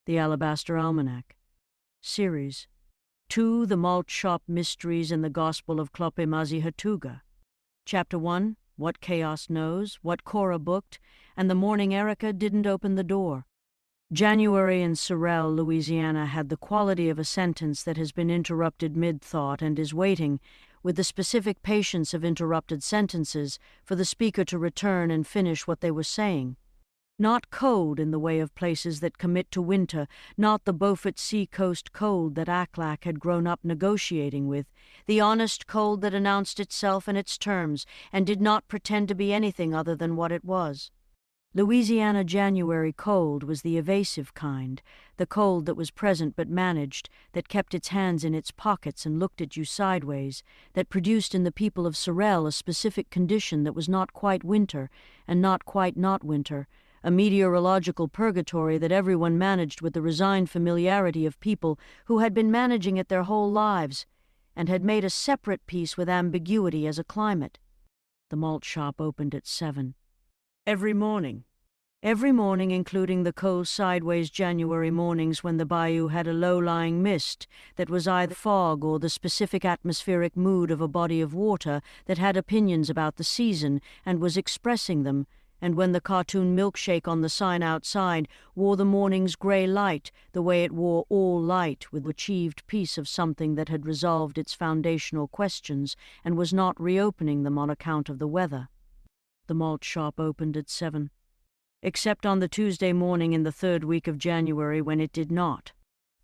The Alabaster Almanac. Series 2. The Malt Shop Mysteries in the Gospel of Klope Mazi Hatuga. Chapter 1. What Chaos Knows, What Cora Booked, and the Morning Erica Didn't Open the Door. January in Sorel, Louisiana had the quality of a sentence that has been interrupted mid-thought and is waiting, with the specific patience of interrupted sentences, for the speaker to return and finish what they were saying. Not cold in the way of places that commit to winter, not the Beaufort sea-coast cold that ALMANAC had grown up negotiating with, the honest cold that announced itself and its terms, and did not pretend to be anything other than what it was. Louisiana January cold was the evasive kind, the cold that was present but managed, that kept its hands in its pockets and looked at you sideways, that produced in the people of Sorel a specific condition that was not quite winter, and not quite not winter, a meteorological purgatory that everyone managed with the resigned familiarity of people who had been managing it their whole lives, and had made a separate peace with ambiguity as a climate. The malt shop opened at 7. Every morning, including the cold sideways January mornings when the bayou had a low-lying mist that was either fog or the specific atmospheric mood of a body of water that had opinions about the season and was expressing them, and when the cartoon milkshake on the sign outside wore the morning's grey light the way it wore all light, with achieved peace of something that had resolved its foundational questions and was not reopening them on account of the weather. The malt shop opened at 7, except on the Tuesday morning in the third week of January when it did not.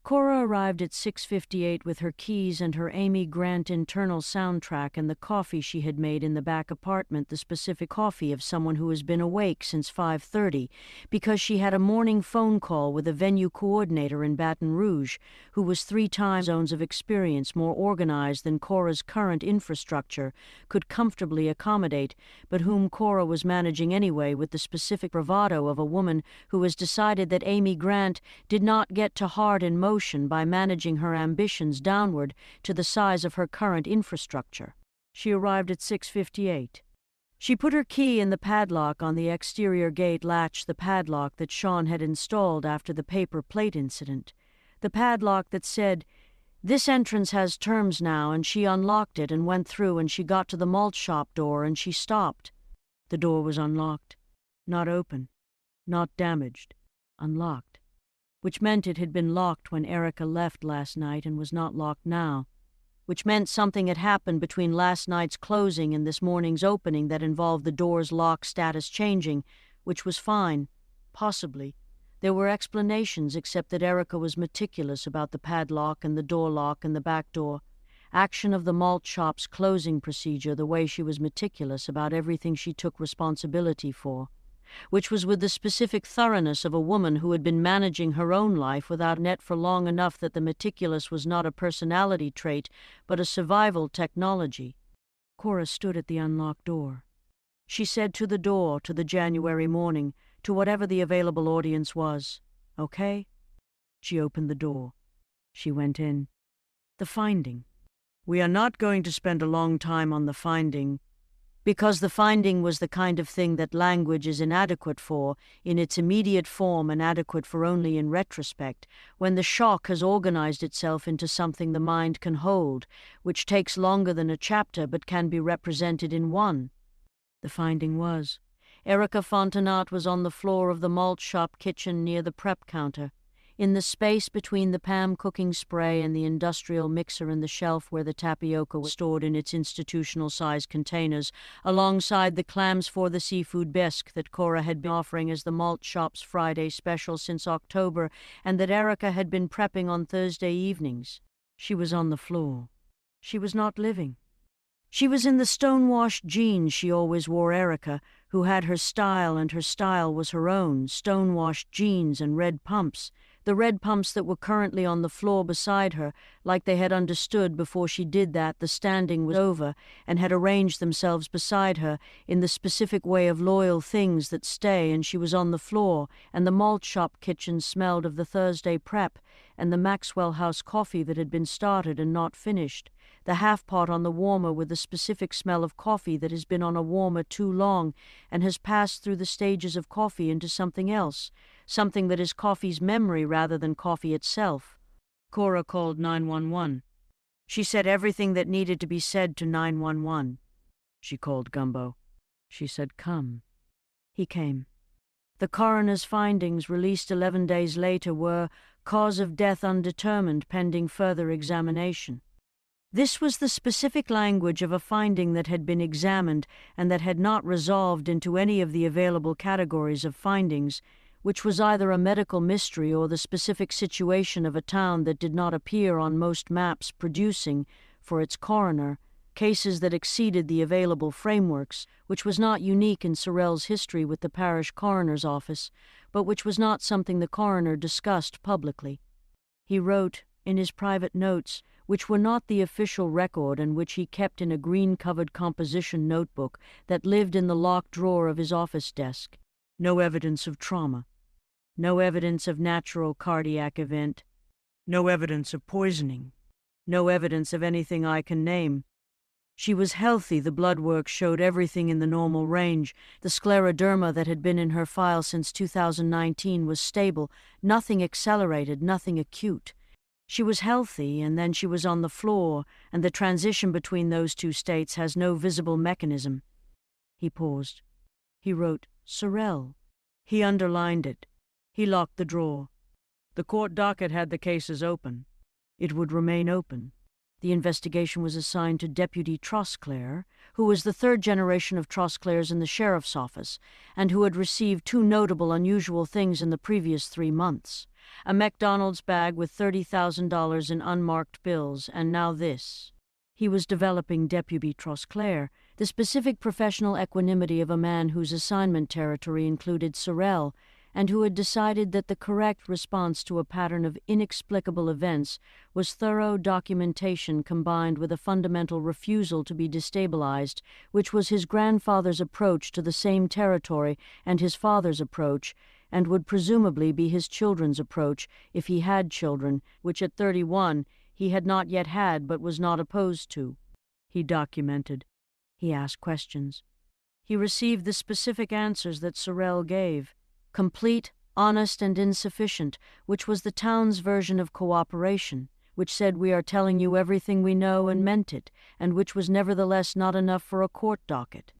Cora arrived at 6:58 with her keys and her Amy Grant internal soundtrack and the coffee she had made in the back apartment, the specific coffee of someone who has been awake since 5:30, because she had a morning phone call with a venue coordinator in Baton Rouge, who was 3 time zones of experience more organized than Cora's current infrastructure could comfortably accommodate, but whom Cora was managing anyway with the specific bravado of a woman who has decided that Amy Grant did not get to hard in motion by managing her ambitions downward to the size of her current infrastructure. She arrived at 6:58. She put her key in the padlock on the exterior gate latch, the padlock that Sean had installed after the paper plate incident, the padlock that said, "This entrance has terms now," and she unlocked it and went through, and she got to the malt shop door and she stopped. The door was unlocked, not open, not damaged, unlocked, which meant it had been locked when Erica left last night and was not locked now, which meant something had happened between last night's closing and this morning's opening that involved the door's lock status changing, which was fine, possibly. There were explanations, except that Erica was meticulous about the padlock and the door lock and the back door, action of the malt shop's closing procedure, the way she was meticulous about everything she took responsibility for, which was with the specific thoroughness of a woman who had been managing her own life without net for long enough that the meticulous was not a personality trait, but a survival technology. Cora stood at the unlocked door. She said to the door, to the January morning, to whatever the available audience was, "Okay?" She opened the door. She went in. The finding. We are not going to spend a long time on the finding, because the finding was the kind of thing that language is inadequate for, in its immediate form and adequate for only in retrospect, when the shock has organized itself into something the mind can hold, which takes longer than a chapter but can be represented in one. The finding was, Erica Fontenot was on the floor of the malt shop kitchen near the prep counter, in the space between the Pam cooking spray and the industrial mixer and the shelf where the tapioca was stored in its institutional-sized containers, alongside the clams for the seafood bisque that Cora had been offering as the malt shop's Friday special since October and that Erica had been prepping on Thursday evenings. She was on the floor. She was not living. She was in the stonewashed jeans she always wore, Erica, who had her style and her style was her own, stonewashed jeans and red pumps, the red pumps that were currently on the floor beside her, like they had understood before she did that the standing was over and had arranged themselves beside her in the specific way of loyal things that stay, and she was on the floor, and the malt shop kitchen smelled of the Thursday prep and the Maxwell House coffee that had been started and not finished, the half-pot on the warmer with the specific smell of coffee that has been on a warmer too long and has passed through the stages of coffee into something else, something that is coffee's memory rather than coffee itself. Cora called 911. She said everything that needed to be said to 911. She called Gumbo. She said, "Come." He came. The coroner's findings, released 11 days later, were cause of death undetermined pending further examination. This was the specific language of a finding that had been examined and that had not resolved into any of the available categories of findings, which was either a medical mystery or the specific situation of a town that did not appear on most maps, producing, for its coroner, cases that exceeded the available frameworks, which was not unique in Sorrell's history with the parish coroner's office, but which was not something the coroner discussed publicly. He wrote, in his private notes, which were not the official record and which he kept in a green-covered composition notebook that lived in the locked drawer of his office desk, "No evidence of trauma. No evidence of natural cardiac event. No evidence of poisoning. No evidence of anything I can name. She was healthy, the blood work showed everything in the normal range. The scleroderma that had been in her file since 2019 was stable, nothing accelerated, nothing acute. She was healthy, and then she was on the floor, and the transition between those two states has no visible mechanism." He paused. He wrote, "Sorrell." He underlined it. He locked the drawer. The court docket had the cases open. It would remain open. The investigation was assigned to Deputy Trosclair, who was the third generation of Trosclairs in the sheriff's office, and who had received two notable unusual things in the previous 3 months: a McDonald's bag with $30,000 in unmarked bills, and now this. He was developing Deputy Trosclair, the specific professional equanimity of a man whose assignment territory included Sorrell, and who had decided that the correct response to a pattern of inexplicable events was thorough documentation combined with a fundamental refusal to be destabilized, which was his grandfather's approach to the same territory and his father's approach, and would presumably be his children's approach if he had children, which at 31 he had not yet had but was not opposed to. He documented. He asked questions. He received the specific answers that Sorrell gave. Complete, honest, and insufficient, which was the town's version of cooperation, which said we are telling you everything we know and meant it, and which was nevertheless not enough for a court docket.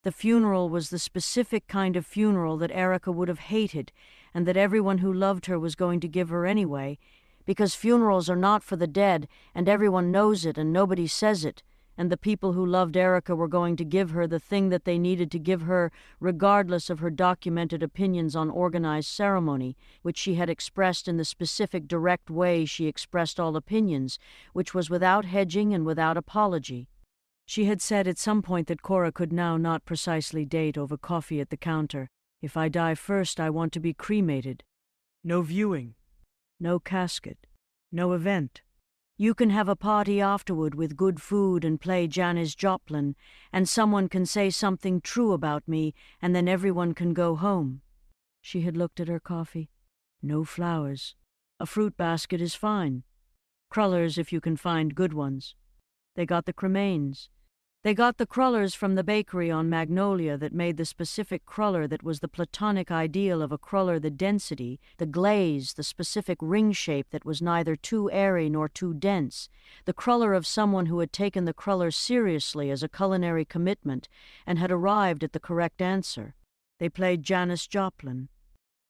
The funeral was the specific kind of funeral that Erica would have hated, and that everyone who loved her was going to give her anyway, because funerals are not for the dead, and everyone knows it and nobody says it, and the people who loved Erica were going to give her the thing that they needed to give her, regardless of her documented opinions on organized ceremony, which she had expressed in the specific direct way she expressed all opinions, which was without hedging and without apology. She had said at some point that Cora could now not precisely date over coffee at the counter. "If I die first, I want to be cremated. No viewing. No casket. No event. You can have a party afterward with good food and play Janis Joplin, and someone can say something true about me, and then everyone can go home." She had looked at her coffee. "No flowers. A fruit basket is fine. Crullers if you can find good ones." They got the cremains. They got the crullers from the bakery on Magnolia that made the specific cruller that was the platonic ideal of a cruller, the density, the glaze, the specific ring shape that was neither too airy nor too dense, the cruller of someone who had taken the cruller seriously as a culinary commitment and had arrived at the correct answer. They played Janis Joplin.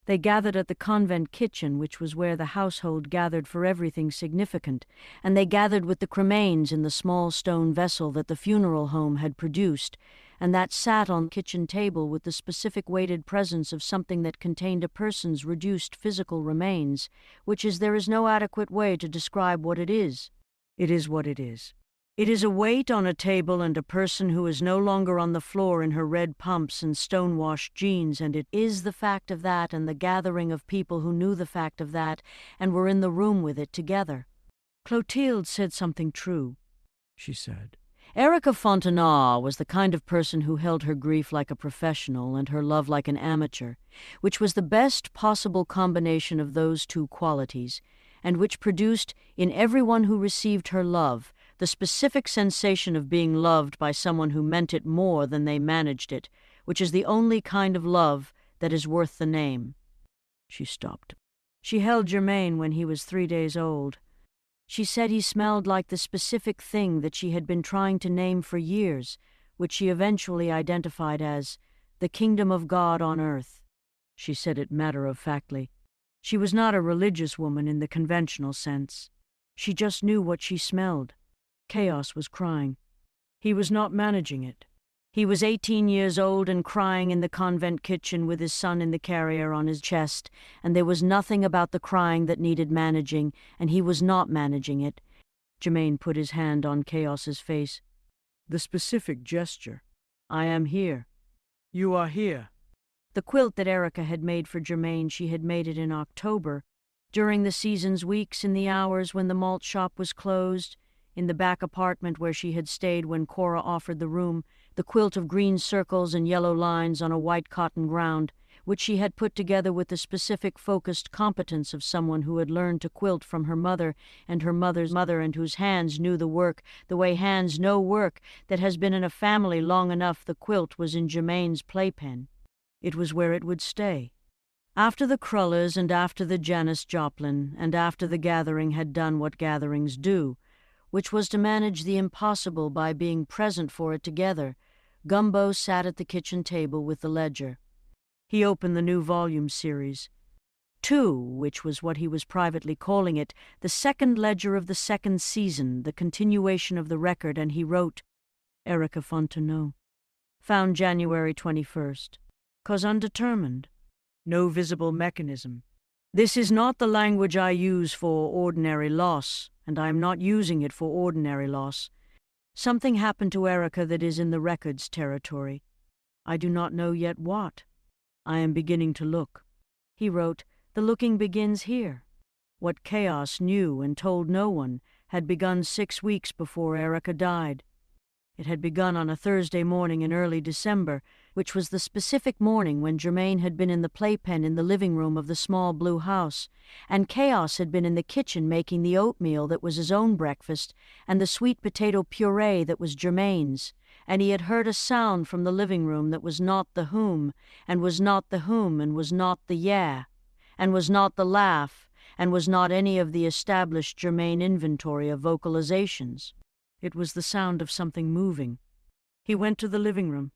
They gathered at the convent kitchen, which was where the household gathered for everything significant, and they gathered with the cremains in the small stone vessel that the funeral home had produced, and that sat on the kitchen table with the specific weighted presence of something that contained a person's reduced physical remains, which is there is no adequate way to describe what it is. It is what it is. It is a weight on a table and a person who is no longer on the floor in her red pumps and stone-washed jeans, and it is the fact of that and the gathering of people who knew the fact of that and were in the room with it together. "Clotilde said something true," she said. Erica Fontenay was the kind of person who held her grief like a professional and her love like an amateur, which was the best possible combination of those two qualities, and which produced, in everyone who received her love, the specific sensation of being loved by someone who meant it more than they managed it, which is the only kind of love that is worth the name. She stopped. She held Germain when he was 3 days old. She said he smelled like the specific thing that she had been trying to name for years, which she eventually identified as the kingdom of God on earth. She said it matter-of-factly. She was not a religious woman in the conventional sense. She just knew what she smelled. Chaos was crying. He was not managing it. He was 18 years old and crying in the convent kitchen with his son in the carrier on his chest, and there was nothing about the crying that needed managing, and he was not managing it. Germain put his hand on Chaos's face. The specific gesture. I am here. You are here. The quilt that Erica had made for Germain, she had made it in October, during the season's weeks, in the hours when the malt shop was closed, in the back apartment where she had stayed when Cora offered the room, the quilt of green circles and yellow lines on a white cotton ground, which she had put together with the specific focused competence of someone who had learned to quilt from her mother and her mother's mother, and whose hands knew the work, the way hands know work, that has been in a family long enough. The quilt was in Germain's playpen. It was where it would stay. After the Crullers and after the Janis Joplin and after the gathering had done what gatherings do, which was to manage the impossible by being present for it together, Gumbo sat at the kitchen table with the ledger. He opened the new volume series, 2, which was what he was privately calling it, the second ledger of the second season, the continuation of the record, and he wrote, Erica Fontenot. Found January 21st. Cause undetermined. No visible mechanism. This is not the language I use for ordinary loss, and I am not using it for ordinary loss. Something happened to Erica that is in the records territory. I do not know yet what. I am beginning to look. He wrote, the looking begins here. What Chaos knew and told no one had begun 6 weeks before Erica died. It had begun on a Thursday morning in early December, which was the specific morning when Germain had been in the playpen in the living room of the small blue house, and Chaos had been in the kitchen making the oatmeal that was his own breakfast and the sweet potato puree that was Germain's, and he had heard a sound from the living room that was not the whom, and was not the whom, and was not the yeah, and was not the laugh, and was not any of the established Germain inventory of vocalizations. It was the sound of something moving. He went to the living room.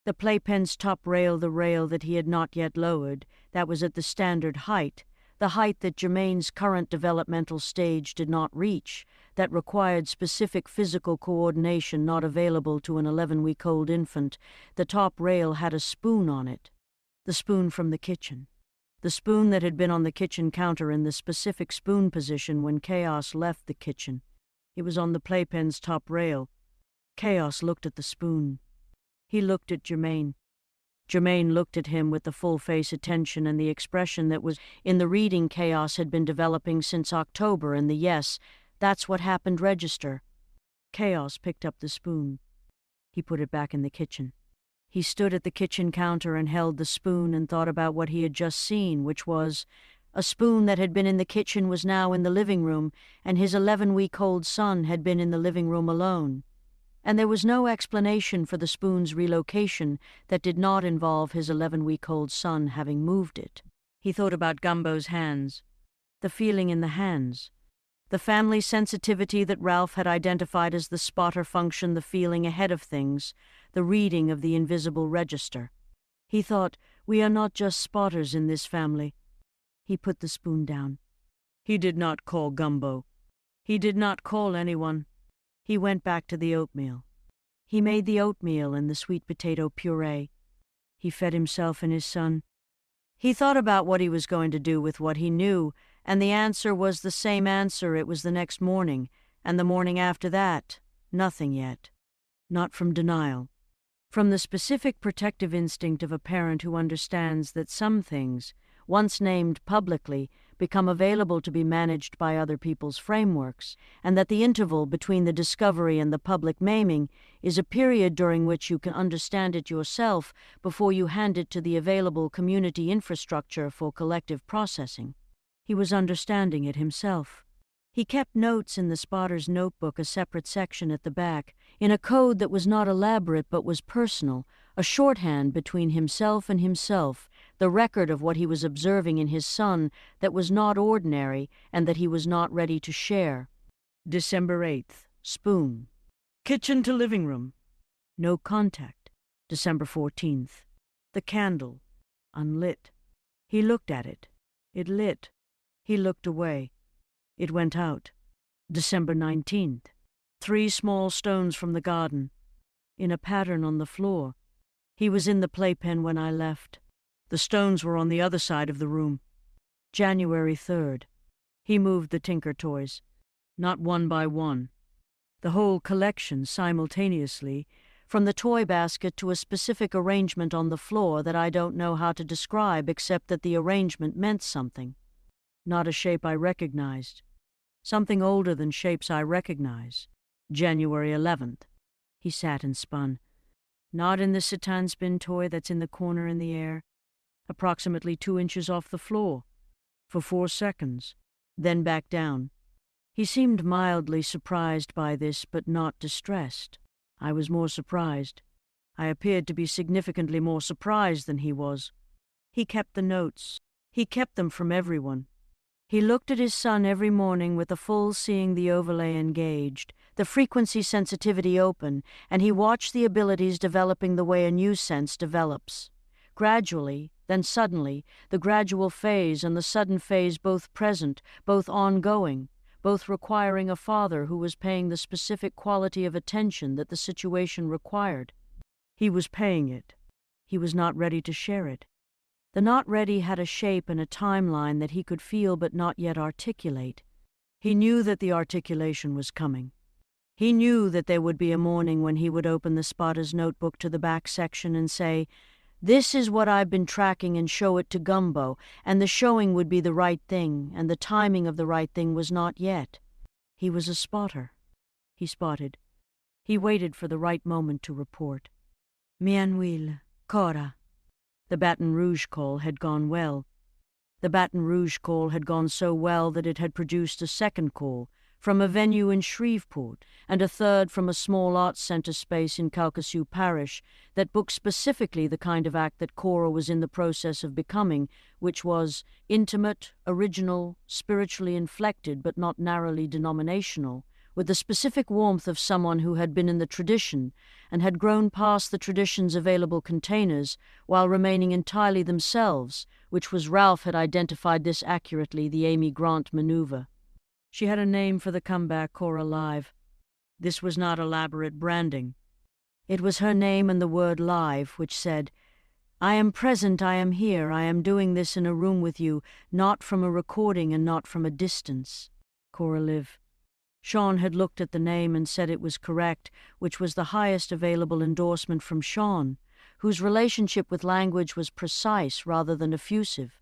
The playpen's top rail, the rail that he had not yet lowered, that was at the standard height, the height that Germain's current developmental stage did not reach, that required specific physical coordination not available to an 11-week-old infant. The top rail had a spoon on it. The spoon from the kitchen. The spoon that had been on the kitchen counter in the specific spoon position when Chaos left the kitchen. It was on the playpen's top rail. Chaos looked at the spoon. He looked at Germain. Germain looked at him with the full-face attention and the expression that was in the reading Chaos had been developing since October in the yes, that's what happened register. Chaos picked up the spoon. He put it back in the kitchen. He stood at the kitchen counter and held the spoon and thought about what he had just seen, which was a spoon that had been in the kitchen was now in the living room, and his 11-week-old son had been in the living room alone. And there was no explanation for the spoon's relocation that did not involve his 11-week-old son having moved it. He thought about Gumbo's hands, the feeling in the hands, the family sensitivity that Ralph had identified as the spotter function, the feeling ahead of things, the reading of the invisible register. He thought, we are not just spotters in this family. He put the spoon down. He did not call Gumbo. He did not call anyone. He went back to the oatmeal. He made the oatmeal and the sweet potato puree. He fed himself and his son. He thought about what he was going to do with what he knew, and the answer was the same answer. It was the next morning, and the morning after that, nothing yet. Not from denial. From the specific protective instinct of a parent who understands that some things, once named publicly, become available to be managed by other people's frameworks, and that the interval between the discovery and the public maiming is a period during which you can understand it yourself before you hand it to the available community infrastructure for collective processing. He was understanding it himself. He kept notes in the spotter's notebook, a separate section at the back, in a code that was not elaborate but was personal, a shorthand between himself and himself, the record of what he was observing in his son that was not ordinary and that he was not ready to share. December 8th. Spoon. Kitchen to living room. No contact. December 14th. The candle. Unlit. He looked at it. It lit. He looked away. It went out. December 19th. 3 small stones from the garden. In a pattern on the floor. He was in the playpen when I left. The stones were on the other side of the room. January 3rd. He moved the Tinker toys. Not one by one. The whole collection simultaneously, from the toy basket to a specific arrangement on the floor that I don't know how to describe except that the arrangement meant something. Not a shape I recognized. Something older than shapes I recognize. January 11th. He sat and spun. Not in the Satan spin toy that's in the corner in the air. Approximately 2 inches off the floor. For 4 seconds. Then back down. He seemed mildly surprised by this, but not distressed. I was more surprised. I appeared to be significantly more surprised than he was. He kept the notes. He kept them from everyone. He looked at his son every morning with the full seeing the overlay engaged, the frequency sensitivity open, and he watched the abilities developing the way a new sense develops. Gradually, then suddenly, the gradual phase and the sudden phase both present, both ongoing, both requiring a father who was paying the specific quality of attention that the situation required. He was paying it. He was not ready to share it. The not ready had a shape and a timeline that he could feel but not yet articulate. He knew that the articulation was coming. He knew that there would be a morning when he would open the spotter's notebook to the back section and say, "This is what I've been tracking," and show it to Gumbo, and the showing would be the right thing, and the timing of the right thing was not yet. He was a spotter. He spotted. He waited for the right moment to report. Mianwil, Cora. The Baton Rouge call had gone well. The Baton Rouge call had gone so well that it had produced a second call from a venue in Shreveport and a third from a small arts center space in Calcasieu Parish that booked specifically the kind of act that Cora was in the process of becoming, which was intimate, original, spiritually inflected but not narrowly denominational, with the specific warmth of someone who had been in the tradition and had grown past the tradition's available containers while remaining entirely themselves, which was, Ralph had identified this accurately, the Amy Grant maneuver. She had a name for the comeback Cora Live. This was not elaborate branding. It was her name and the word live, which said, "I am present, I am here, I am doing this in a room with you, not from a recording and not from a distance." Cora Live. Sean had looked at the name and said it was correct, which was the highest available endorsement from Sean, whose relationship with language was precise rather than effusive.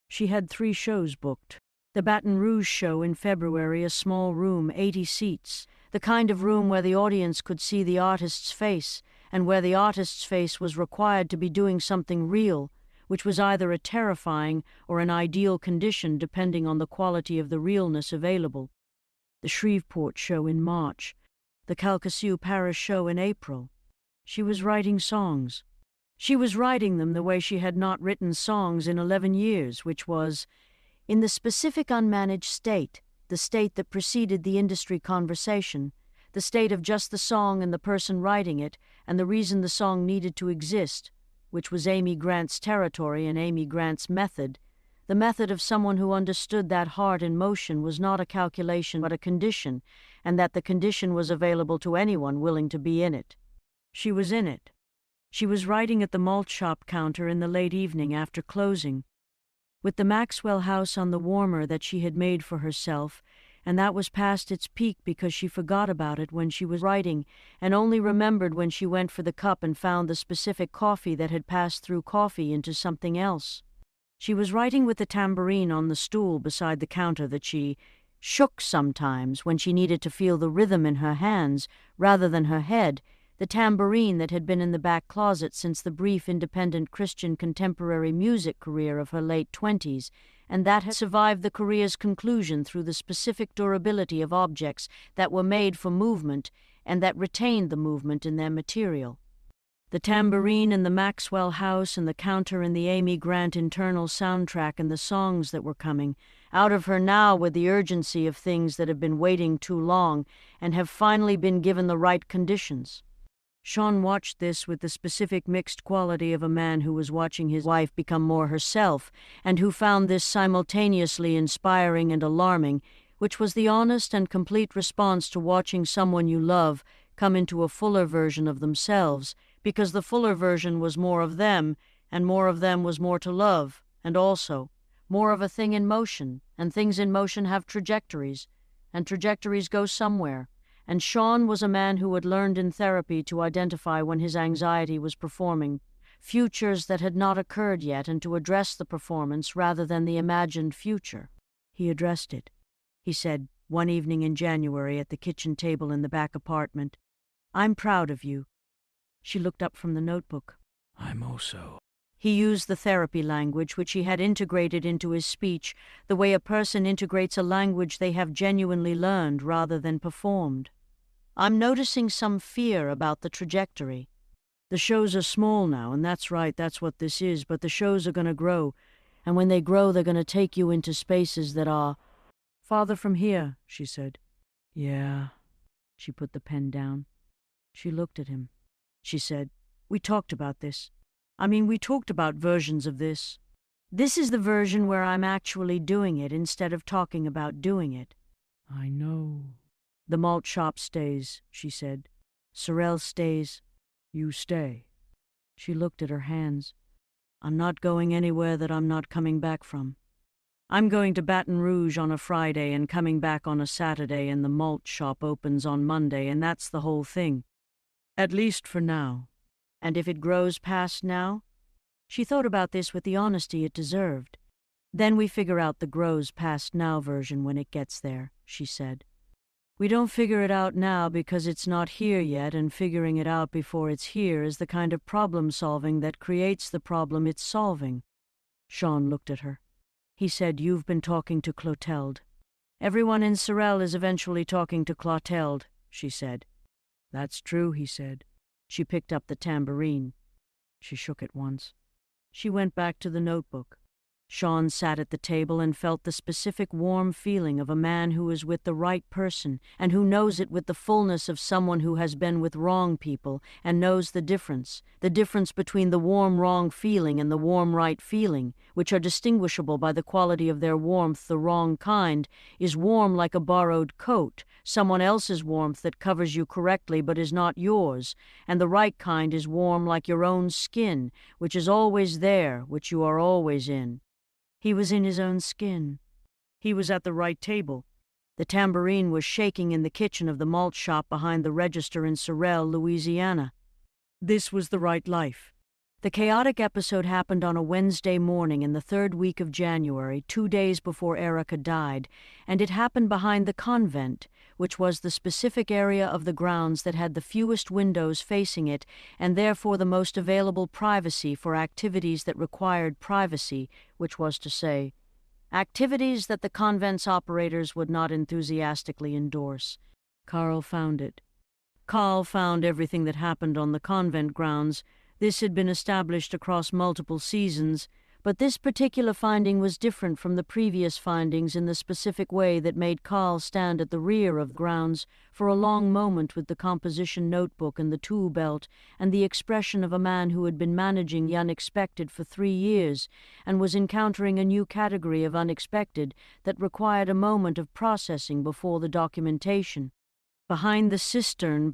She had 3 shows booked. The Baton Rouge show in February, a small room, 80 seats, the kind of room where the audience could see the artist's face, and where the artist's face was required to be doing something real, which was either a terrifying or an ideal condition depending on the quality of the realness available. The Shreveport show in March, the Calcasieu Parish show in April. She was writing songs. She was writing them the way she had not written songs in 11 years, which was, in the specific unmanaged state, the state that preceded the industry conversation, the state of just the song and the person writing it, and the reason the song needed to exist, which was Amy Grant's territory and Amy Grant's method. The method of someone who understood that heart in motion was not a calculation but a condition, and that the condition was available to anyone willing to be in it. She was in it. She was writing at the malt shop counter in the late evening after closing, with the Maxwell house on the warmer that she had made for herself, and that was past its peak because she forgot about it when she was writing, and only remembered when she went for the cup and found the specific coffee that had passed through coffee into something else. She was writing with the tambourine on the stool beside the counter that she shook sometimes when she needed to feel the rhythm in her hands rather than her head, the tambourine that had been in the back closet since the brief independent Christian contemporary music career of her late 20s, and that had survived the career's conclusion through the specific durability of objects that were made for movement and that retained the movement in their material. The tambourine in the Maxwell house and the counter in the Amy Grant internal soundtrack and the songs that were coming out of her now with the urgency of things that have been waiting too long and have finally been given the right conditions. Sean watched this with the specific mixed quality of a man who was watching his wife become more herself and who found this simultaneously inspiring and alarming, which was the honest and complete response to watching someone you love come into a fuller version of themselves, because the fuller version was more of them, and more of them was more to love, and also more of a thing in motion, and things in motion have trajectories, and trajectories go somewhere. And Sean was a man who had learned in therapy to identify when his anxiety was performing futures that had not occurred yet and to address the performance rather than the imagined future. He addressed it. He said, one evening in January at the kitchen table in the back apartment, "I'm proud of you." She looked up from the notebook. "I'm also." He used the therapy language which he had integrated into his speech, the way a person integrates a language they have genuinely learned rather than performed. "I'm noticing some fear about the trajectory. The shows are small now, and that's right, that's what this is, but the shows are going to grow, and when they grow they're going to take you into spaces that are farther from here," she said. "Yeah." She put the pen down. She looked at him. She said, "We talked about this. We talked about versions of this. This is the version where I'm actually doing it instead of talking about doing it." "I know." "The malt shop stays," she said. "Sorrel stays. You stay." She looked at her hands. "I'm not going anywhere that I'm not coming back from. I'm going to Baton Rouge on a Friday and coming back on a Saturday, and the malt shop opens on Monday, and that's the whole thing. At least for now. And if it grows past now?" She thought about this with the honesty it deserved. "Then we figure out the grows past now version when it gets there," she said. "We don't figure it out now because it's not here yet, and figuring it out before it's here is the kind of problem solving that creates the problem it's solving." Sean looked at her. He said, "You've been talking to Clotilde." "Everyone in Sorrel is eventually talking to Clotilde," she said. "That's true," he said. She picked up the tambourine. She shook it once. She went back to the notebook. Sean sat at the table and felt the specific warm feeling of a man who is with the right person and who knows it with the fullness of someone who has been with wrong people and knows the difference between the warm wrong feeling and the warm right feeling, which are distinguishable by the quality of their warmth. The wrong kind is warm like a borrowed coat, someone else's warmth that covers you correctly but is not yours, and the right kind is warm like your own skin, which is always there, which you are always in. He was in his own skin. He was at the right table. The tambourine was shaking in the kitchen of the malt shop behind the register in Sorrel, Louisiana. This was the right life. The chaotic episode happened on a Wednesday morning in the third week of January, 2 days before Erica died, and it happened behind the convent, which was the specific area of the grounds that had the fewest windows facing it and therefore the most available privacy for activities that required privacy, which was to say, activities that the convent's operators would not enthusiastically endorse. Carl found it. Carl found everything that happened on the convent grounds. This had been established across multiple seasons, but this particular finding was different from the previous findings in the specific way that made Carl stand at the rear of grounds for a long moment with the composition notebook and the tool belt and the expression of a man who had been managing the unexpected for 3 years and was encountering a new category of unexpected that required a moment of processing before the documentation. Behind the cistern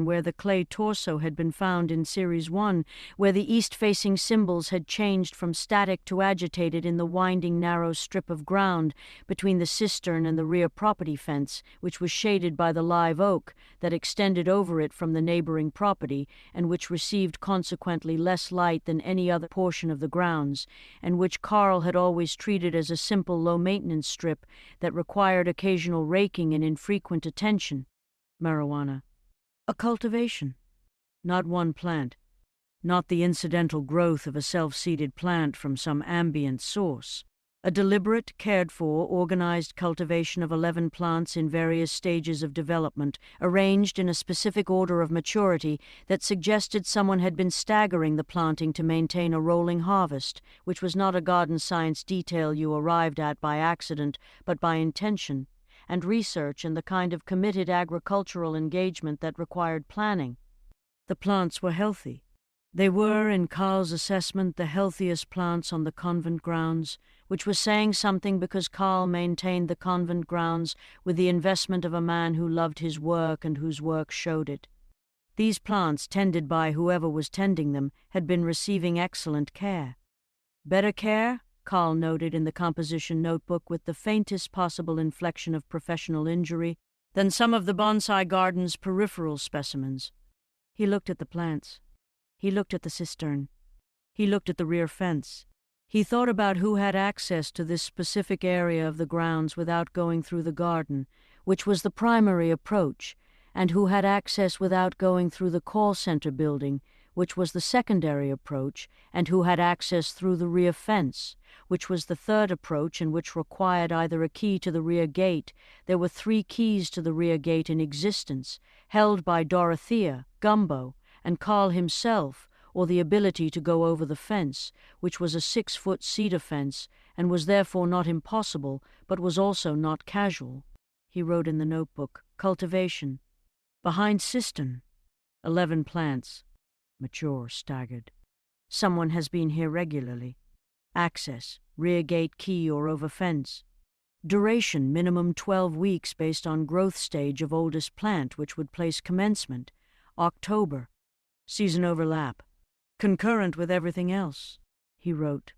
where the clay torso had been found in Series 1, where the east-facing symbols had changed from static to agitated in the winding narrow strip of ground between the cistern and the rear property fence, which was shaded by the live oak that extended over it from the neighboring property and which received consequently less light than any other portion of the grounds, and which Carl had always treated as a simple low-maintenance strip that required occasional raking and infrequent attention. Marijuana. A cultivation. Not one plant. Not the incidental growth of a self-seeded plant from some ambient source. A deliberate, cared-for, organized cultivation of 11 plants in various stages of development, arranged in a specific order of maturity that suggested someone had been staggering the planting to maintain a rolling harvest, which was not a garden science detail you arrived at by accident, but by intention, and research and the kind of committed agricultural engagement that required planning. The plants were healthy. They were, in Carl's assessment, the healthiest plants on the convent grounds, which was saying something because Carl maintained the convent grounds with the investment of a man who loved his work and whose work showed it. These plants, tended by whoever was tending them, had been receiving excellent care. Better care, Carl noted in the composition notebook with the faintest possible inflection of professional injury, than some of the bonsai garden's peripheral specimens. He looked at the plants. He looked at the cistern. He looked at the rear fence. He thought about who had access to this specific area of the grounds without going through the garden, which was the primary approach, and who had access without going through the call center building, which was the secondary approach, and who had access through the rear fence, which was the third approach and which required either a key to the rear gate. There were 3 keys to the rear gate in existence, held by Dorothea, Gumbo, and Carl himself, or the ability to go over the fence, which was a 6-foot cedar fence, and was therefore not impossible, but was also not casual. He wrote in the notebook, cultivation. Behind cistern. 11 plants. Mature, staggered. Someone has been here regularly. Access, rear gate key or over fence. Duration, minimum 12 weeks based on growth stage of oldest plant, which would place commencement. October. Season overlap. Concurrent with everything else, he wrote.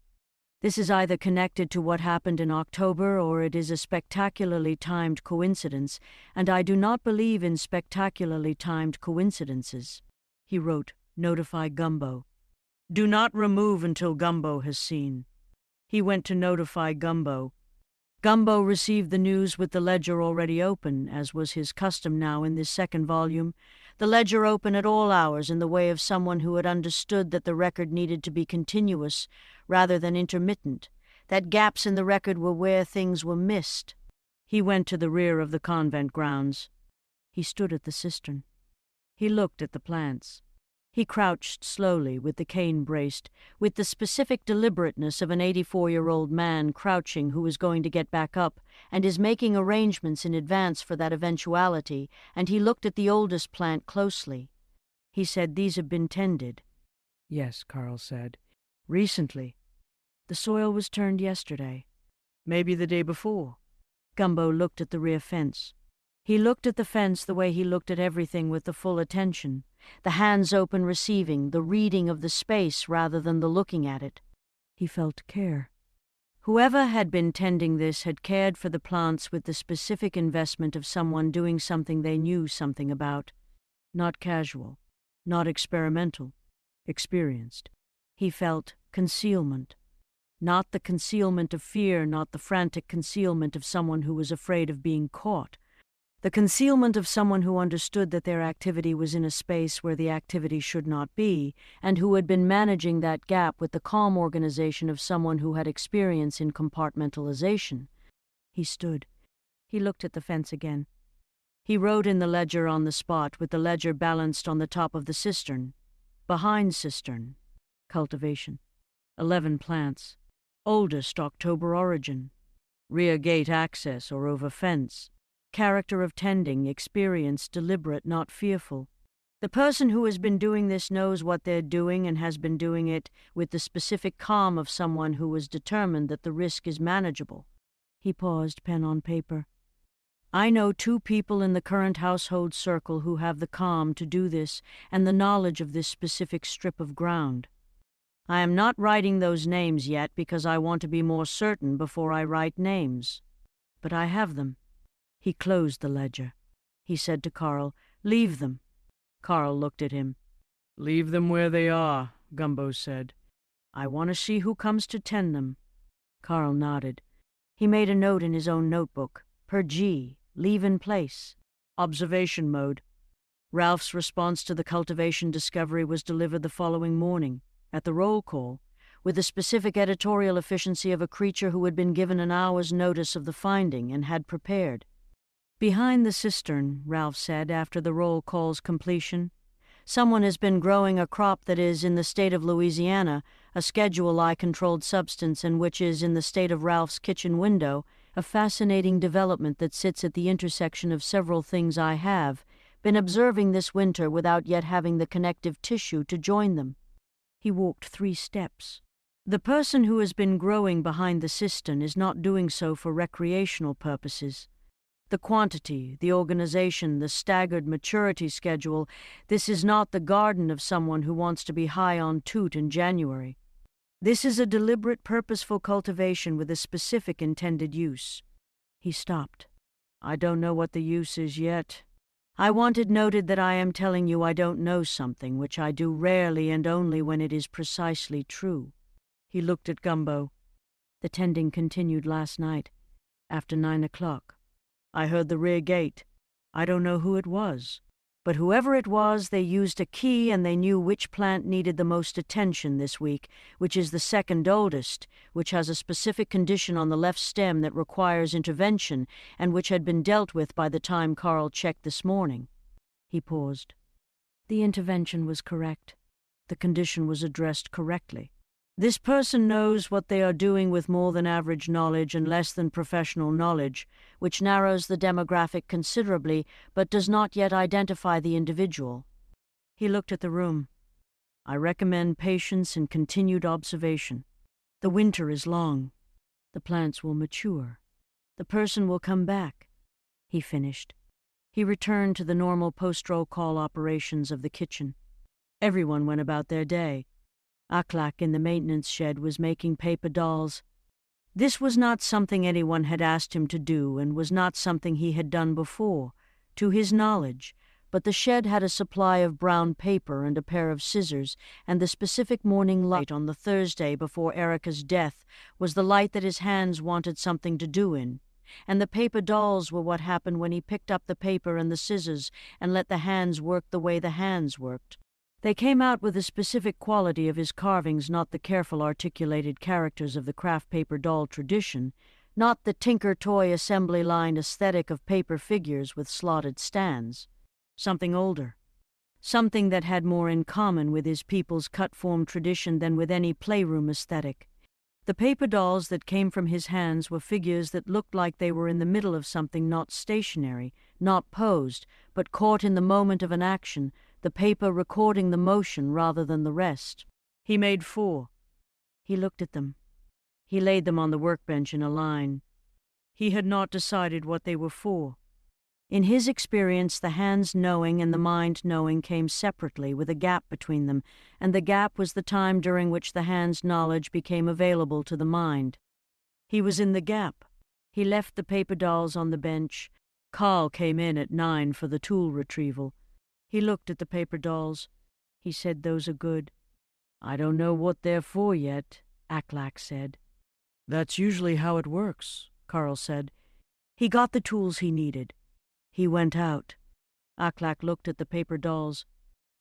This is either connected to what happened in October or it is a spectacularly timed coincidence, and I do not believe in spectacularly timed coincidences. He wrote, notify Gumbo. Do not remove until Gumbo has seen. He went to notify Gumbo. Gumbo received the news with the ledger already open, as was his custom now in this second volume, the ledger open at all hours in the way of someone who had understood that the record needed to be continuous rather than intermittent, that gaps in the record were where things were missed. He went to the rear of the convent grounds. He stood at the cistern. He looked at the plants. He crouched slowly, with the cane braced, with the specific deliberateness of an 84-year-old man crouching who is going to get back up and is making arrangements in advance for that eventuality, and he looked at the oldest plant closely. He said, these have been tended. Yes, Carl said. Recently. The soil was turned yesterday. Maybe the day before. Gumbo looked at the rear fence. He looked at the fence the way he looked at everything, with the full attention, the hands open receiving, the reading of the space rather than the looking at it. He felt care. Whoever had been tending this had cared for the plants with the specific investment of someone doing something they knew something about. Not casual, not experimental, experienced. He felt concealment. Not the concealment of fear, not the frantic concealment of someone who was afraid of being caught. The concealment of someone who understood that their activity was in a space where the activity should not be, and who had been managing that gap with the calm organization of someone who had experience in compartmentalization. He stood. He looked at the fence again. He wrote in the ledger on the spot, with the ledger balanced on the top of the cistern. Behind cistern. Cultivation. 11 plants. Oldest October origin. Rear gate access or over fence. Character of tending, experience, deliberate, not fearful. The person who has been doing this knows what they're doing and has been doing it with the specific calm of someone who was determined that the risk is manageable. He paused, pen on paper. I know 2 people in the current household circle who have the calm to do this and the knowledge of this specific strip of ground. I am not writing those names yet because I want to be more certain before I write names. But I have them. He closed the ledger. He said to Carl, leave them. Carl looked at him. Leave them where they are, Gumbo said. I want to see who comes to tend them. Carl nodded. He made a note in his own notebook. Per G, leave in place. Observation mode. Ralph's response to the cultivation discovery was delivered the following morning. At the roll call, with the specific editorial efficiency of a creature who had been given an hour's notice of the finding and had prepared. "Behind the cistern," Ralph said after the roll call's completion, "someone has been growing a crop that is, in the state of Louisiana, a Schedule I-controlled substance, and which is, in the state of Ralph's kitchen window, a fascinating development that sits at the intersection of several things I have been observing this winter without yet having the connective tissue to join them." He walked 3 steps. "The person who has been growing behind the cistern is not doing so for recreational purposes. The quantity, the organization, the staggered maturity schedule, this is not the garden of someone who wants to be high on toot in January. This is a deliberate, purposeful cultivation with a specific intended use." He stopped. "I don't know what the use is yet. I want it noted that I am telling you I don't know something, which I do rarely and only when it is precisely true." He looked at Gumbo. "The tending continued last night, after 9 o'clock. I heard the rear gate. I don't know who it was. But whoever it was, they used a key and they knew which plant needed the most attention this week, which is the second oldest, which has a specific condition on the left stem that requires intervention and which had been dealt with by the time Carl checked this morning." He paused. "The intervention was correct. The condition was addressed correctly. This person knows what they are doing with more than average knowledge and less than professional knowledge, which narrows the demographic considerably, but does not yet identify the individual." He looked at the room. "I recommend patience and continued observation. The winter is long. The plants will mature. The person will come back." He finished. He returned to the normal post-roll call operations of the kitchen. Everyone went about their day. Aklak in the maintenance shed was making paper dolls. This was not something anyone had asked him to do and was not something he had done before, to his knowledge, but the shed had a supply of brown paper and a pair of scissors, and the specific morning light on the Thursday before Erica's death was the light that his hands wanted something to do in, and the paper dolls were what happened when he picked up the paper and the scissors and let the hands work the way the hands worked. They came out with the specific quality of his carvings, not the careful articulated characters of the craft paper doll tradition, not the tinker toy assembly line aesthetic of paper figures with slotted stands. Something older. Something that had more in common with his people's cut-form tradition than with any playroom aesthetic. The paper dolls that came from his hands were figures that looked like they were in the middle of something, not stationary, not posed, but caught in the moment of an action, the paper recording the motion rather than the rest. He made 4. He looked at them. He laid them on the workbench in a line. He had not decided what they were for. In his experience, the hands knowing and the mind knowing came separately, with a gap between them, and the gap was the time during which the hands' knowledge became available to the mind. He was in the gap. He left the paper dolls on the bench. Carl came in at 9 for the tool retrieval. He looked at the paper dolls. He said, "Those are good." "I don't know what they're for yet," Aklak said. "That's usually how it works," Carl said. He got the tools he needed. He went out. Aklak looked at the paper dolls.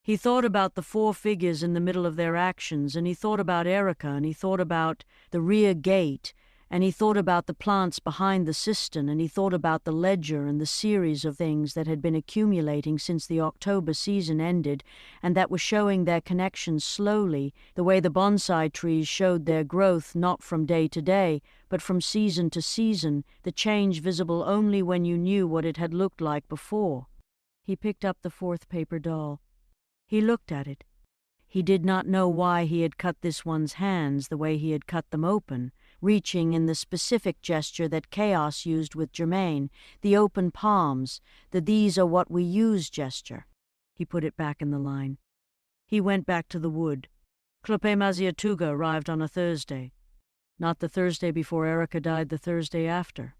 He thought about the 4 figures in the middle of their actions, and he thought about Erica, and he thought about the rear gate, and he thought about the plants behind the cistern, and he thought about the ledger and the series of things that had been accumulating since the October season ended, and that were showing their connections slowly, the way the bonsai trees showed their growth not from day to day, but from season to season, the change visible only when you knew what it had looked like before. He picked up the 4th paper doll. He looked at it. He did not know why he had cut this one's hands the way he had cut them open, reaching in the specific gesture that Chaos used with Germaine, the open palms, the "these are what we use" gesture. He put it back in the line. He went back to the wood. Clope Maziatuga arrived on a Thursday. Not the Thursday before Erica died, the Thursday after.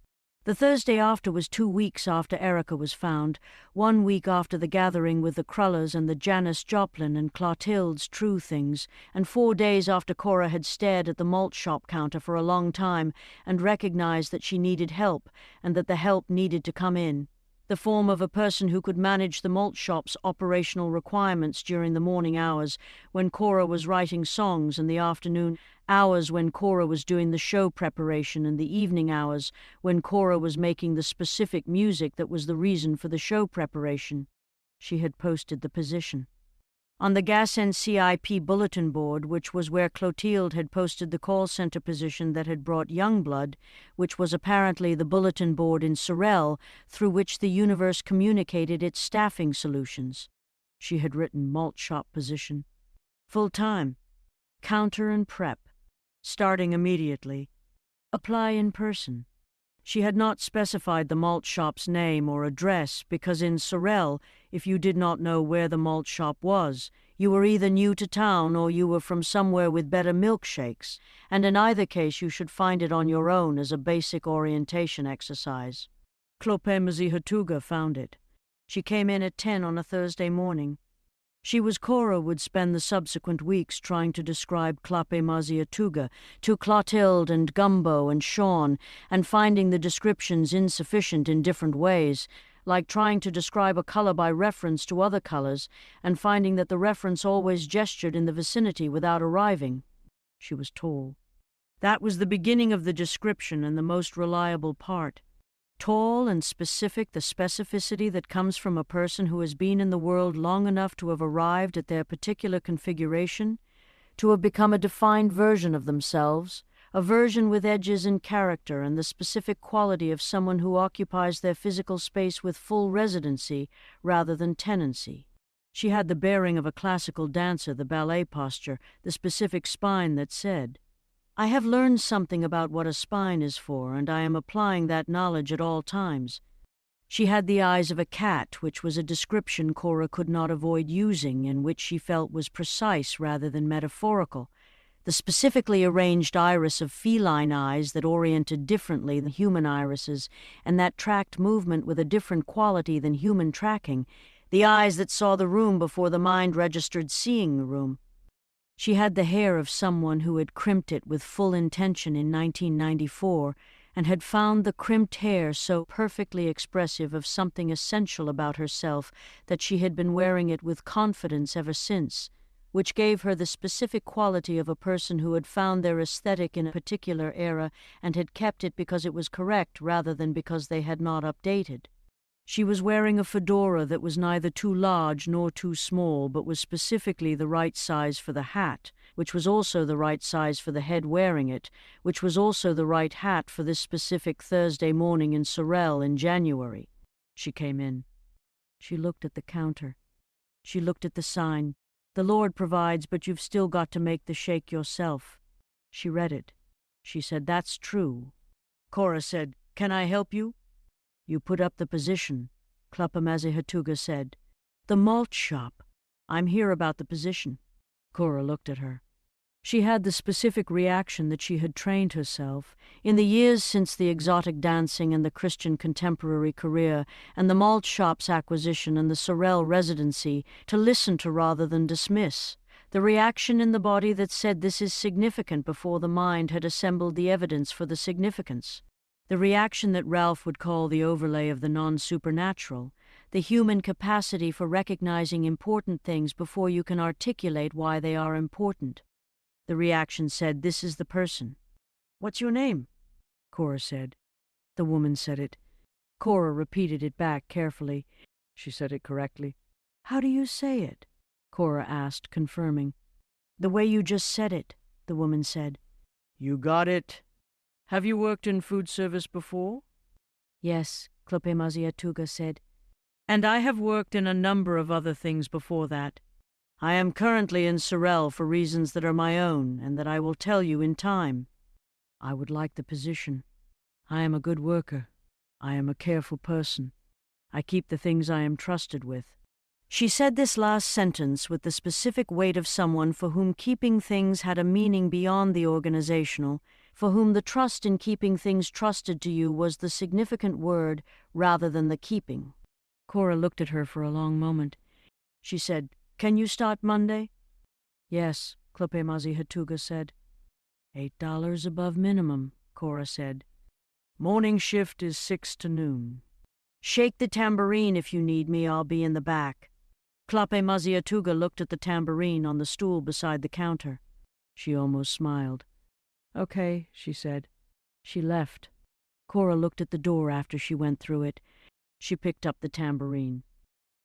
The Thursday after was 2 weeks after Erica was found, 1 week after the gathering with the Crullers and the Janis Joplin and Clotilde's True Things, and 4 days after Cora had stared at the malt shop counter for a long time and recognized that she needed help and that the help needed to come in. the form of a person who could manage the malt shop's operational requirements during the morning hours when Cora was writing songs and the afternoon hours when Cora was doing the show preparation and the evening hours when Cora was making the specific music that was the reason for the show preparation. She had posted the position. On the Gas NCIP bulletin board, which was where Clotilde had posted the call center position that had brought Youngblood, which was apparently the bulletin board in Sorel through which the universe communicated its staffing solutions. She had written malt shop position. Full-time. Counter and prep. Starting immediately. Apply in person. She had not specified the malt shop's name or address because in Sorel, if you did not know where the malt shop was, you were either new to town or you were from somewhere with better milkshakes, and in either case you should find it on your own as a basic orientation exercise. Clope Hatuga found it. She came in at 10 on a Thursday morning. Cora would spend the subsequent weeks trying to describe Clape Hatuga to Clotilde and Gumbo and Sean, and finding the descriptions insufficient in different ways, like trying to describe a color by reference to other colors, and finding that the reference always gestured in the vicinity without arriving. She was tall. That was the beginning of the description and the most reliable part. Tall and specific, the specificity that comes from a person who has been in the world long enough to have arrived at their particular configuration, to have become a defined version of themselves, a version with edges and character and the specific quality of someone who occupies their physical space with full residency rather than tenancy. She had the bearing of a classical dancer, the ballet posture, the specific spine that said, "I have learned something about what a spine is for, and I am applying that knowledge at all times." She had the eyes of a cat, which was a description Cora could not avoid using and which she felt was precise rather than metaphorical. The specifically arranged iris of feline eyes that oriented differently than human irises, and that tracked movement with a different quality than human tracking, the eyes that saw the room before the mind registered seeing the room. She had the hair of someone who had crimped it with full intention in 1994 and had found the crimped hair so perfectly expressive of something essential about herself that she had been wearing it with confidence ever since, which gave her the specific quality of a person who had found their aesthetic in a particular era and had kept it because it was correct rather than because they had not updated. She was wearing a fedora that was neither too large nor too small, but was specifically the right size for the hat, which was also the right size for the head wearing it, which was also the right hat for this specific Thursday morning in Sorel in January. She came in. She looked at the counter. She looked at the sign, "The Lord provides, but you've still got to make the shake yourself." She read it. She said, "That's true." Cora said, "Can I help you?" "You put up the position," Klapamazi Hatuga said. "The malt shop. I'm here about the position." Cora looked at her. She had the specific reaction that she had trained herself, in the years since the exotic dancing and the Christian contemporary career and the malt shop's acquisition and the Sorel residency, to listen to rather than dismiss. The reaction in the body that said this is significant before the mind had assembled the evidence for the significance. The reaction that Ralph would call the overlay of the non-supernatural, the human capacity for recognizing important things before you can articulate why they are important. The reaction said, "This is the person." "What's your name?" Cora said. The woman said it. Cora repeated it back carefully. She said it correctly. "How do you say it?" Cora asked, confirming. "The way you just said it," the woman said. "You got it. Have you worked in food service before?" "Yes," Klopemazi Hatuga said. "And I have worked in a number of other things before that. I am currently in Sorel for reasons that are my own and that I will tell you in time. I would like the position. I am a good worker. I am a careful person. I keep the things I am trusted with." She said this last sentence with the specific weight of someone for whom keeping things had a meaning beyond the organizational, for whom the trust in keeping things trusted to you was the significant word rather than the keeping. Cora looked at her for a long moment. She said, "Can you start Monday?" "Yes," Klopemazi Hatuga said. $8 above minimum, Cora said. "Morning shift is 6 to noon." Shake the tambourine if you need me, I'll be in the back. Klape Maziatuga looked at the tambourine on the stool beside the counter. She almost smiled. Okay, she said. She left. Cora looked at the door after she went through it. She picked up the tambourine.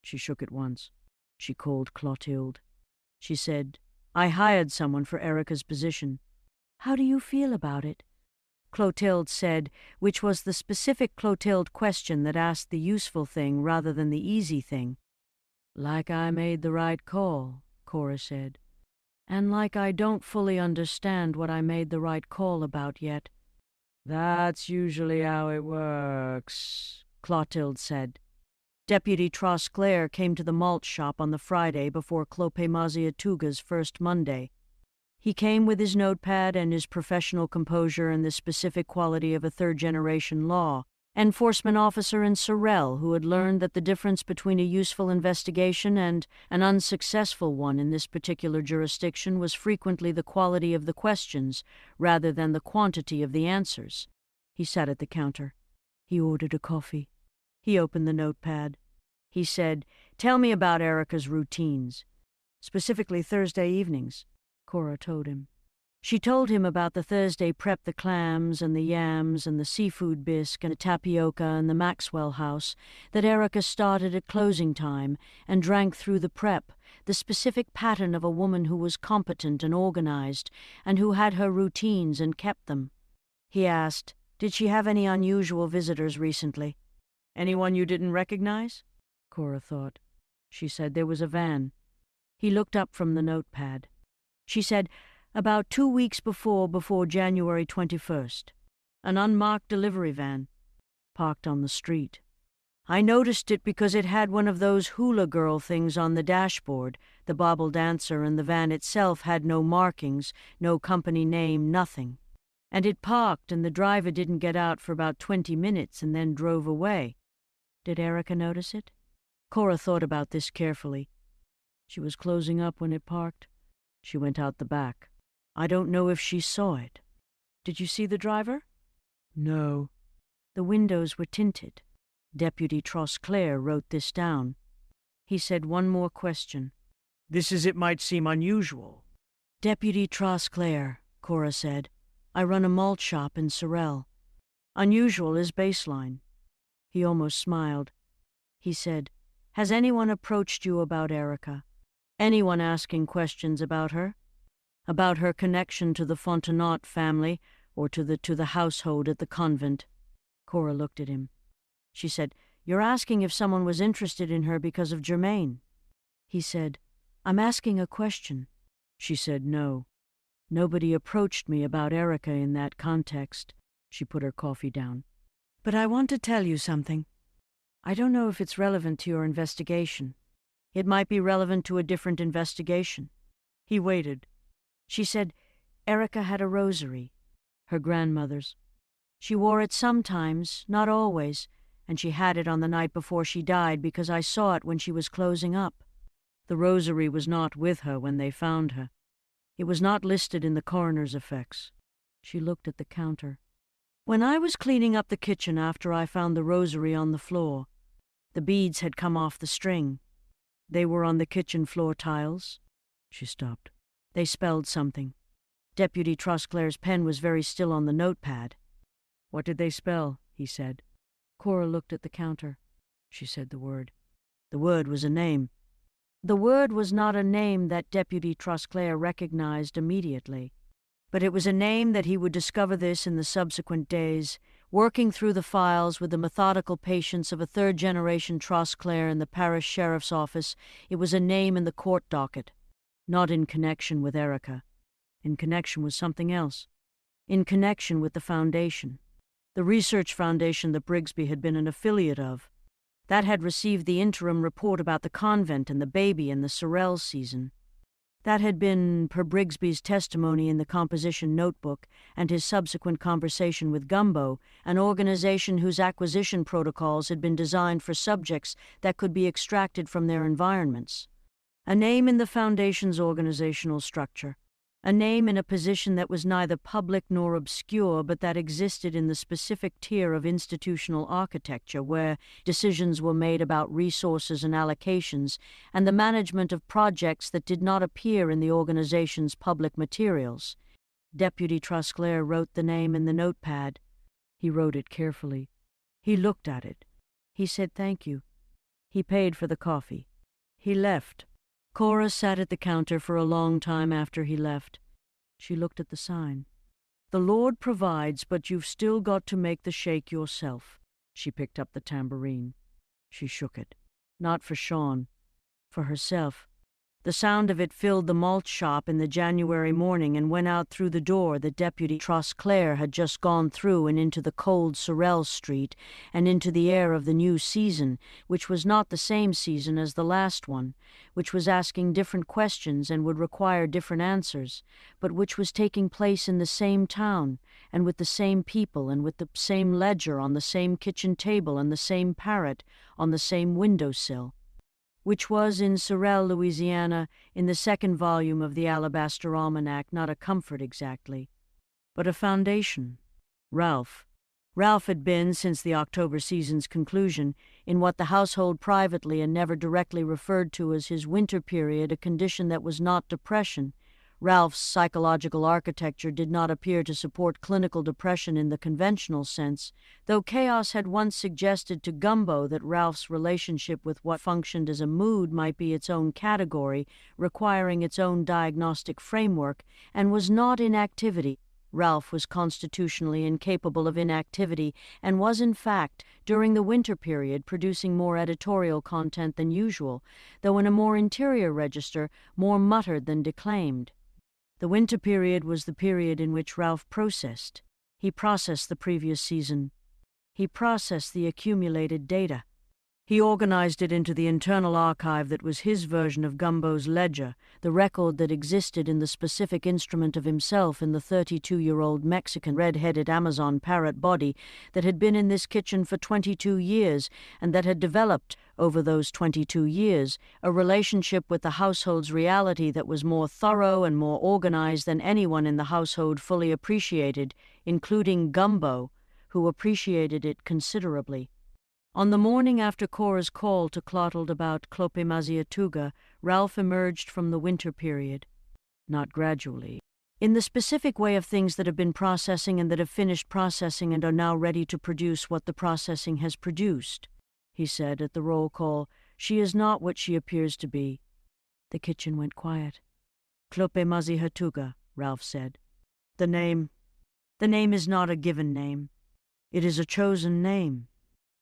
She shook it once. She called Clotilde. She said, I hired someone for Erica's position. How do you feel about it? Clotilde said, which was the specific Clotilde question that asked the useful thing rather than the easy thing. Like I made the right call, Cora said. And like I don't fully understand what I made the right call about yet. That's usually how it works, Clotilde said. Deputy Trosclair came to the malt shop on the Friday before Clope Maziatuga's first Monday. He came with his notepad and his professional composure and the specific quality of a third-generation law enforcement officer in Sorel who had learned that the difference between a useful investigation and an unsuccessful one in this particular jurisdiction was frequently the quality of the questions rather than the quantity of the answers. He sat at the counter. He ordered a coffee. He opened the notepad. He said, Tell me about Erica's routines. Specifically Thursday evenings, Cora told him. She told him about the Thursday prep, the clams and the yams and the seafood bisque and the tapioca and the Maxwell house, that Erica started at closing time and drank through the prep, the specific pattern of a woman who was competent and organized and who had her routines and kept them. He asked, Did she have any unusual visitors recently? Anyone you didn't recognize? Cora thought. She said there was a van. He looked up from the notepad. She said, About 2 weeks before January 21st. An unmarked delivery van, parked on the street. I noticed it because it had one of those hula girl things on the dashboard, the bobble dancer, and the van itself had no markings, no company name, nothing. And it parked and the driver didn't get out for about 20 minutes and then drove away. Did Erica notice it? Cora thought about this carefully. She was closing up when it parked. She went out the back. I don't know if she saw it. Did you see the driver? No. The windows were tinted. Deputy Trosclair wrote this down. He said one more question. This is, it might seem unusual. Deputy Trosclair, Cora said. I run a malt shop in Sorel. Unusual is baseline. He almost smiled. He said, Has anyone approached you about Erica? Anyone asking questions about her? About her connection to the Fontenot family or to the household at the convent? Cora looked at him. She said, You're asking if someone was interested in her because of Germaine. He said, I'm asking a question. She said, No. Nobody approached me about Erica in that context. She put her coffee down. But I want to tell you something. I don't know if it's relevant to your investigation. It might be relevant to a different investigation. He waited. She said, Erica had a rosary, her grandmother's. She wore it sometimes, not always, and she had it on the night before she died because I saw it when she was closing up. The rosary was not with her when they found her. It was not listed in the coroner's effects. She looked at the counter. When I was cleaning up the kitchen after I found the rosary on the floor, the beads had come off the string. They were on the kitchen floor tiles. She stopped. They spelled something. Deputy Trosclair's pen was very still on the notepad. What did they spell? He said. Cora looked at the counter. She said the word. The word was a name. The word was not a name that Deputy Trosclair recognized immediately, but it was a name that he would discover this in the subsequent days, working through the files with the methodical patience of a third-generation Trosclair in the parish sheriff's office. It was a name in the court docket, not in connection with Erica. In connection with something else. In connection with the foundation. The research foundation that Brigsby had been an affiliate of. That had received the interim report about the convent and the baby in the Sorel season. That had been, per Brigsby's testimony in the composition notebook and his subsequent conversation with Gumbo, an organization whose acquisition protocols had been designed for subjects that could be extracted from their environments. A name in the Foundation's organizational structure. A name in a position that was neither public nor obscure, but that existed in the specific tier of institutional architecture where decisions were made about resources and allocations and the management of projects that did not appear in the organization's public materials. Deputy Trosclair wrote the name in the notepad. He wrote it carefully. He looked at it. He said thank you. He paid for the coffee. He left. Cora sat at the counter for a long time after he left. She looked at the sign. The Lord provides, but you've still got to make the shake yourself. She picked up the tambourine. She shook it. Not for Sean. For herself. The sound of it filled the malt shop in the January morning and went out through the door that Deputy Trosclair had just gone through and into the cold Sorel Street and into the air of the new season, which was not the same season as the last one, which was asking different questions and would require different answers, but which was taking place in the same town and with the same people and with the same ledger on the same kitchen table and the same parrot on the same windowsill. Which was in Sorel, Louisiana, in the second volume of the Alabaster Almanac, not a comfort exactly, but a foundation. Ralph had been, since the October season's conclusion, in what the household privately and never directly referred to as his winter period, a condition that was not depression. Ralph's psychological architecture did not appear to support clinical depression in the conventional sense, though Chaos had once suggested to Gumbo that Ralph's relationship with what functioned as a mood might be its own category, requiring its own diagnostic framework, and was not inactivity. Ralph was constitutionally incapable of inactivity and was, in fact, during the winter period, producing more editorial content than usual, though in a more interior register, more muttered than declaimed. The winter period was the period in which Ralph processed. He processed the previous season. He processed the accumulated data. He organized it into the internal archive that was his version of Gumbo's ledger, the record that existed in the specific instrument of himself in the 32-year-old Mexican red-headed Amazon parrot body that had been in this kitchen for 22 years and that had developed, over those 22 years, a relationship with the household's reality that was more thorough and more organized than anyone in the household fully appreciated, including Gumbo, who appreciated it considerably. On the morning after Cora's call to Clotald about Clopemaziatuga, Ralph emerged from the winter period. Not gradually. In the specific way of things that have been processing and that have finished processing and are now ready to produce what the processing has produced. He said at the roll call, "She is not what she appears to be." The kitchen went quiet. Clopemaziatuga, Ralph said. The name is not a given name. It is a chosen name.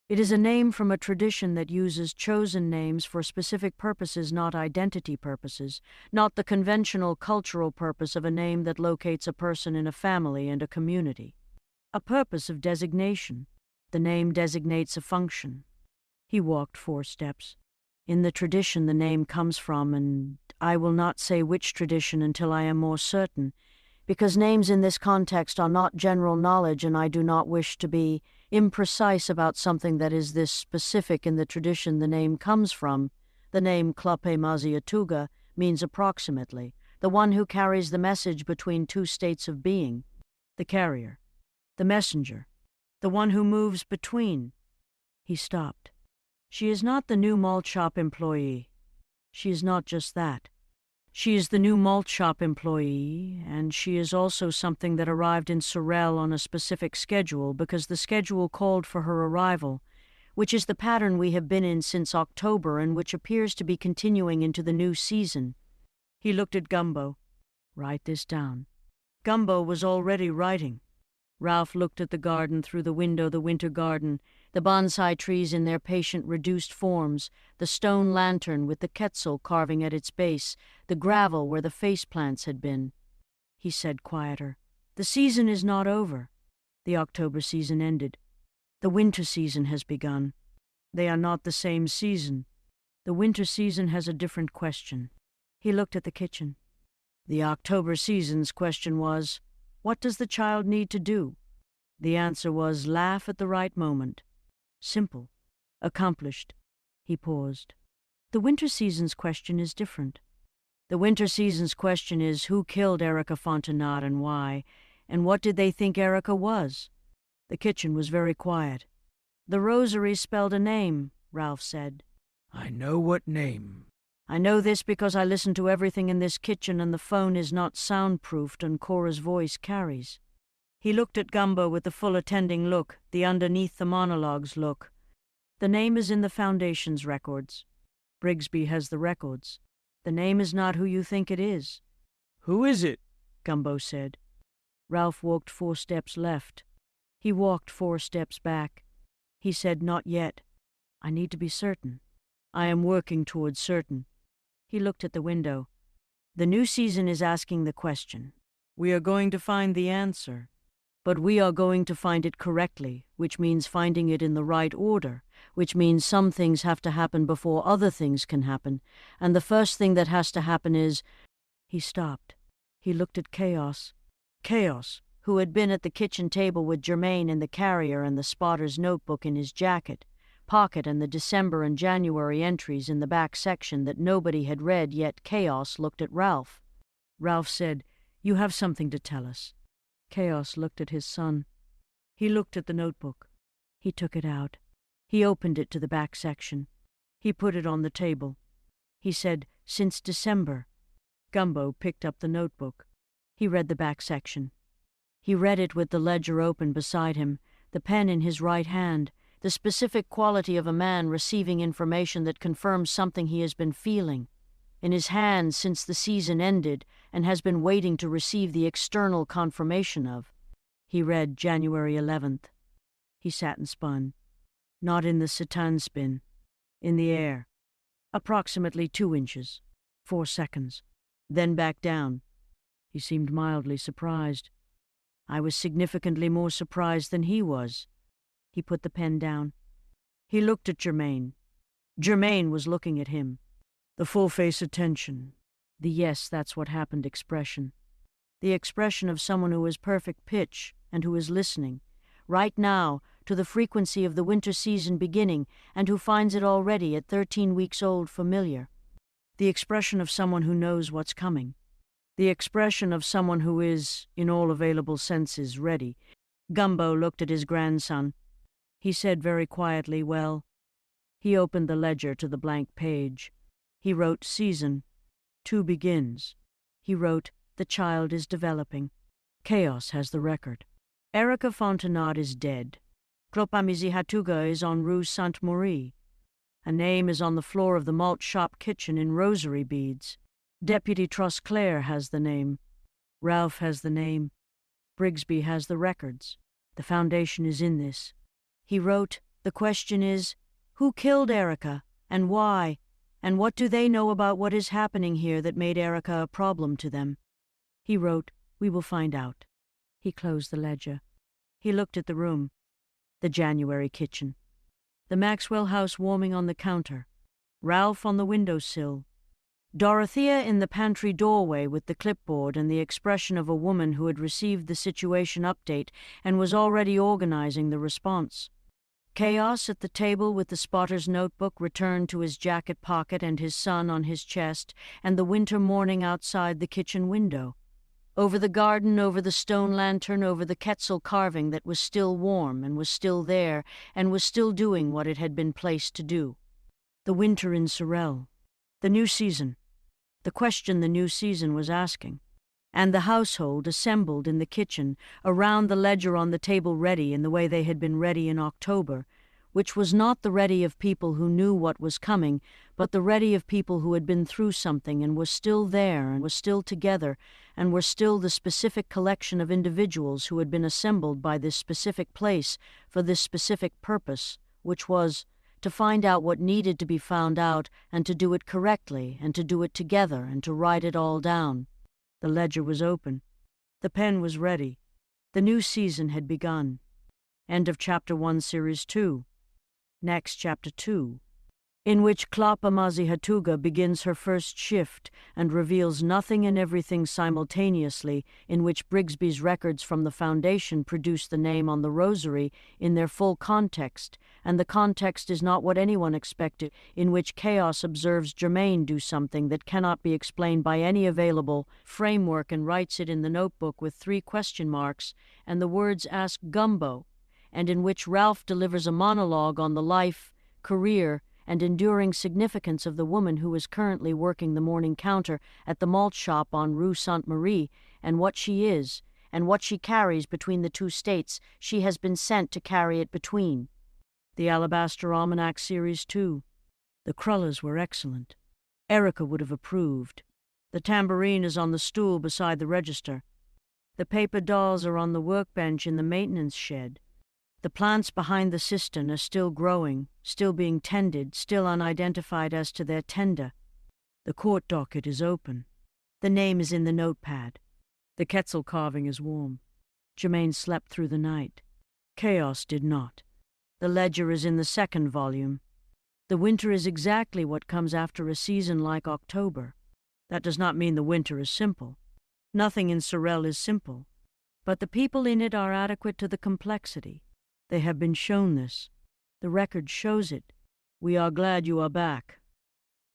It is a name from a tradition that uses chosen names for specific purposes, not identity purposes, not the conventional cultural purpose of a name that locates a person in a family and a community. A purpose of designation. The name designates a function. He walked 4 steps. In the tradition the name comes from, and I will not say which tradition until I am more certain, because names in this context are not general knowledge and I do not wish to be imprecise about something that is this specific in the tradition the name comes from. The name Clopemaziatuga means approximately, the one who carries the message between 2 states of being, the carrier, the messenger, the one who moves between. He stopped. She is not the new malt shop employee. She is not just that. She is the new malt shop employee, and she is also something that arrived in Sorel on a specific schedule because the schedule called for her arrival, which is the pattern we have been in since October and which appears to be continuing into the new season. He looked at Gumbo. Write this down. Gumbo was already writing. Ralph looked at the garden through the window, the winter garden, the bonsai trees in their patient reduced forms, the stone lantern with the quetzal carving at its base, the gravel where the face plants had been. He said quieter, "The season is not over. The October season ended. The winter season has begun. They are not the same season. The winter season has a different question." He looked at the kitchen. The October season's question was, what does the child need to do? The answer was, laugh at the right moment. Simple. Accomplished. He paused. The winter season's question is different. The winter season's question is, who killed Erica Fontenot and why, and what did they think Erica was? The kitchen was very quiet. The rosary spelled a name, Ralph said. I know what name. I know this because I listen to everything in this kitchen and the phone is not soundproofed and Cora's voice carries. He looked at Gumbo with the full attending look, the underneath the monologues look. The name is in the Foundation's records. Brigsby has the records. The name is not who you think it is. Who is it? Gumbo said. Ralph walked 4 steps left. He walked 4 steps back. He said, not yet. I need to be certain. I am working towards certain. He looked at the window. The new season is asking the question. We are going to find the answer. But we are going to find it correctly, which means finding it in the right order, which means some things have to happen before other things can happen, and the first thing that has to happen is... He stopped. He looked at Chaos. Chaos, who had been at the kitchen table with Germaine in the carrier and the spotter's notebook in his jacket, pocket and the December and January entries in the back section that nobody had read, yet Chaos looked at Ralph. Ralph said, You have something to tell us. Chaos looked at his son. He looked at the notebook. He took it out. He opened it to the back section. He put it on the table. He said, Since December. Gumbo picked up the notebook. He read the back section. He read it with the ledger open beside him, the pen in his right hand, the specific quality of a man receiving information that confirms something he has been feeling, in his hand since the season ended and has been waiting to receive the external confirmation of. He read January 11th. He sat and spun. Not in the Satan spin. In the air. Approximately 2 inches. 4 seconds. Then back down. He seemed mildly surprised. I was significantly more surprised than he was. He put the pen down. He looked at Germaine. Germaine was looking at him. The full-face attention. The yes, that's what happened expression. The expression of someone who is perfect pitch and who is listening, right now, to the frequency of the winter season beginning and who finds it already at 13 weeks old familiar. The expression of someone who knows what's coming. The expression of someone who is, in all available senses, ready. Gumbo looked at his grandson. He said very quietly, well. He opened the ledger to the blank page. He wrote season. 2 begins. He wrote, the child is developing. Chaos has the record. Erica Fontenot is dead. Clopamizi Hatuga is en Rue Sainte-Marie. A name is on the floor of the Malt shop kitchen in rosary beads. Deputy Trosclair has the name. Ralph has the name. Brigsby has the records. The Foundation is in this. He wrote, the question is, who killed Erica, and why, and what do they know about what is happening here that made Erica a problem to them? He wrote, we will find out. He closed the ledger. He looked at the room. The January kitchen. The Maxwell house warming on the counter. Ralph on the windowsill. Dorothea in the pantry doorway with the clipboard and the expression of a woman who had received the situation update and was already organizing the response. Chaos at the table with the spotter's notebook returned to his jacket pocket and his son on his chest, and the winter morning outside the kitchen window. Over the garden, over the stone lantern, over the Quetzal carving that was still warm and was still there and was still doing what it had been placed to do. The winter in Sorel. The new season. The question the new season was asking. And the household assembled in the kitchen, around the ledger on the table ready in the way they had been ready in October, which was not the ready of people who knew what was coming, but the ready of people who had been through something and were still there and were still together and were still the specific collection of individuals who had been assembled by this specific place for this specific purpose, which was to find out what needed to be found out and to do it correctly and to do it together and to write it all down. The ledger was open. The pen was ready. The new season had begun. End of Chapter 1, Series 2. Next, Chapter 2. in which Hatuga begins her first shift and reveals nothing and everything simultaneously, in which Brigsby's records from the Foundation produce the name on the rosary in their full context, and the context is not what anyone expected, in which Chaos observes Germaine do something that cannot be explained by any available framework and writes it in the notebook with 3 question marks and the words "Ask Gumbo," and in which Ralph delivers a monologue on the life, career, and enduring significance of the woman who is currently working the morning counter at the malt shop on Rue Sainte-Marie, and what she is, and what she carries between the 2 states she has been sent to carry it between. The Alabaster Almanac Series 2. The crullers were excellent. Erica would have approved. The tambourine is on the stool beside the register. The paper dolls are on the workbench in the maintenance shed. The plants behind the cistern are still growing, still being tended, still unidentified as to their tender. The court docket is open. The name is in the notepad. The Quetzal carving is warm. Germaine slept through the night. Chaos did not. The ledger is in the 2nd volume. The winter is exactly what comes after a season like October. That does not mean the winter is simple. Nothing in Sorel is simple. But the people in it are adequate to the complexity. They have been shown this. The record shows it. We are glad you are back.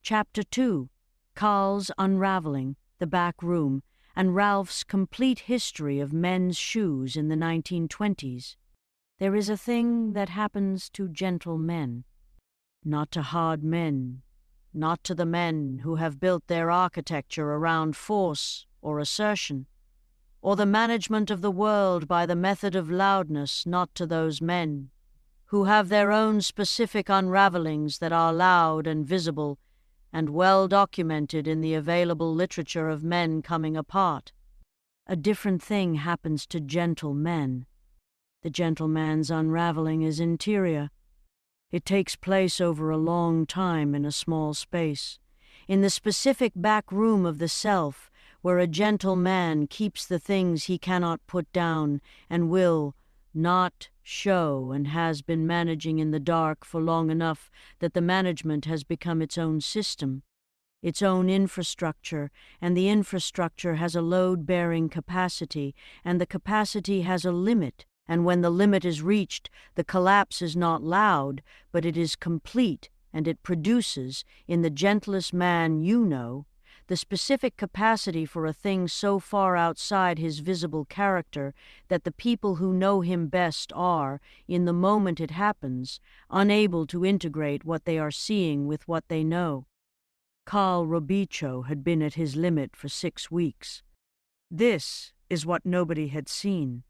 Chapter 2. Carl's Unraveling, the Back Room, and Ralph's Complete History of Men's Shoes in the 1920s. There is a thing that happens to gentle men. Not to hard men. Not to the men who have built their architecture around force or assertion, or the management of the world by the method of loudness, not to those men who have their own specific unravelings that are loud and visible and well documented in the available literature of men coming apart. A different thing happens to gentle men. The gentleman's unraveling is interior. It takes place over a long time in a small space, in the specific back room of the self, where a gentle man keeps the things he cannot put down and will not show and has been managing in the dark for long enough that the management has become its own system, its own infrastructure, and the infrastructure has a load-bearing capacity, and the capacity has a limit, and when the limit is reached, the collapse is not loud, but it is complete, and it produces, in the gentlest man you know, the specific capacity for a thing so far outside his visible character that the people who know him best are, in the moment it happens, unable to integrate what they are seeing with what they know. Carl Robichaud had been at his limit for 6 weeks. This is what nobody had seen.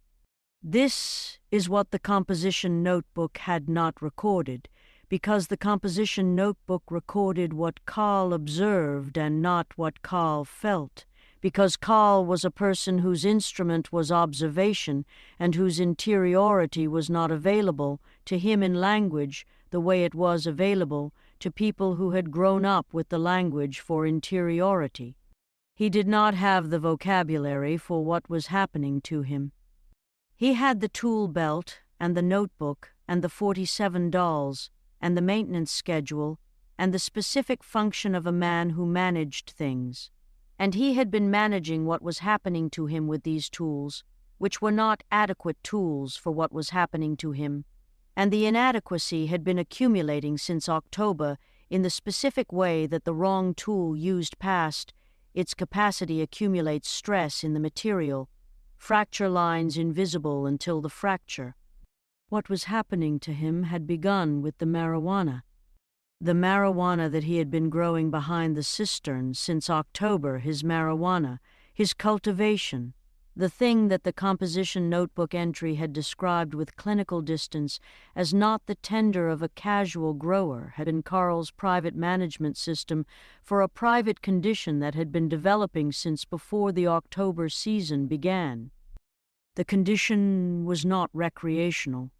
This is what the composition notebook had not recorded, because the composition notebook recorded what Carl observed and not what Carl felt, because Carl was a person whose instrument was observation and whose interiority was not available to him in language the way it was available to people who had grown up with the language for interiority. He did not have the vocabulary for what was happening to him. He had the tool belt and the notebook and the 47 dolls and the maintenance schedule and the specific function of a man who managed things. And he had been managing what was happening to him with these tools, which were not adequate tools for what was happening to him. And the inadequacy had been accumulating since October in the specific way that the wrong tool used past, its capacity accumulates stress in the material, fracture lines invisible until the fracture. What was happening to him had begun with the marijuana that he had been growing behind the cistern since October, his marijuana, his cultivation, the thing that the composition notebook entry had described with clinical distance as not the tender of a casual grower had been Carl's private management system for a private condition that had been developing since before the October season began. The condition was not recreational.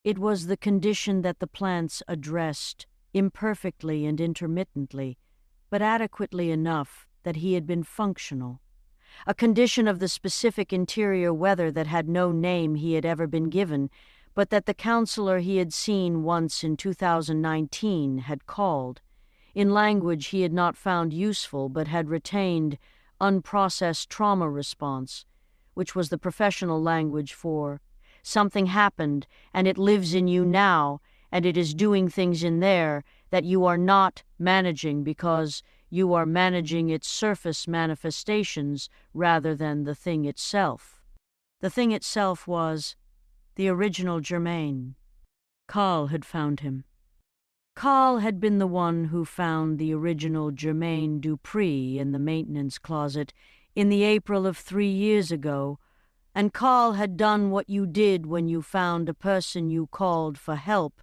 It was the condition that the plants addressed, imperfectly and intermittently, but adequately enough that he had been functional. A condition of the specific interior weather that had no name he had ever been given, but that the counselor he had seen once in 2019 had called, in language he had not found useful but had retained unprocessed trauma response, which was the professional language for something happened and it lives in you now and it is doing things in there that you are not managing because you are managing its surface manifestations rather than the thing itself. The thing itself was the original Germain. Carl had found him. Carl had been the one who found the original Germain Dupree in the maintenance closet in the April of 3 years ago, and Carl had done what you did when you found a person you called for help.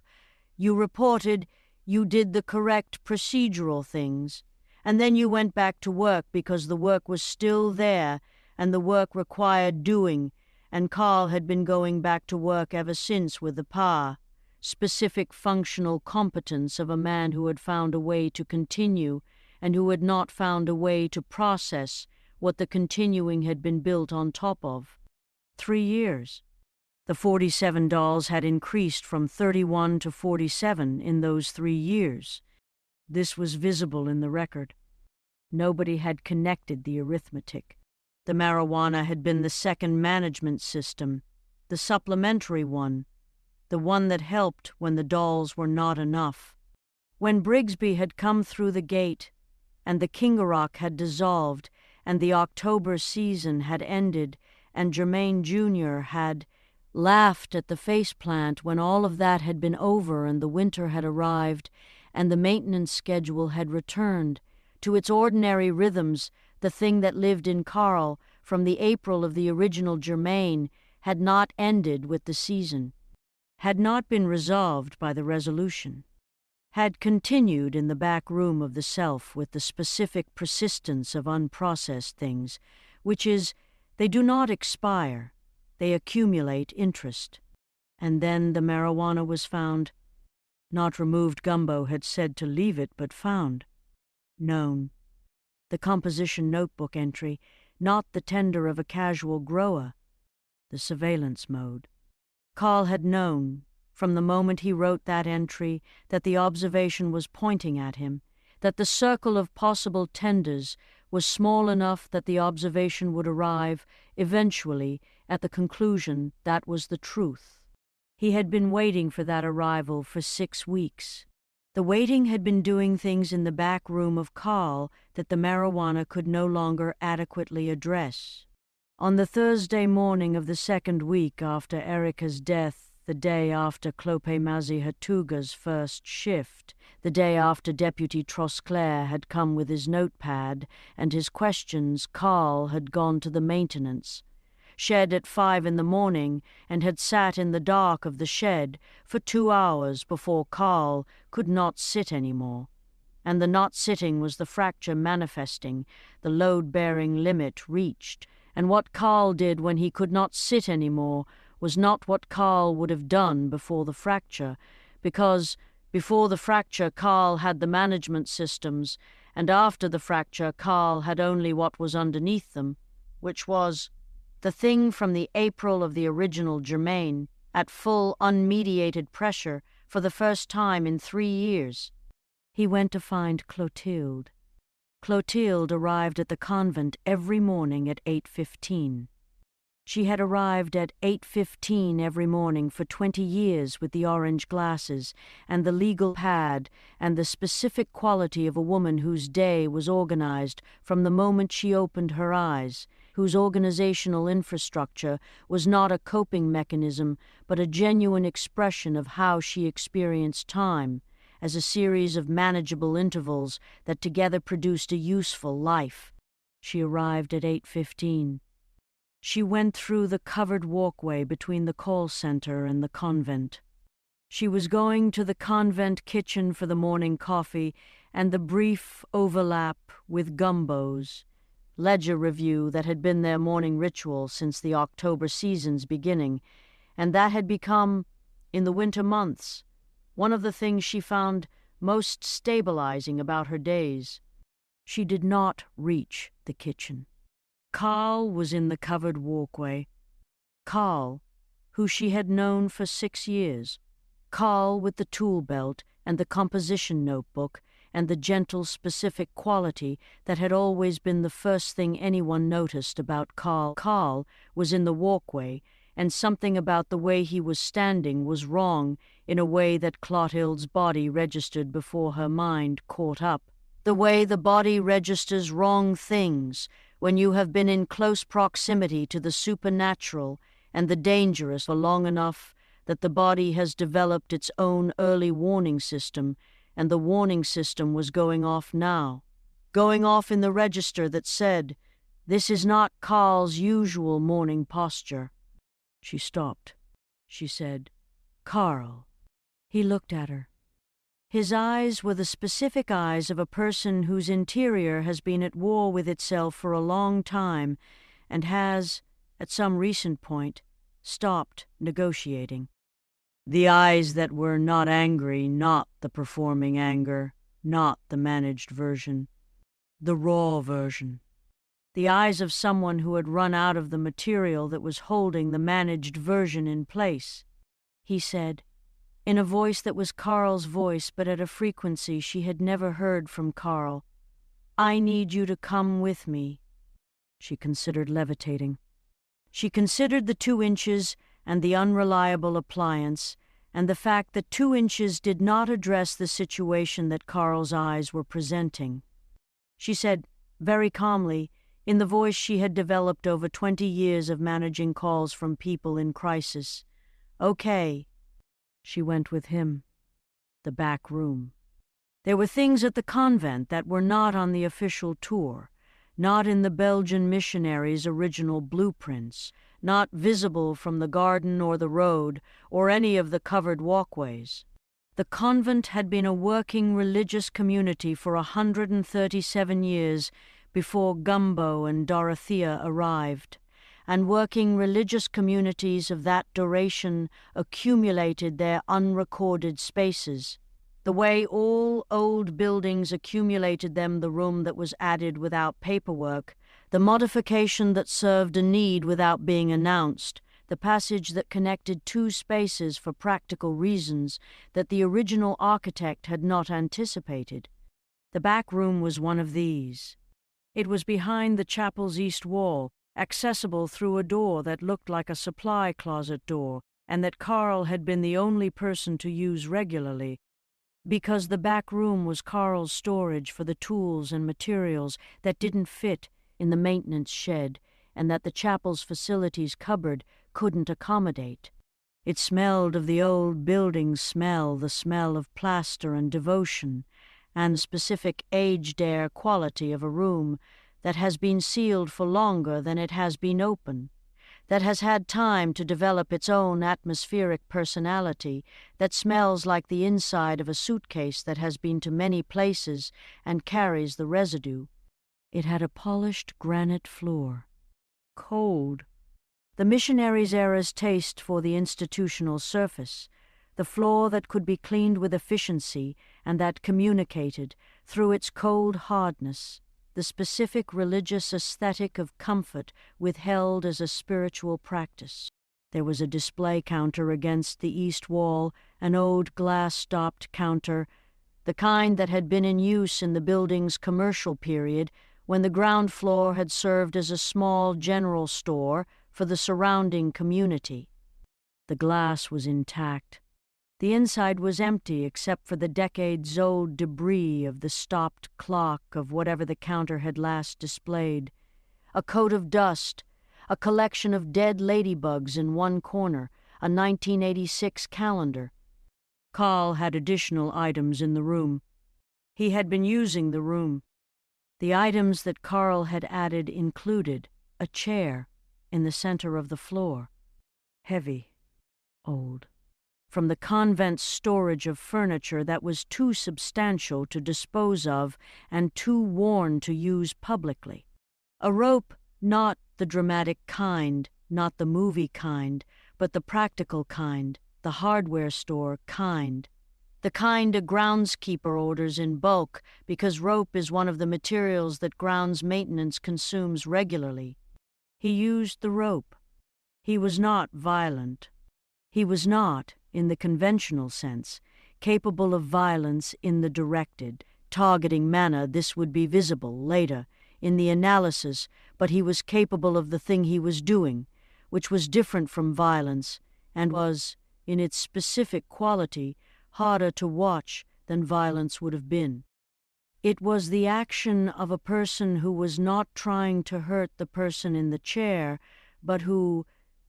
You reported, you did the correct procedural things, and then you went back to work because the work was still there and the work required doing, and Carl had been going back to work ever since with the specific functional competence of a man who had found a way to continue and who had not found a way to process what the continuing had been built on top of. 3 years. The 47 dolls had increased from 31 to 47 in those 3 years. This was visible in the record. Nobody had connected the arithmetic. The marijuana had been the second management system, the supplementary one, the one that helped when the dolls were not enough. When Brigsby had come through the gate, and the Kingarock had dissolved, and the October season had ended, and Germain Jr. had laughed at the faceplant when all of that had been over and the winter had arrived, and the maintenance schedule had returned to its ordinary rhythms, the thing that lived in Carl from the April of the original Germain had not ended with the season, had not been resolved by the resolution, had continued in the back room of the self with the specific persistence of unprocessed things, which is, they do not expire, they accumulate interest. And then the marijuana was found. Not removed, Gumbo had said to leave it, but found. Known. The composition notebook entry, not the tender of a casual grower. The surveillance mode. Carl had known, from the moment he wrote that entry, that the observation was pointing at him, that the circle of possible tenders was small enough that the observation would arrive, eventually, at the conclusion that was the truth. He had been waiting for that arrival for 6 weeks. The waiting had been doing things in the back room of Carl that the marijuana could no longer adequately address. On the Thursday morning of the 2nd week after Erica's death, the day after Clope Mazi Hatuga's first shift, the day after Deputy Trosclair had come with his notepad and his questions, Carl had gone to the maintenance shed at 5 in the morning and had sat in the dark of the shed for 2 hours before Carl could not sit any more. And the not sitting was the fracture manifesting, the load-bearing limit reached, and what Carl did when he could not sit any more was not what Carl would have done before the fracture, because before the fracture Carl had the management systems, and after the fracture Carl had only what was underneath them, which was the thing from the April of the original Germain, at full unmediated pressure for the first time in 3 years. He went to find Clotilde. Clotilde arrived at the convent every morning at 8:15. She had arrived at 8:15 every morning for 20 years with the orange glasses and the legal pad and the specific quality of a woman whose day was organized from the moment she opened her eyes, whose organizational infrastructure was not a coping mechanism but a genuine expression of how she experienced time, as a series of manageable intervals that together produced a useful life. She arrived at 8:15. She went through the covered walkway between the call center and the convent. She was going to the convent kitchen for the morning coffee and the brief overlap with Gumbo's ledger review that had been their morning ritual since the October season's beginning, and that had become, in the winter months, one of the things she found most stabilizing about her days. She did not reach the kitchen. Carl was in the covered walkway. Carl, who she had known for 6 years. Carl with the tool belt and the composition notebook and the gentle, specific quality that had always been the first thing anyone noticed about Carl. Carl was in the walkway, and something about the way he was standing was wrong in a way that Clotild's body registered before her mind caught up. The way the body registers wrong things when you have been in close proximity to the supernatural and the dangerous for long enough that the body has developed its own early warning system, and the warning system was going off now. Going off in the register that said, "This is not Carl's usual morning posture." She stopped. She said, "Carl." He looked at her. His eyes were the specific eyes of a person whose interior has been at war with itself for a long time and has, at some recent point, stopped negotiating. The eyes that were not angry, not the performing anger, not the managed version, the raw version. The eyes of someone who had run out of the material that was holding the managed version in place. He said, in a voice that was Carl's voice but at a frequency she had never heard from Carl, "I need you to come with me." She considered levitating. She considered the 2 inches and the unreliable appliance, and the fact that 2 inches did not address the situation that Carl's eyes were presenting. She said, very calmly, in the voice she had developed over 20 years of managing calls from people in crisis, "Okay." She went with him. The back room. There were things at the convent that were not on the official tour, not in the Belgian missionaries' original blueprints, not visible from the garden or the road or any of the covered walkways. The convent had been a working religious community for 137 years before Gumbo and Dorothea arrived, and working religious communities of that duration accumulated their unrecorded spaces, the way all old buildings accumulated them the room that was added without paperwork, the modification that served a need without being announced, the passage that connected 2 spaces for practical reasons that the original architect had not anticipated. The back room was one of these. It was behind the chapel's east wall, accessible through a door that looked like a supply closet door, and that Carl had been the only person to use regularly, because the back room was Carl's storage for the tools and materials that didn't fit in the maintenance shed and that the chapel's facilities cupboard couldn't accommodate. It smelled of the old building smell, the smell of plaster and devotion, and the specific aged air quality of a room that has been sealed for longer than it has been open, that has had time to develop its own atmospheric personality, that smells like the inside of a suitcase that has been to many places and carries the residue. It had a polished granite floor. Cold. The missionaries' era's taste for the institutional surface, the floor that could be cleaned with efficiency and that communicated, through its cold hardness, the specific religious aesthetic of comfort withheld as a spiritual practice. There was a display counter against the east wall, an old glass-stopped counter, the kind that had been in use in the building's commercial period when the ground floor had served as a small general store for the surrounding community. The glass was intact. The inside was empty except for the decades-old debris of the stopped clock of whatever the counter had last displayed. A coat of dust, a collection of dead ladybugs in one corner, a 1986 calendar. Carl had additional items in the room. He had been using the room. The items that Carl had added included a chair in the center of the floor, heavy, old, from the convent's storage of furniture that was too substantial to dispose of and too worn to use publicly. A rope, not the dramatic kind, not the movie kind, but the practical kind, the hardware store kind. The kind a groundskeeper orders in bulk because rope is one of the materials that grounds maintenance consumes regularly. He used the rope. He was not violent. He was not, in the conventional sense, capable of violence in the directed, targeting manner. This would be visible later in the analysis, but he was capable of the thing he was doing, which was different from violence and was, in its specific quality, harder to watch than violence would have been. It was the action of a person who was not trying to hurt the person in the chair, but who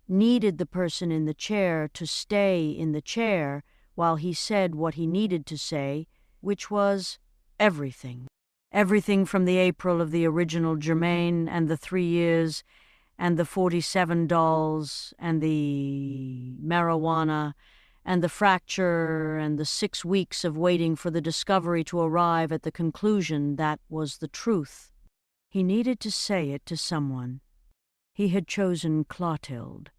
needed the person in the chair to stay in the chair while he said what he needed to say, which was everything. Everything from the April of the original Germain and the 3 years and the 47 dolls and the marijuana and the fracture and the 6 weeks of waiting for the discovery to arrive at the conclusion that was the truth. He needed to say it to someone. He had chosen Clotilde.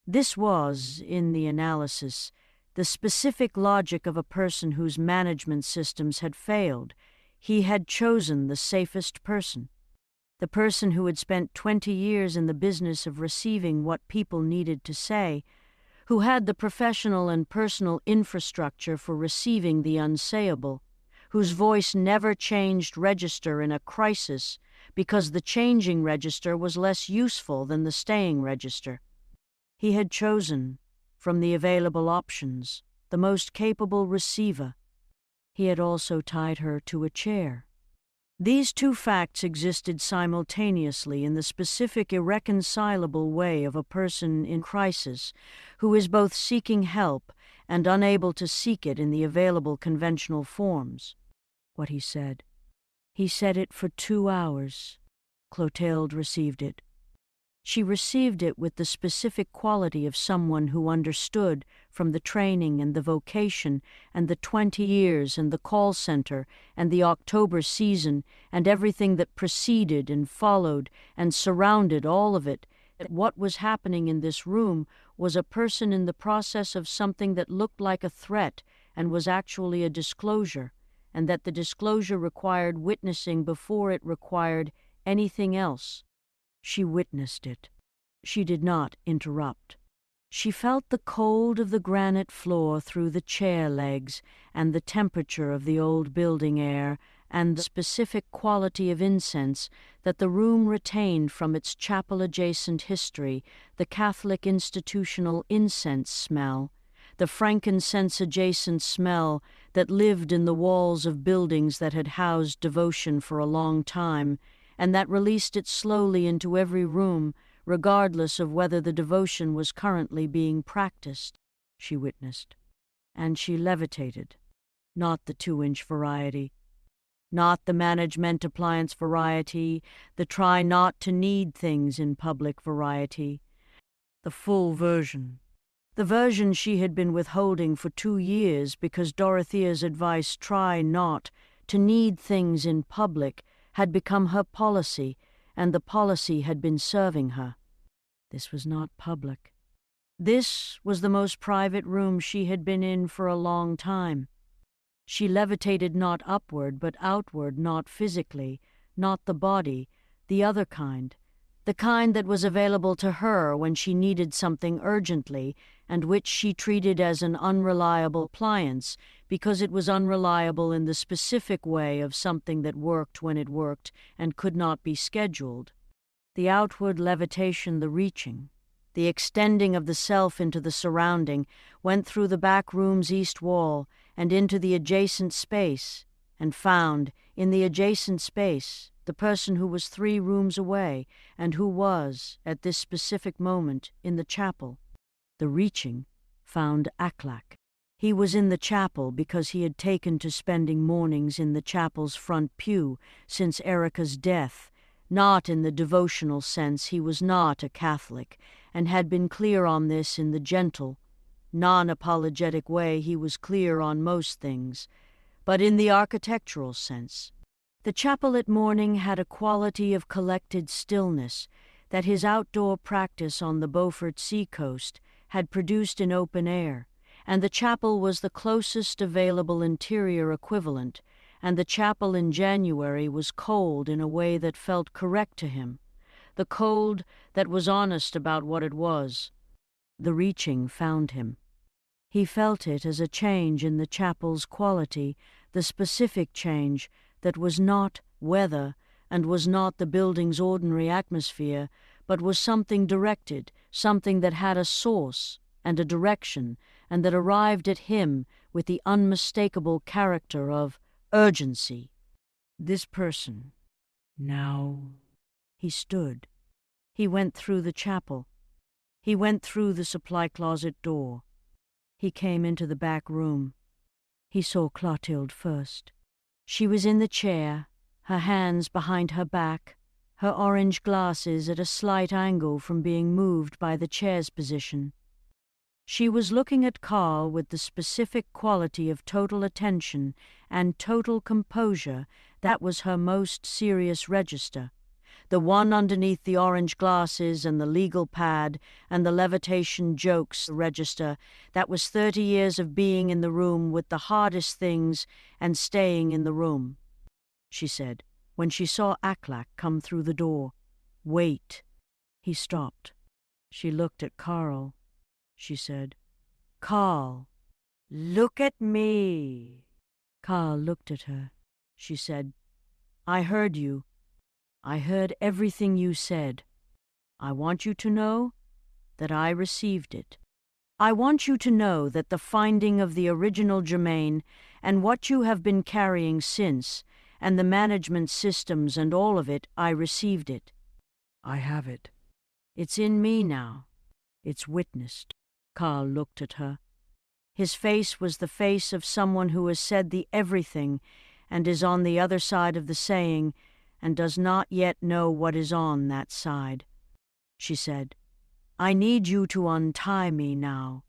This was, in the analysis, the specific logic of a person whose management systems had failed. He had chosen the safest person. The person who had spent 20 years in the business of receiving what people needed to say, who had the professional and personal infrastructure for receiving the unsayable, whose voice never changed register in a crisis because the changing register was less useful than the staying register. He had chosen, from the available options, the most capable receiver. He had also tied her to a chair. These two facts existed simultaneously in the specific irreconcilable way of a person in crisis who is both seeking help and unable to seek it in the available conventional forms. What he said. He said it for 2 hours. Clotilde received it. She received it with the specific quality of someone who understood from the training and the vocation and the 20 years and the call center and the October season and everything that preceded and followed and surrounded all of it, that what was happening in this room was a person in the process of something that looked like a threat and was actually a disclosure, and that the disclosure required witnessing before it required anything else. She witnessed it. She did not interrupt. She felt the cold of the granite floor through the chair legs and the temperature of the old building air and the specific quality of incense that the room retained from its chapel-adjacent history, the Catholic institutional incense smell, the frankincense-adjacent smell that lived in the walls of buildings that had housed devotion for a long time, and that released it slowly into every room, regardless of whether the devotion was currently being practiced, she witnessed. And she levitated, not the 2-inch variety, not the management appliance variety, the try not to need things in public variety, the full version. The version she had been withholding for 2 years because Dorothea's advice, try not to need things in public, had become her policy, and the policy had been serving her. This was not public. This was the most private room she had been in for a long time. She levitated not upward but outward, not physically, not the body, the other kind, the kind that was available to her when she needed something urgently and which she treated as an unreliable appliance because it was unreliable in the specific way of something that worked when it worked and could not be scheduled. The outward levitation, the reaching, the extending of the self into the surrounding, went through the back room's east wall and into the adjacent space, and found, in the adjacent space, the person who was 3 rooms away and who was, at this specific moment, in the chapel. The reaching found Aklak. He was in the chapel because he had taken to spending mornings in the chapel's front pew since Erica's death. Not in the devotional sense, he was not a Catholic, and had been clear on this in the gentle, non-apologetic way he was clear on most things, but in the architectural sense. The chapel at morning had a quality of collected stillness that his outdoor practice on the Beaufort seacoast had produced in open air, and the chapel was the closest available interior equivalent, and the chapel in January was cold in a way that felt correct to him, the cold that was honest about what it was. The reaching found him. He felt it as a change in the chapel's quality, the specific change that was not weather and was not the building's ordinary atmosphere, but was something directed, something that had a source and a direction, and that arrived at him with the unmistakable character of urgency. This person. Now. He stood. He went through the chapel. He went through the supply closet door. He came into the back room. He saw Clotilde first. She was in the chair, her hands behind her back, her orange glasses at a slight angle from being moved by the chair's position. She was looking at Carl with the specific quality of total attention and total composure that was her most serious register. The one underneath the orange glasses and the legal pad and the levitation jokes register that was 30 years of being in the room with the hardest things and staying in the room. She said, when she saw ALMANAC come through the door. Wait. He stopped. She looked at Carl. She said, Carl, look at me. Carl looked at her. She said, I heard you. I heard everything you said. I want you to know that I received it. I want you to know that the finding of the original Germain and what you have been carrying since, and the management systems and all of it, I received it. I have it. It's in me now. It's witnessed. Carl looked at her. His face was the face of someone who has said the everything and is on the other side of the saying and does not yet know what is on that side. She said, I need you to untie me now.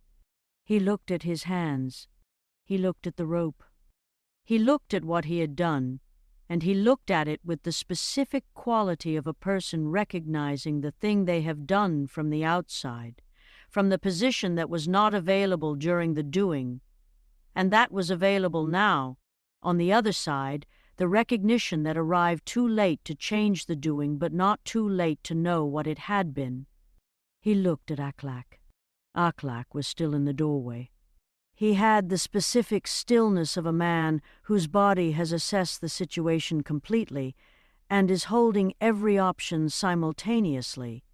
He looked at his hands. He looked at the rope. He looked at what he had done, and he looked at it with the specific quality of a person recognizing the thing they have done from the outside, from the position that was not available during the doing, and that was available now. On the other side, the recognition that arrived too late to change the doing, but not too late to know what it had been. He looked at ALMANAC. ALMANAC was still in the doorway. He had the specific stillness of a man whose body has assessed the situation completely and is holding every option simultaneously,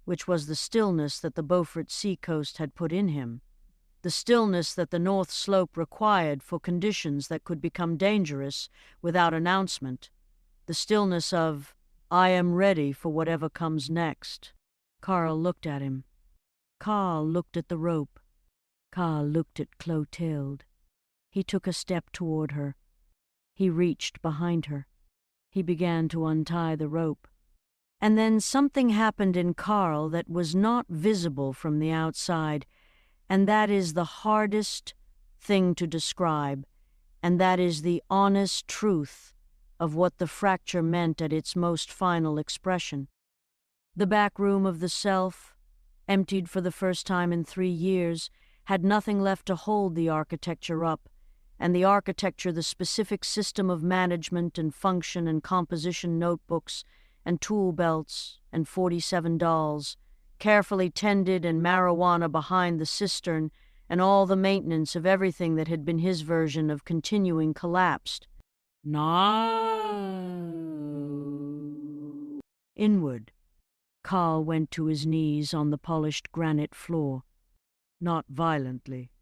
which was the stillness that the Beaufort seacoast had put in him, the stillness that the North Slope required for conditions that could become dangerous without announcement, the stillness of, I am ready for whatever comes next. Carl looked at him. Carl looked at the rope. Carl looked at Clotilde. He took a step toward her. He reached behind her. He began to untie the rope. And then something happened in Carl that was not visible from the outside, and that is the hardest thing to describe, and that is the honest truth of what the fracture meant at its most final expression. The back room of the self, emptied for the first time in 3 years, had nothing left to hold the architecture up, and the architecture, the specific system of management and function and composition notebooks and tool belts and 47 dolls, carefully tended and marijuana behind the cistern, and all the maintenance of everything that had been his version of continuing collapsed. No. Inward, Carl went to his knees on the polished granite floor. Not violently.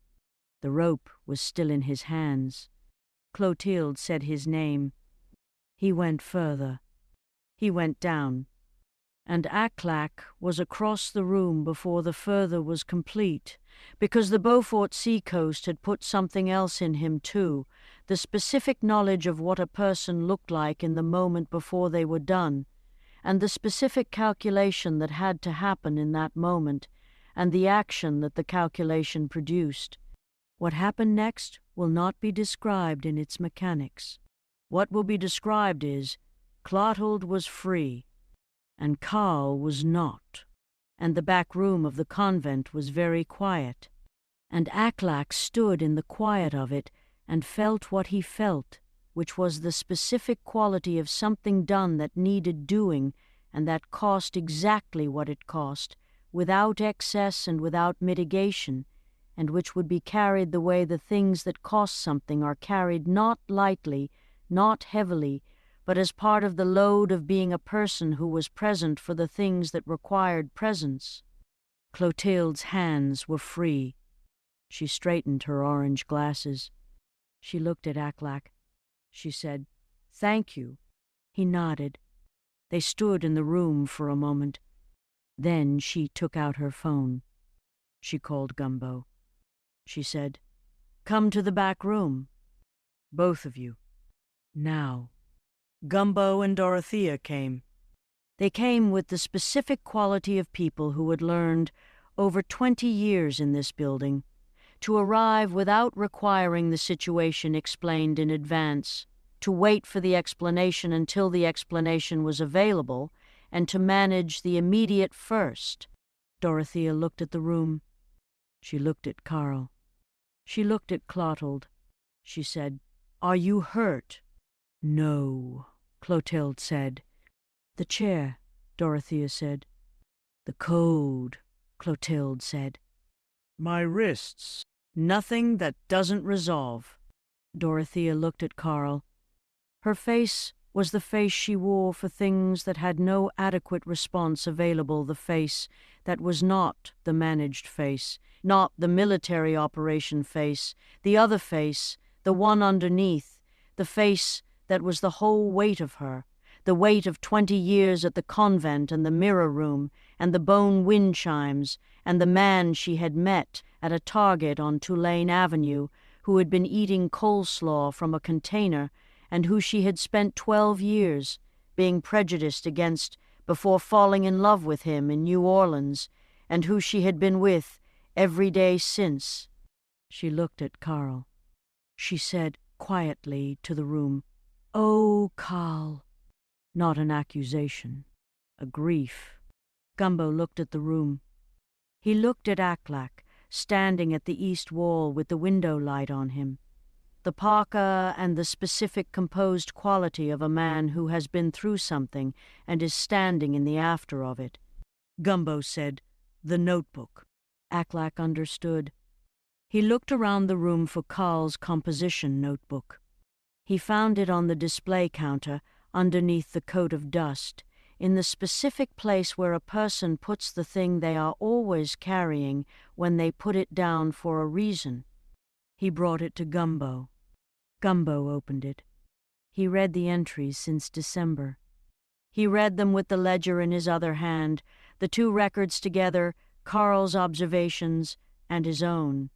The rope was still in his hands. Clotilde said his name. He went further. He went down. And ALMANAC was across the room before the further was complete, because the Beaufort seacoast had put something else in him too, the specific knowledge of what a person looked like in the moment before they were done, and the specific calculation that had to happen in that moment, and the action that the calculation produced. What happened next will not be described in its mechanics. What will be described is, Clotilde was free, and Carl was not, and the back room of the convent was very quiet, and ALMANAC stood in the quiet of it and felt what he felt, which was the specific quality of something done that needed doing and that cost exactly what it cost, without excess and without mitigation, and which would be carried the way the things that cost something are carried, not lightly, not heavily, but as part of the load of being a person who was present for the things that required presence. Clotilde's hands were free. She straightened her orange glasses. She looked at Aclac. She said, "Thank you." He nodded. They stood in the room for a moment. Then she took out her phone. She called Gumbo. She said, "Come to the back room. Both of you. Now." Gumbo and Dorothea came. They came with the specific quality of people who had learned, over 20 years in this building, to arrive without requiring the situation explained in advance, to wait for the explanation until the explanation was available, and to manage the immediate first. Dorothea looked at the room. She looked at Carl. She looked at Clotilde. She said, "Are you hurt?" "No," Clotilde said. "The chair," Dorothea said. "The code," Clotilde said. My wrists. "Nothing that doesn't resolve." Dorothea looked at Carl. Her face was the face she wore for things that had no adequate response available, the face that was not the managed face, not the military operation face, the other face, the one underneath, the face that was the whole weight of her, the weight of 20 years at the convent and the mirror room and the bone wind chimes and the man she had met at a Target on Tulane Avenue who had been eating coleslaw from a container and who she had spent 12 years being prejudiced against before falling in love with him in New Orleans, and who she had been with every day since. She looked at Carl. She said quietly to the room, "Oh, Carl." Not an accusation, a grief. Gumbo looked at the room. He looked at Aclac, standing at the east wall with the window light on him. The parka and the specific composed quality of a man who has been through something and is standing in the after of it. Gumbo said, "The notebook." Aclac understood. He looked around the room for Carl's composition notebook. He found it on the display counter underneath the coat of dust, in the specific place where a person puts the thing they are always carrying when they put it down for a reason. He brought it to Gumbo. Gumbo opened it. He read the entries since December. He read them with the ledger in his other hand, the two records together, Carl's observations and his own.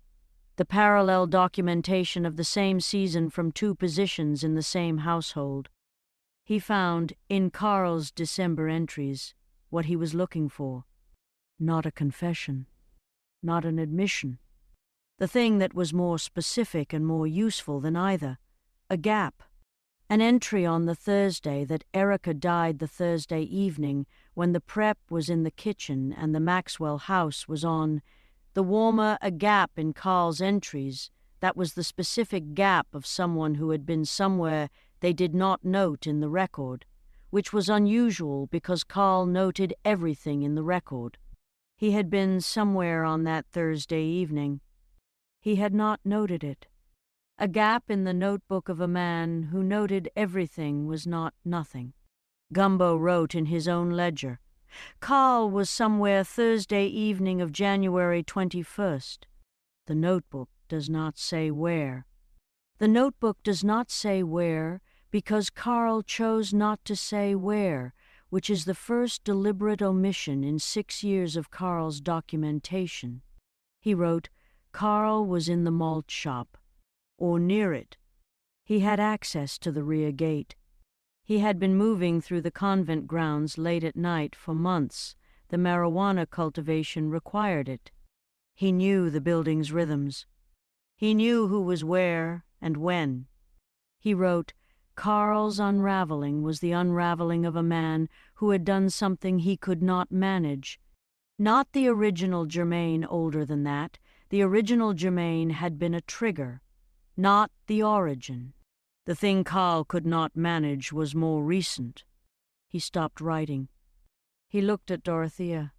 The parallel documentation of the same season from two positions in the same household. He found, in Carl's December entries, what he was looking for. Not a confession. Not an admission. The thing that was more specific and more useful than either. A gap. An entry on the Thursday that Erica died the Thursday evening when the prep was in the kitchen and the Maxwell house was on. The warmer a gap in Carl's entries, that was the specific gap of someone who had been somewhere they did not note in the record, which was unusual because Carl noted everything in the record. He had been somewhere on that Thursday evening. He had not noted it. A gap in the notebook of a man who noted everything was not nothing. Gumbo wrote in his own ledger, "Carl was somewhere Thursday evening of January 21st. The notebook does not say where. The notebook does not say where because Carl chose not to say where, which is the first deliberate omission in 6 years of Carl's documentation. He wrote, Carl was in the malt shop, or near it. He had access to the rear gate. He had been moving through the convent grounds late at night for months. The marijuana cultivation required it. He knew the building's rhythms. He knew who was where and when. He wrote, Carl's unraveling was the unraveling of a man who had done something he could not manage. Not the original Germain older than that. The original Germain had been a trigger, not the origin. The thing Carl could not manage was more recent. He stopped writing. He looked at Dorothea.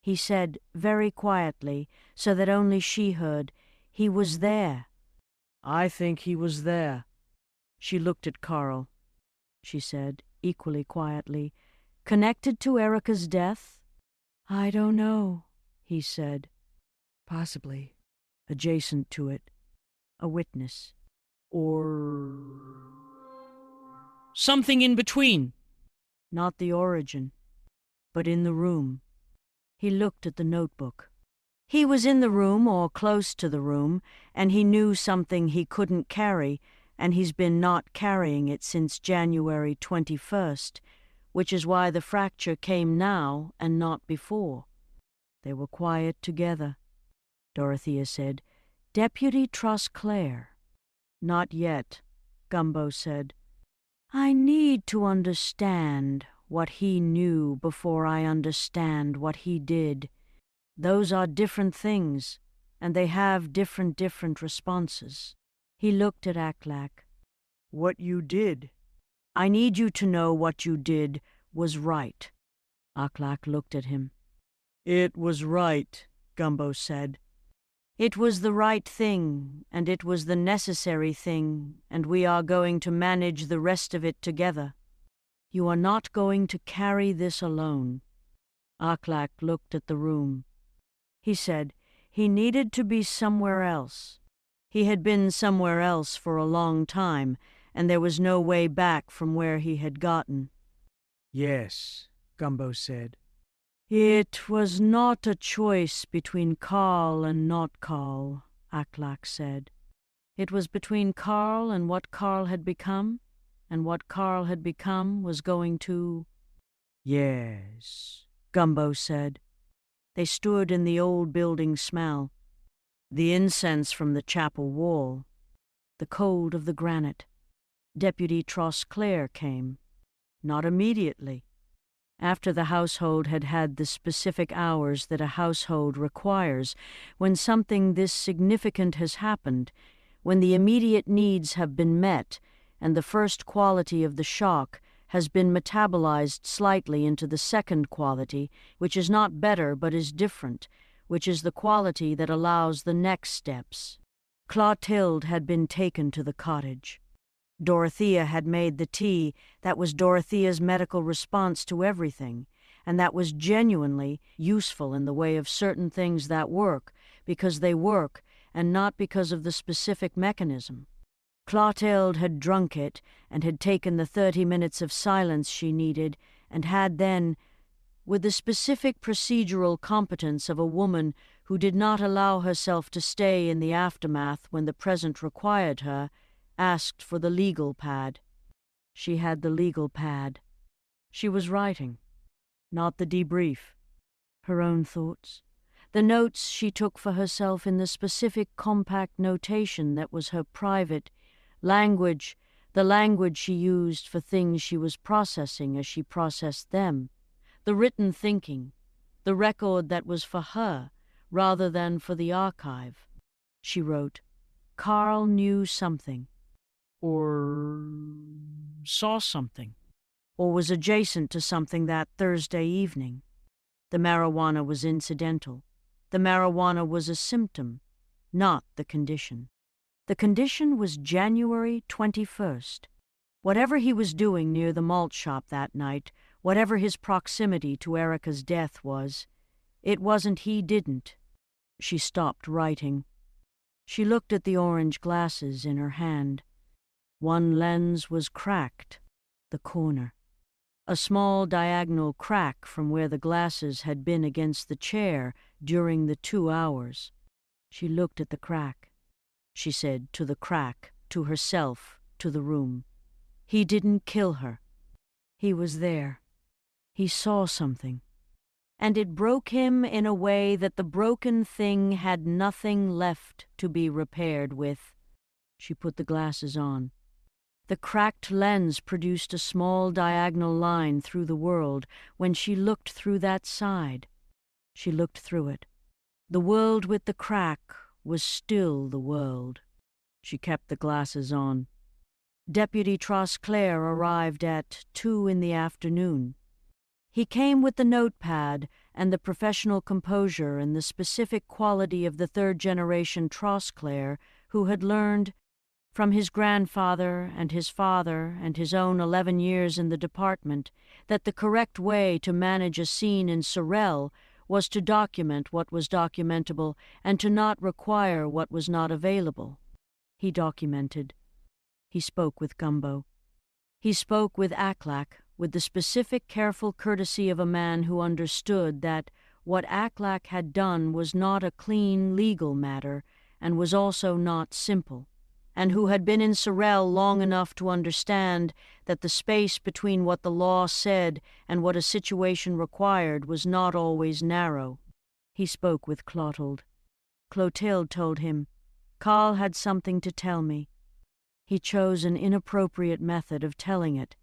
He said, very quietly, so that only she heard, "He was there." I think he was there. She looked at Carl. She said, equally quietly, "Connected to Erica's death?" "I don't know," he said. Possibly. Adjacent to it, a witness. Or something in between. Not the origin, but in the room. He looked at the notebook. He was in the room or close to the room, and he knew something he couldn't carry, and he's been not carrying it since January 21st, which is why the fracture came now and not before. They were quiet together. Dorothea said, "Deputy Trosclair." "Not yet," Gumbo said. "I need to understand what he knew before I understand what he did. Those are different things, and they have different responses." He looked at Aklak. What you did. "I need you to know what you did was right." Aklak looked at him. It was right, Gumbo said. "It was the right thing, and it was the necessary thing, and we are going to manage the rest of it together. You are not going to carry this alone." Aklak looked at the room. He said he needed to be somewhere else. He had been somewhere else for a long time, and there was no way back from where he had gotten. Yes, Gumbo said. "It was not a choice between Carl and not Carl," Aklak said. "It was between Carl and what Carl had become, and what Carl had become was going to—" "Yes," Gumbo said. They stood in the old building smell, the incense from the chapel wall, the cold of the granite. Deputy Trosclair came. Not immediately. After the household had had the specific hours that a household requires, when something this significant has happened, when the immediate needs have been met, and the first quality of the shock has been metabolized slightly into the second quality, which is not better but is different, which is the quality that allows the next steps. Clotilde had been taken to the cottage. Dorothea had made the tea that was Dorothea's medical response to everything, and that was genuinely useful in the way of certain things that work, because they work, and not because of the specific mechanism. Clotilde had drunk it, and had taken the 30 minutes of silence she needed, and had then, with the specific procedural competence of a woman who did not allow herself to stay in the aftermath when the present required her, asked for the legal pad. She had the legal pad. She was writing, not the debrief, her own thoughts, the notes she took for herself in the specific compact notation that was her private language, the language she used for things she was processing as she processed them, the written thinking, the record that was for her rather than for the archive. She wrote, "Carl knew something." Or saw something. Or was adjacent to something that Thursday evening. The marijuana was incidental. The marijuana was a symptom, not the condition. The condition was January 21st. Whatever he was doing near the malt shop that night, whatever his proximity to Erica's death was, it wasn't he didn't. She stopped writing. She looked at the orange glasses in her hand. One lens was cracked, the corner. A small diagonal crack from where the glasses had been against the chair during the 2 hours. She looked at the crack. She said to the crack, to herself, to the room. He didn't kill her. He was there. He saw something. And it broke him in a way that the broken thing had nothing left to be repaired with. She put the glasses on. The cracked lens produced a small diagonal line through the world when she looked through that side. She looked through it. The world with the crack was still the world. She kept the glasses on. Deputy Trosclair arrived at 2 in the afternoon. He came with the notepad and the professional composure and the specific quality of the third-generation Trosclair who had learned from his grandfather and his father and his own 11 years in the department that the correct way to manage a scene in Sorel was to document what was documentable and to not require what was not available. He documented. He spoke with Gumbo. He spoke with ALMANAC with the specific careful courtesy of a man who understood that what ALMANAC had done was not a clean legal matter and was also not simple, and who had been in Sorel long enough to understand that the space between what the law said and what a situation required was not always narrow. He spoke with Clotilde. Clotilde told him, "Carl had something to tell me." He chose an inappropriate method of telling it.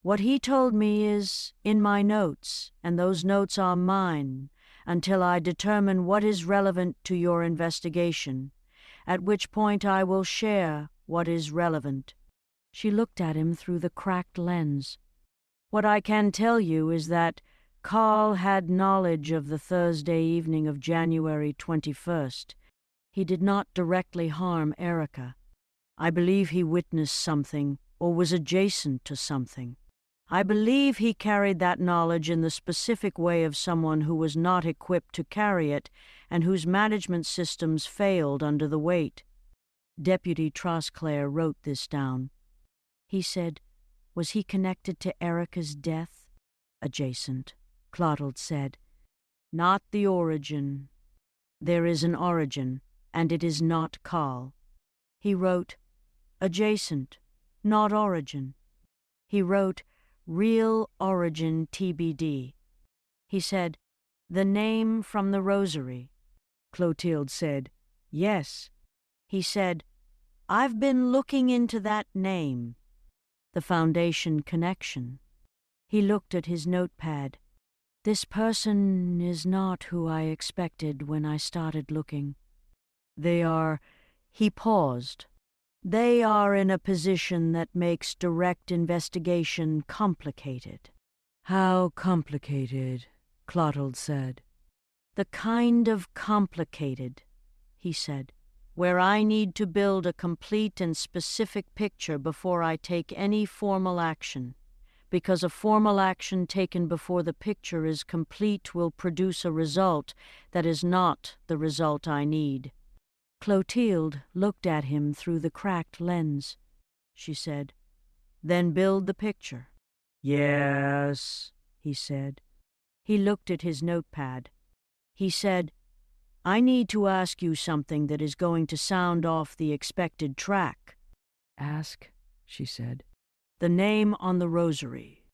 "What he told me is in my notes, and those notes are mine, until I determine what is relevant to your investigation, at which point I will share what is relevant." She looked at him through the cracked lens. "What I can tell you is that Carl had knowledge of the Thursday evening of January 21st. He did not directly harm Erica. I believe he witnessed something or was adjacent to something. I believe he carried that knowledge in the specific way of someone who was not equipped to carry it and whose management systems failed under the weight." Deputy Trosclair wrote this down. He said, "Was he connected to Erica's death?" "Adjacent," Clotilde said. "Not the origin. There is an origin, and it is not Carl." He wrote, "Adjacent, not origin." He wrote, "Real origin TBD." He said, "The name from the rosary." Clotilde said, "Yes." He said, "I've been looking into that name." The foundation connection. He looked at his notepad. "This person is not who I expected when I started looking. They are—" He paused. "They are in a position that makes direct investigation complicated." "How complicated?" Clotilde said. "The kind of complicated," he said, "where I need to build a complete and specific picture before I take any formal action, because a formal action taken before the picture is complete will produce a result that is not the result I need." Clotilde looked at him through the cracked lens. She said, "Then build the picture." "Yes," he said. He looked at his notepad. He said, "I need to ask you something that is going to sound off the expected track." "Ask," she said. "The name on the rosary.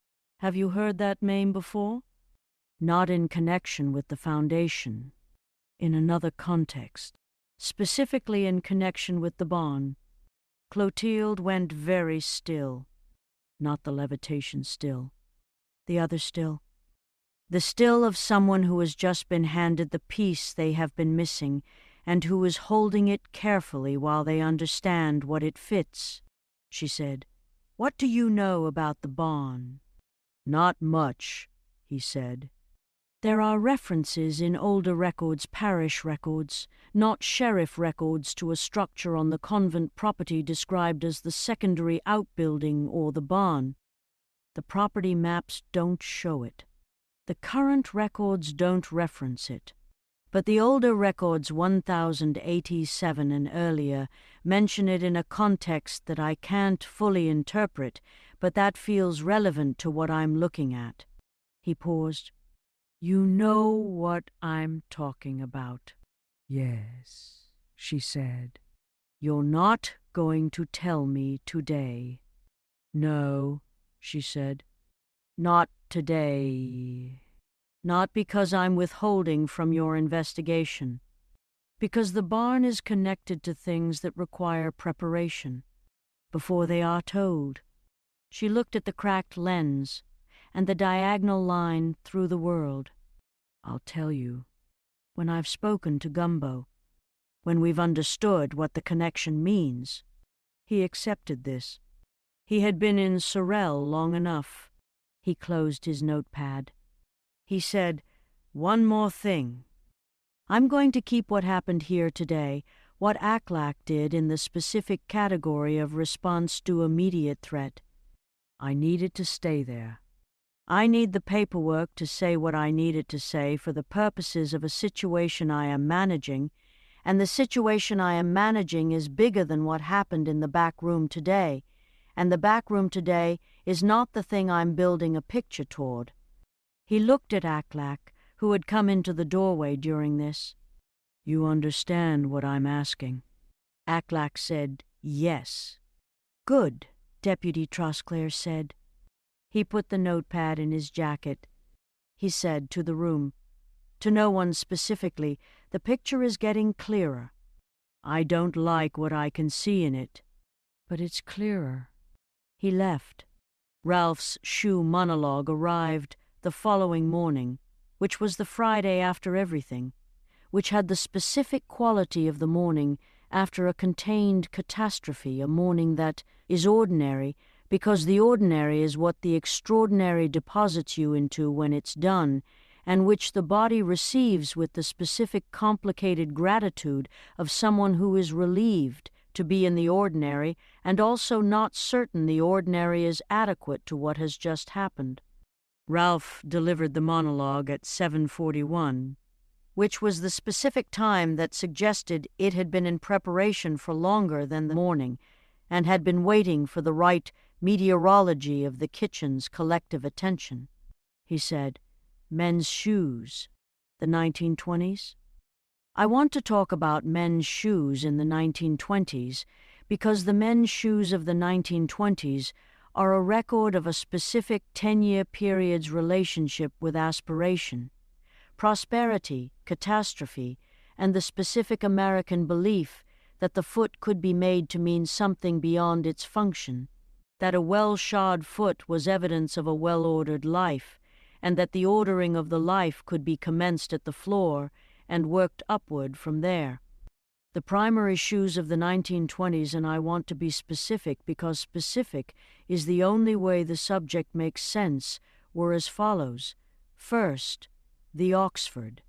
Have you heard that name before?" "Not in connection with the foundation. In another context. Specifically in connection with the barn." Clotilde went very still. Not the levitation still. The other still. The still of someone who has just been handed the piece they have been missing and who is holding it carefully while they understand what it fits. She said, "What do you know about the barn?" "Not much," he said. "There are references in older records, parish records, not sheriff records, to a structure on the convent property described as the secondary outbuilding or the barn. The property maps don't show it. The current records don't reference it. But the older records 1087 and earlier mention it in a context that I can't fully interpret, but that feels relevant to what I'm looking at." He paused. "You know what I'm talking about." "Yes," she said. "You're not going to tell me today." "No," she said. "Not today. Not because I'm withholding from your investigation. Because the barn is connected to things that require preparation, before they are told." She looked at the cracked lens and the diagonal line through the world. "I'll tell you, when I've spoken to Gumbo, when we've understood what the connection means." He accepted this. He had been in Sorel long enough. He closed his notepad. He said, One more thing. I'm going to keep what happened here today, what ALMANAC did, in the specific category of response to immediate threat. I need it to stay there. I need the paperwork to say what I need it to say for the purposes of a situation I am managing, and the situation I am managing is bigger than what happened in the back room today, and the back room today is not the thing I'm building a picture toward. He looked at ALMANAC, who had come into the doorway during this. You understand what I'm asking? ALMANAC said, yes. Good, Deputy Trosclair said. He put the notepad in his jacket. He said to the room, to no one specifically, the picture is getting clearer. I don't like what I can see in it, but it's clearer. He left. Ralph's shoe monologue arrived the following morning, which was the Friday after everything, which had the specific quality of the morning after a contained catastrophe, a morning that is ordinary because the ordinary is what the extraordinary deposits you into when it's done, and which the body receives with the specific complicated gratitude of someone who is relieved to be in the ordinary and also not certain the ordinary is adequate to what has just happened. Ralph delivered the monologue at 7:41, which was the specific time that suggested it had been in preparation for longer than the morning and had been waiting for the right meteorology of the kitchen's collective attention. He said, men's shoes, the 1920s? I want to talk about men's shoes in the 1920s because the men's shoes of the 1920s are a record of a specific 10-year period's relationship with aspiration, prosperity, catastrophe, and the specific American belief that the foot could be made to mean something beyond its function, that a well-shod foot was evidence of a well-ordered life, and that the ordering of the life could be commenced at the floor and worked upward from there. The primary shoes of the 1920s, and I want to be specific because specific is the only way the subject makes sense, were as follows. First, the Oxford.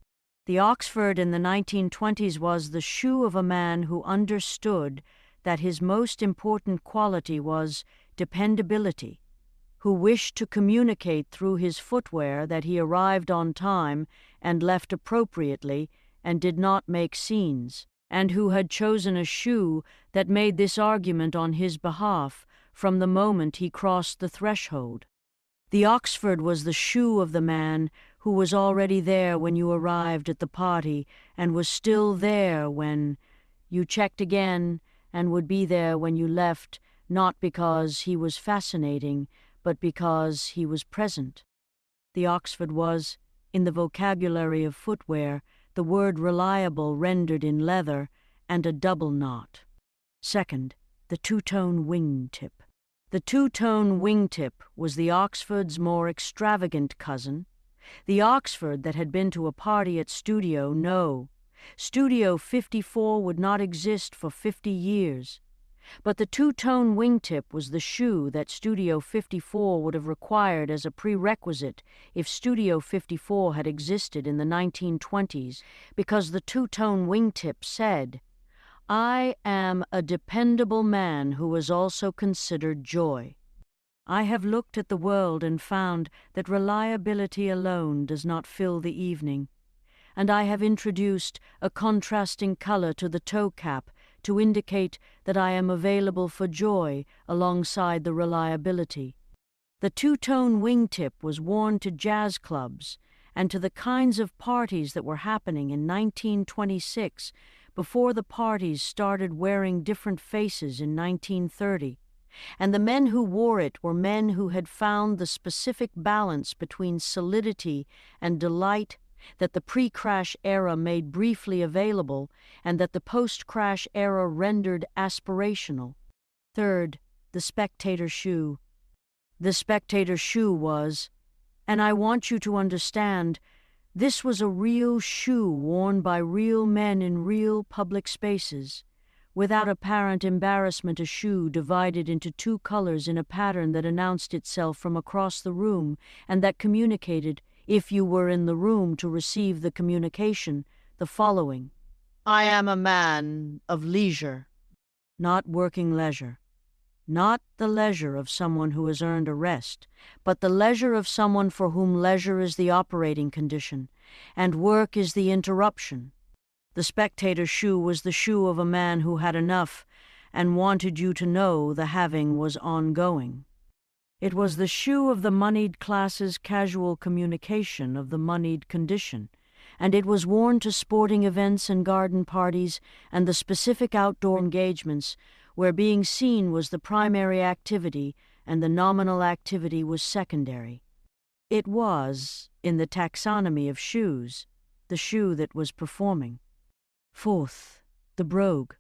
The Oxford in the 1920s was the shoe of a man who understood that his most important quality was dependability, who wished to communicate through his footwear that he arrived on time and left appropriately and did not make scenes, and who had chosen a shoe that made this argument on his behalf from the moment he crossed the threshold. The Oxford was the shoe of the man who was already there when you arrived at the party and was still there when you checked again and would be there when you left, not because he was fascinating, but because he was present. The Oxford was, in the vocabulary of footwear, the word reliable rendered in leather and a double knot. Second, the two-tone wingtip. The two-tone wingtip was the Oxford's more extravagant cousin, the Oxford that had been to a party at Studio No. Studio 54 would not exist for 50 years. But the two-tone wingtip was the shoe that Studio 54 would have required as a prerequisite if Studio 54 had existed in the 1920s, because the two-tone wingtip said, I am a dependable man who is also considered joy. I have looked at the world and found that reliability alone does not fill the evening, and I have introduced a contrasting color to the toe cap to indicate that I am available for joy alongside the reliability. The two-tone wingtip was worn to jazz clubs and to the kinds of parties that were happening in 1926 before the parties started wearing different faces in 1930. And the men who wore it were men who had found the specific balance between solidity and delight that the pre-crash era made briefly available and that the post-crash era rendered aspirational. Third, the spectator shoe. The spectator shoe was, and I want you to understand, this was a real shoe worn by real men in real public spaces. Without apparent embarrassment, a shoe divided into two colors in a pattern that announced itself from across the room and that communicated, if you were in the room to receive the communication, the following: I am a man of leisure. Not working leisure. Not the leisure of someone who has earned a rest, but the leisure of someone for whom leisure is the operating condition, and work is the interruption. The spectator's shoe was the shoe of a man who had enough and wanted you to know the having was ongoing. It was the shoe of the moneyed class's casual communication of the moneyed condition, and it was worn to sporting events and garden parties and the specific outdoor engagements where being seen was the primary activity and the nominal activity was secondary. It was, in the taxonomy of shoes, the shoe that was performing. Fourth, the brogue.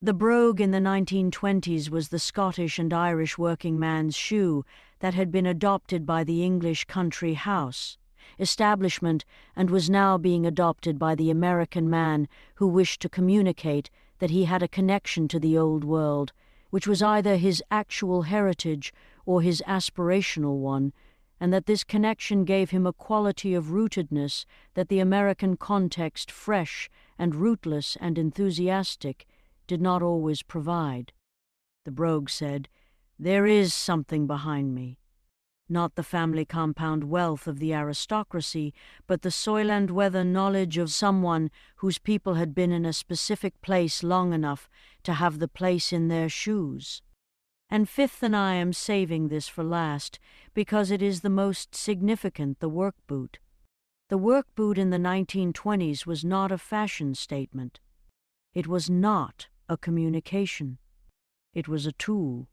The brogue in the 1920s was the Scottish and Irish working man's shoe that had been adopted by the English country house establishment and was now being adopted by the American man who wished to communicate that he had a connection to the old world, which was either his actual heritage or his aspirational one, and that this connection gave him a quality of rootedness that the American context, fresh and rootless and enthusiastic, did not always provide. The brogue said, "There is something behind me. Not the family compound wealth of the aristocracy, but the soil and weather knowledge of someone whose people had been in a specific place long enough to have the place in their shoes. And fifth, and I am saving this for last, because it is the most significant, the work boot. The work boot in the 1920s was not a fashion statement. It was not a communication. It was a tool.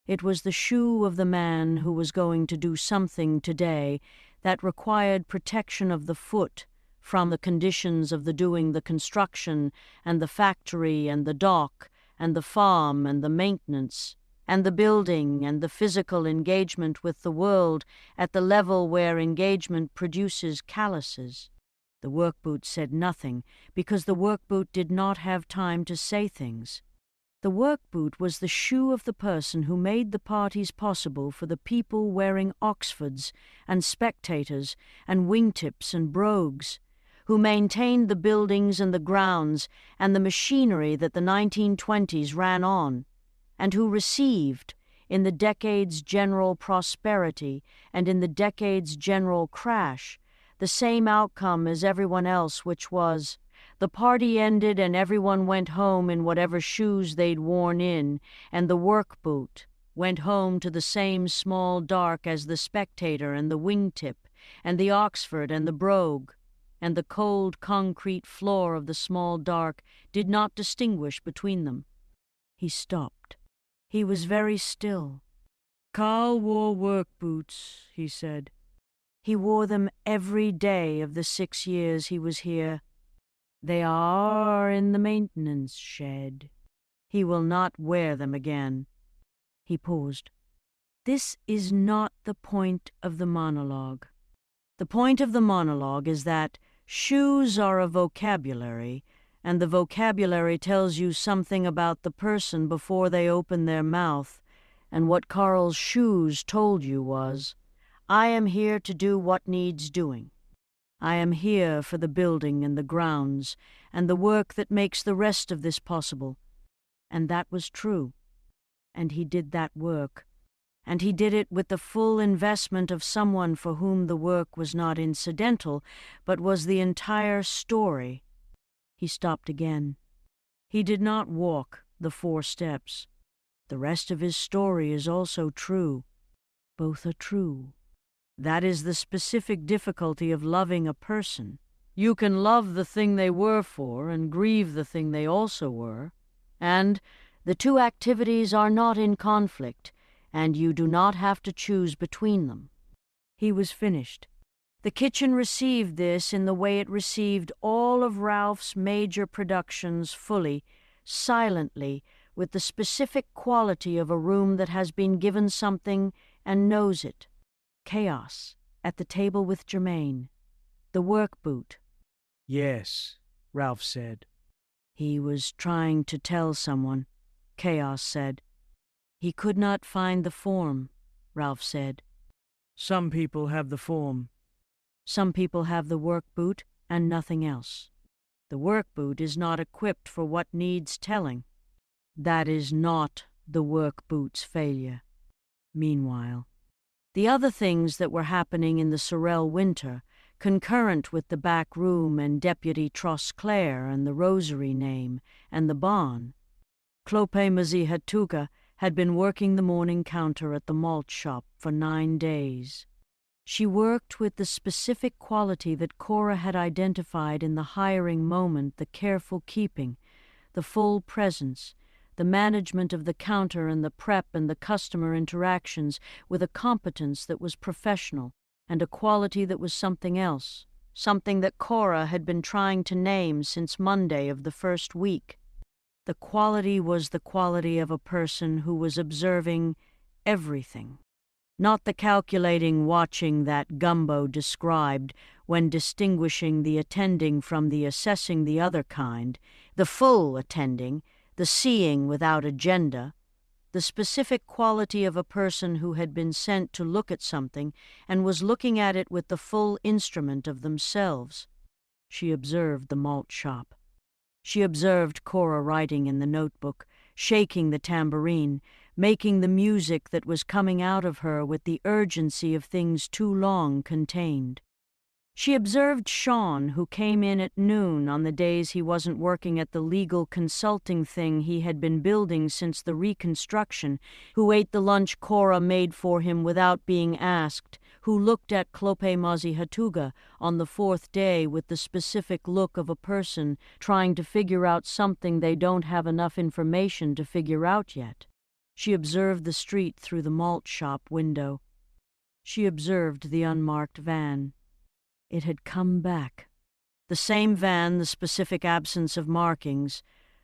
It was the shoe of the man who was going to do something today that required protection of the foot from the conditions of the doing the construction and the factory and the dock and the farm and the maintenance and the building and the physical engagement with the world at the level where engagement produces calluses. The work boot said nothing because the work boot did not have time to say things. The work boot was the shoe of the person who made the parties possible for the people wearing Oxfords and spectators and wingtips and brogues, who maintained the buildings and the grounds and the machinery that the 1920s ran on, and who received, in the decade's general prosperity and in the decade's general crash, the same outcome as everyone else, which was, the party ended and everyone went home in whatever shoes they'd worn in, and the work boot went home to the same small dark as the spectator and the wingtip and the Oxford and the brogue, and the cold concrete floor of the small dark did not distinguish between them. He stopped. He was very still. "Carl wore work boots," he said. "He wore them every day of the 6 years he was here. They are in the maintenance shed. He will not wear them again." He paused. "This is not the point of the monologue. The point of the monologue is that shoes are a vocabulary, and the vocabulary tells you something about the person before they open their mouth, and what Carl's shoes told you was, I am here to do what needs doing. I am here for the building and the grounds and the work that makes the rest of this possible." And that was true. And he did that work. And he did it with the full investment of someone for whom the work was not incidental, but was the entire story. He stopped again. He did not walk the 4 steps. The rest of his story is also true. Both are true. That is the specific difficulty of loving a person. You can love the thing they were for and grieve the thing they also were, and the two activities are not in conflict, and you do not have to choose between them. He was finished. The kitchen received this in the way it received all of Ralph's major productions fully, silently, with the specific quality of a room that has been given something and knows it. Chaos, at the table with Germaine. The work boot. "Yes," Ralph said. He was trying to tell someone, Chaos said. He could not find the form, Ralph said. "Some people have the form." Some people have the work boot and nothing else. The work boot is not equipped for what needs telling. That is not the work boot's failure. Meanwhile, the other things that were happening in the Sorel winter, concurrent with the back room and Deputy Trosclair and the rosary name and the barn, Clope Mazihatuka had been working the morning counter at the malt shop for 9 days. She worked with the specific quality that Cora had identified in the hiring moment: the careful keeping, the full presence, the management of the counter and the prep and the customer interactions, with a competence that was professional and a quality that was something else, something that Cora had been trying to name since Monday of the first week. The quality was the quality of a person who was observing everything. Not the calculating watching that Gumbo described when distinguishing the attending from the assessing the other kind, the full attending, the seeing without agenda, the specific quality of a person who had been sent to look at something and was looking at it with the full instrument of themselves. She observed the malt shop. She observed Cora writing in the notebook, shaking the tambourine, making the music that was coming out of her with the urgency of things too long contained. She observed Sean, who came in at noon on the days he wasn't working at the legal consulting thing he had been building since the reconstruction, who ate the lunch Cora made for him without being asked, who looked at Clope Mazihatuga on the 4th day with the specific look of a person trying to figure out something they don't have enough information to figure out yet. She observed the street through the malt shop window. She observed the unmarked van. It had come back. The same van, the specific absence of markings,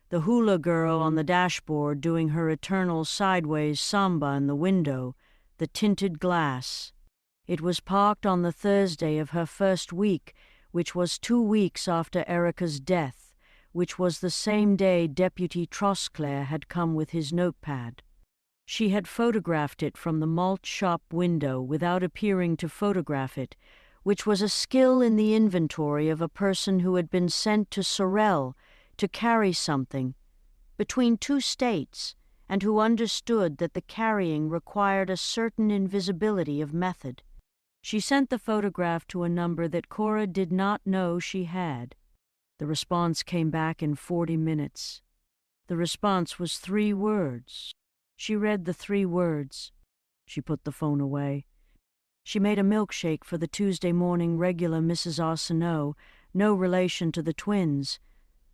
the hula girl on the dashboard doing her eternal sideways samba in the window, the tinted glass. It was parked on the Thursday of her first week, which was 2 weeks after Erica's death, which was the same day Deputy Trosclair had come with his notepad. She had photographed it from the malt shop window without appearing to photograph it, which was a skill in the inventory of a person who had been sent to Sorel to carry something between 2 states and who understood that the carrying required a certain invisibility of method. She sent the photograph to a number that Cora did not know she had. The response came back in 40 minutes. The response was 3 words. She read the 3 words. She put the phone away. She made a milkshake for the Tuesday morning regular Mrs. Arsenault, no relation to the twins,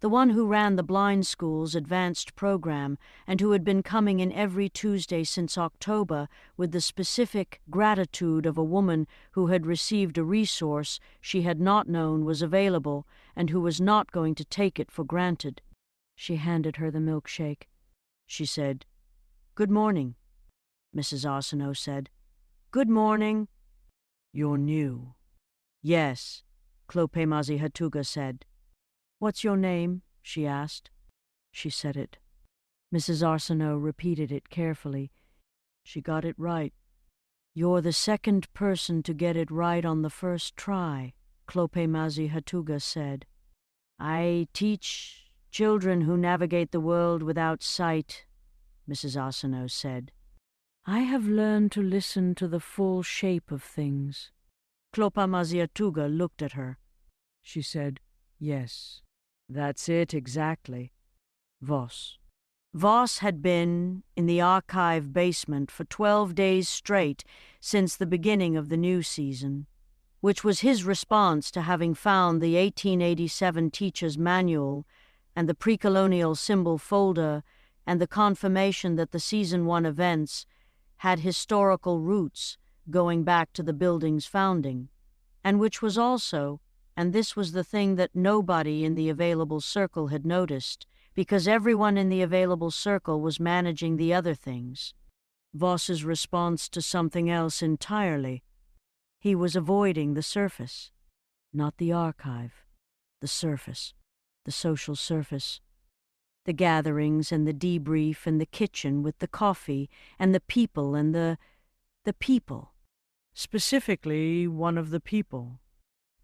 the one who ran the blind school's advanced program and who had been coming in every Tuesday since October with the specific gratitude of a woman who had received a resource she had not known was available and who was not going to take it for granted. She handed her the milkshake. She said, "Good morning." Mrs. Arsenault said, "Good morning." "You're new." "Yes," Clope Mazihatuga said. "What's your name?" she asked. She said it. Mrs. Arsenault repeated it carefully. She got it right. "You're the second person to get it right on the first try," Clope Mazihatuga said. "I teach children who navigate the world without sight," Mrs. Arsenault said. "I have learned to listen to the full shape of things." Clope Mazihatuga looked at her. She said, "Yes, that's it exactly. Voss." Voss had been in the archive basement for 12 days straight since the beginning of the new season, which was his response to having found the 1887 teacher's manual and the pre-colonial symbol folder and the confirmation that the Season 1 events had historical roots going back to the building's founding, and which was also, and this was the thing that nobody in the available circle had noticed, because everyone in the available circle was managing the other things, Voss's response to something else entirely. He was avoiding the surface, not the archive, the surface, the social surface. The gatherings and the debrief and the kitchen with the coffee and the people and the people. Specifically, one of the people.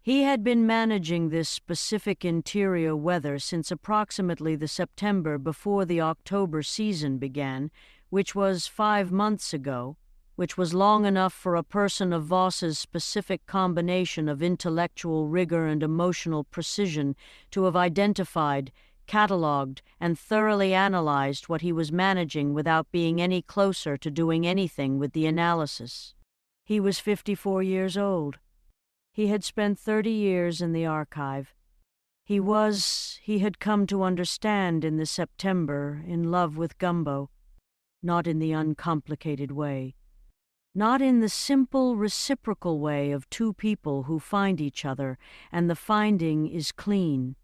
He had been managing this specific interior weather since approximately the September before the October season began, which was 5 months ago, which was long enough for a person of Voss's specific combination of intellectual rigor and emotional precision to have identified, catalogued, and thoroughly analyzed what he was managing without being any closer to doing anything with the analysis. He was 54 years old. He had spent 30 years in the archive. He had come to understand in the September, in love with Gumbo, not in the uncomplicated way, not in the simple reciprocal way of two people who find each other and the finding is clean.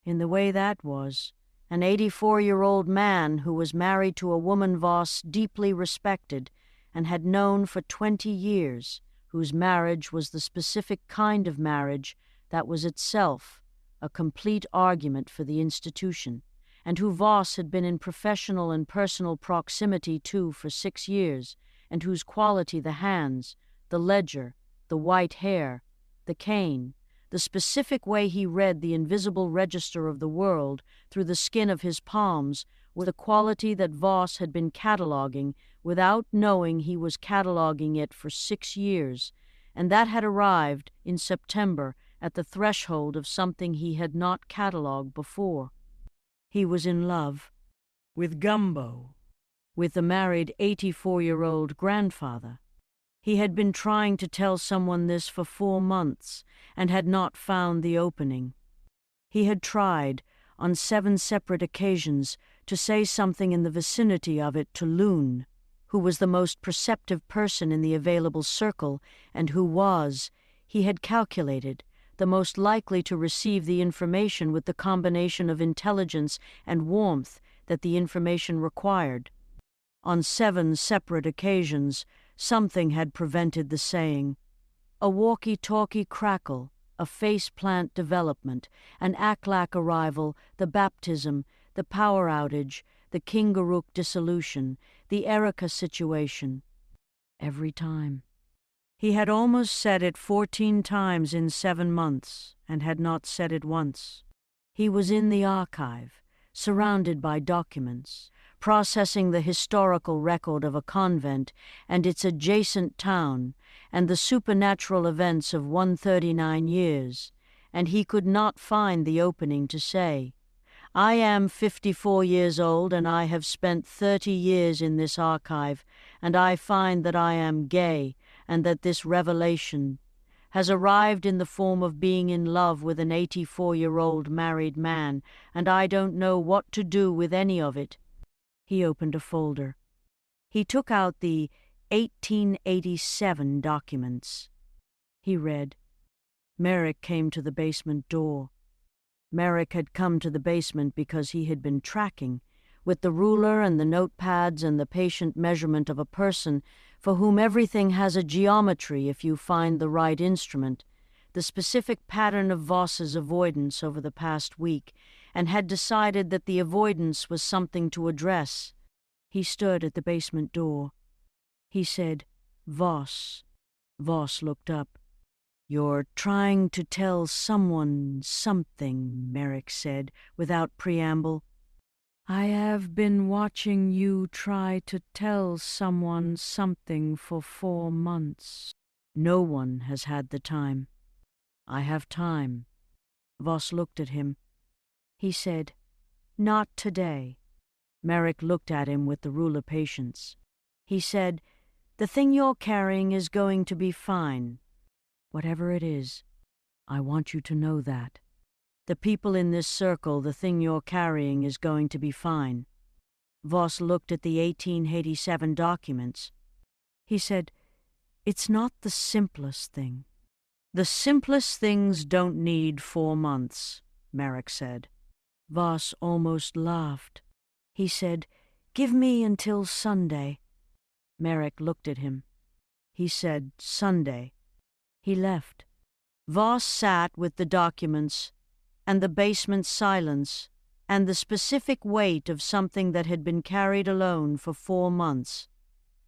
In the way that was, an 84-year-old man who was married to a woman Voss deeply respected and had known for 20 years, whose marriage was the specific kind of marriage that was itself a complete argument for the institution, and who Voss had been in professional and personal proximity to for 6 years, and whose quality the hands, the ledger, the white hair, the cane, the specific way he read the invisible register of the world through the skin of his palms were the quality that Voss had been cataloguing without knowing he was cataloguing it for 6 years, and that had arrived in September at the threshold of something he had not catalogued before. He was in love with Gumbo, with the married 84-year-old grandfather. He had been trying to tell someone this for 4 months and had not found the opening. He had tried, on 7 separate occasions, to say something in the vicinity of it to Loon, who was the most perceptive person in the available circle and who was, he had calculated, the most likely to receive the information with the combination of intelligence and warmth that the information required. On 7 separate occasions, something had prevented the saying. A walkie-talkie crackle, a face-plant development, an ALMANAC arrival, the baptism, the power outage, the Kingarook dissolution, the Erica situation. Every time. He had almost said it 14 times in 7 months, and had not said it once. He was in the archive, surrounded by documents, processing the historical record of a convent and its adjacent town, and the supernatural events of 139 years, and he could not find the opening to say, I am 54 years old and I have spent 30 years in this archive, and I find that I am gay, and that this revelation has arrived in the form of being in love with an 84-year-old married man, and I don't know what to do with any of it. He opened a folder. He took out the 1887 documents. He read. Merrick came to the basement door. Merrick had come to the basement because he had been tracking, with the ruler and the notepads and the patient measurement of a person for whom everything has a geometry if you find the right instrument, the specific pattern of Voss's avoidance over the past week, and had decided that the avoidance was something to address. He stood at the basement door. He said, Voss. Voss looked up. You're trying to tell someone something, Merrick said, without preamble. I have been watching you try to tell someone something for 4 months. No one has had the time. I have time. Voss looked at him. He said, Not today. Merrick looked at him with the ruler patience. He said, The thing you're carrying is going to be fine. Whatever it is, I want you to know that. The people in this circle, the thing you're carrying is going to be fine. Voss looked at the 1887 documents. He said, It's not the simplest thing. The simplest things don't need 4 months, Merrick said. Voss almost laughed. He said, Give me until Sunday. Merrick looked at him. He said, Sunday. He left. Voss sat with the documents and the basement silence and the specific weight of something that had been carried alone for 4 months.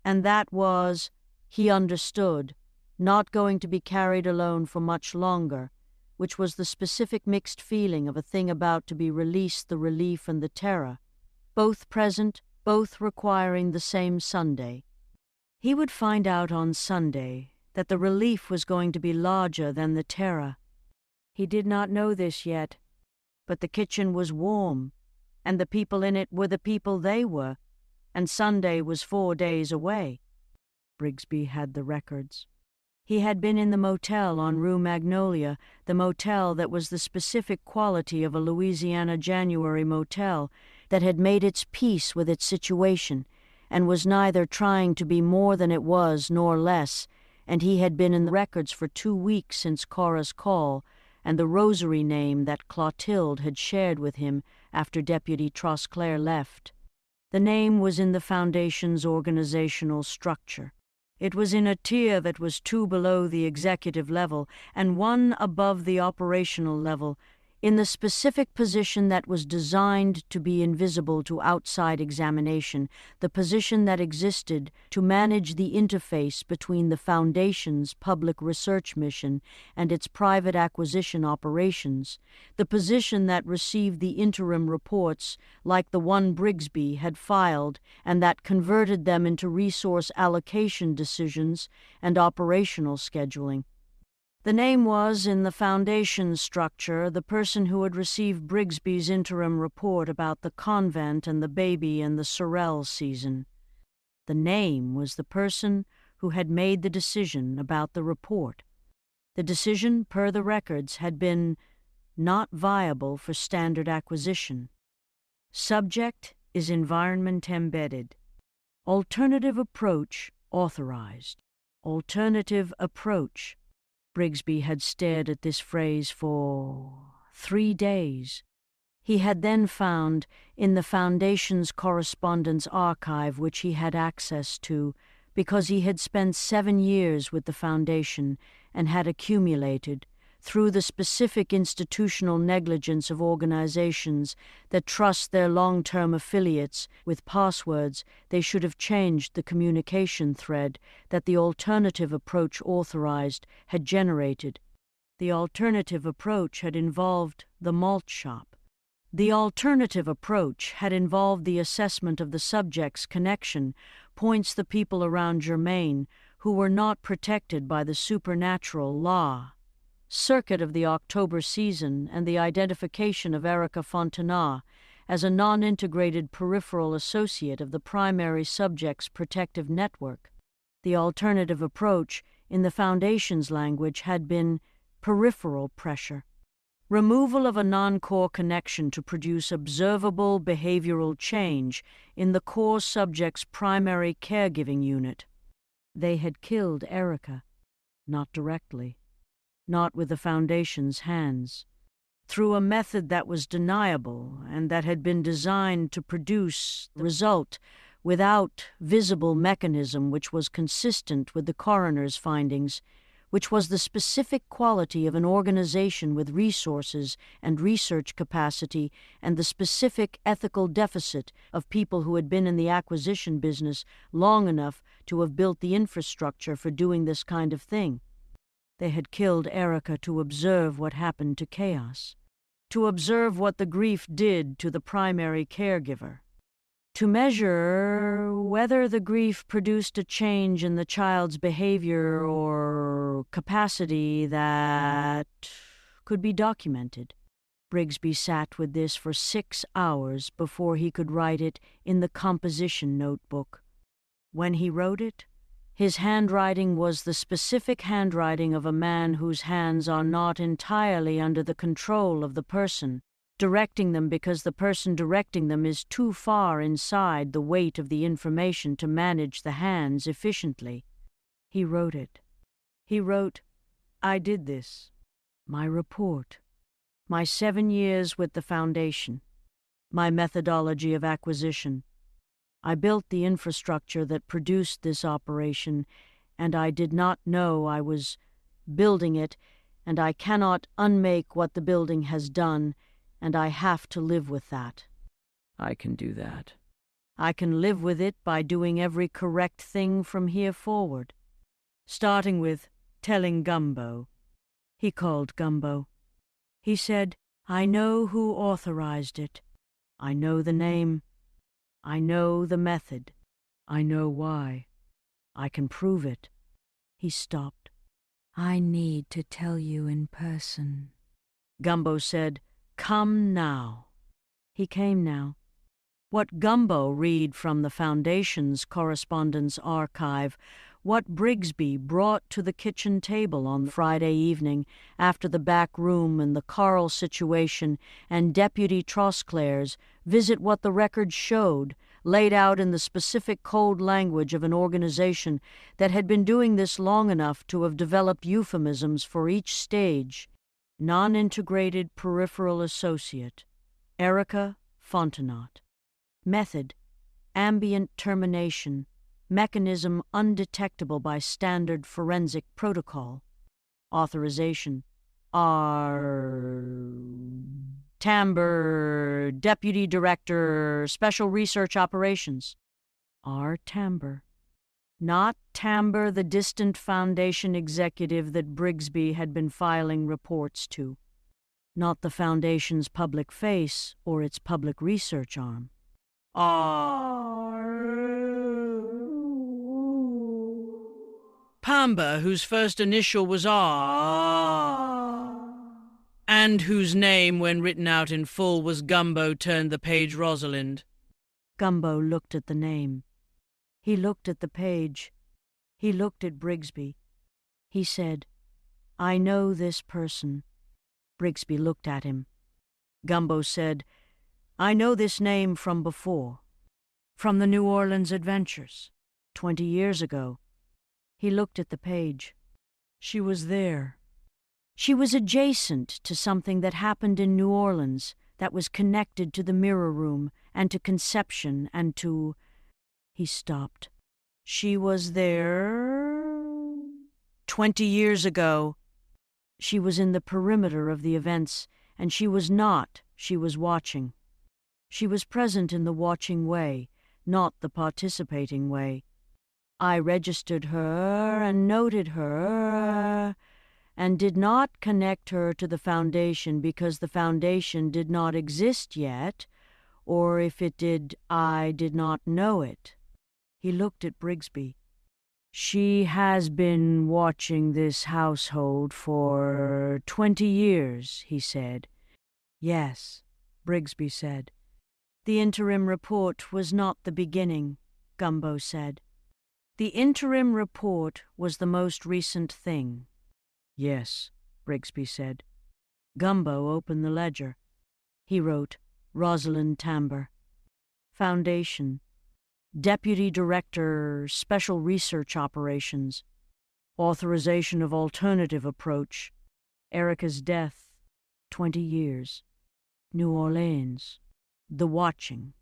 And that was, he understood, not going to be carried alone for much longer, which was the specific mixed feeling of a thing about to be released, the relief and the terror, both present, both requiring the same Sunday. He would find out on Sunday that the relief was going to be larger than the terror. He did not know this yet, but the kitchen was warm, and the people in it were the people they were, and Sunday was 4 days away. Brigsby had the records. He had been in the motel on Rue Magnolia, the motel that was the specific quality of a Louisiana January motel that had made its peace with its situation and was neither trying to be more than it was nor less, and he had been in the records for 2 weeks since Cora's call and the rosary name that Clotilde had shared with him after Deputy Trosclair left. The name was in the Foundation's organizational structure. It was in a tier that was 2 below the executive level and 1 above the operational level, in the specific position that was designed to be invisible to outside examination, the position that existed to manage the interface between the Foundation's public research mission and its private acquisition operations, the position that received the interim reports like the one Brigsby had filed and that converted them into resource allocation decisions and operational scheduling. The name was, in the Foundation's structure, the person who had received Brigsby's interim report about the convent and the baby and the sorrel season. The name was the person who had made the decision about the report. The decision, per the records, had been not viable for standard acquisition. Subject is environment embedded. Alternative approach authorized. Alternative approach. Brigsby had stared at this phrase for 3 days. He had then found, in the Foundation's correspondence archive which he had access to, because he had spent 7 years with the Foundation and had accumulated, through the specific institutional negligence of organizations that trust their long-term affiliates with passwords, they should have changed the communication thread that the alternative approach authorized had generated. The alternative approach had involved the malt shop. The alternative approach had involved the assessment of the subject's connection, points the people around Germain who were not protected by the supernatural law. Circuit of the October season and the identification of Erica Fontenay as a non-integrated peripheral associate of the primary subject's protective network. The alternative approach, in the Foundation's language, had been peripheral pressure. Removal of a non-core connection to produce observable behavioral change in the core subject's primary caregiving unit. They had killed Erica, not directly. Not with the Foundation's hands, through a method that was deniable and that had been designed to produce the result without visible mechanism which was consistent with the coroner's findings, which was the specific quality of an organization with resources and research capacity and the specific ethical deficit of people who had been in the acquisition business long enough to have built the infrastructure for doing this kind of thing. They had killed Erica to observe what happened to Chaos, to observe what the grief did to the primary caregiver, to measure whether the grief produced a change in the child's behavior or capacity that could be documented. Brigsby sat with this for 6 hours before he could write it in the composition notebook. When he wrote it, his handwriting was the specific handwriting of a man whose hands are not entirely under the control of the person directing them because the person directing them is too far inside the weight of the information to manage the hands efficiently. He wrote it. He wrote, "I did this. My report. My 7 years with the Foundation. My methodology of acquisition. I built the infrastructure that produced this operation, and I did not know I was building it, and I cannot unmake what the building has done, and I have to live with that. I can do that. I can live with it by doing every correct thing from here forward, starting with telling Gumbo. He called Gumbo. He said, "I know who authorized it. I know the name. I know the method. I know why. I can prove it." He stopped. "I need to tell you in person." Gumbo said, "Come now." He came now. What Gumbo read from the Foundation's correspondence archive, what Brigsby brought to the kitchen table on Friday evening after the back room and the Carl situation and Deputy Trosclaire's visit, what the records showed, laid out in the specific cold language of an organization that had been doing this long enough to have developed euphemisms for each stage. Non-integrated peripheral associate, Erica Fontenot. Method, ambient termination, mechanism undetectable by standard forensic protocol. Authorization, R. Tamber, Deputy Director, Special Research Operations. R. Tamber. Not Tamber, the distant Foundation executive that Brigsby had been filing reports to. Not the Foundation's public face or its public research arm. Pamba, whose first initial was R, and whose name, when written out in full, was Gumbo, turned the page Rosalind. Gumbo looked at the name. He looked at the page. He looked at Brigsby. He said, "I know this person." Brigsby looked at him. Gumbo said, "I know this name from before. From the New Orleans adventures, 20 years ago." He looked at the page. She was there. She was adjacent to something that happened in New Orleans that was connected to the mirror room and to conception and to... He stopped. She was there 20 years ago. She was in the perimeter of the events, and she was not. She was watching. She was present in the watching way, not the participating way. I registered her and noted her and did not connect her to the Foundation because the Foundation did not exist yet, or if it did, I did not know it. He looked at Brigsby. She has been watching this household for 20 years, he said. Yes, Brigsby said. The interim report was not the beginning, Gumbo said. The interim report was the most recent thing. Yes, Brigsby said. Gumbo opened the ledger. He wrote, Rosalind Tamber. Foundation. Deputy Director, Special Research Operations. Authorization of alternative approach. Erica's death. 20 years. New Orleans. The watching.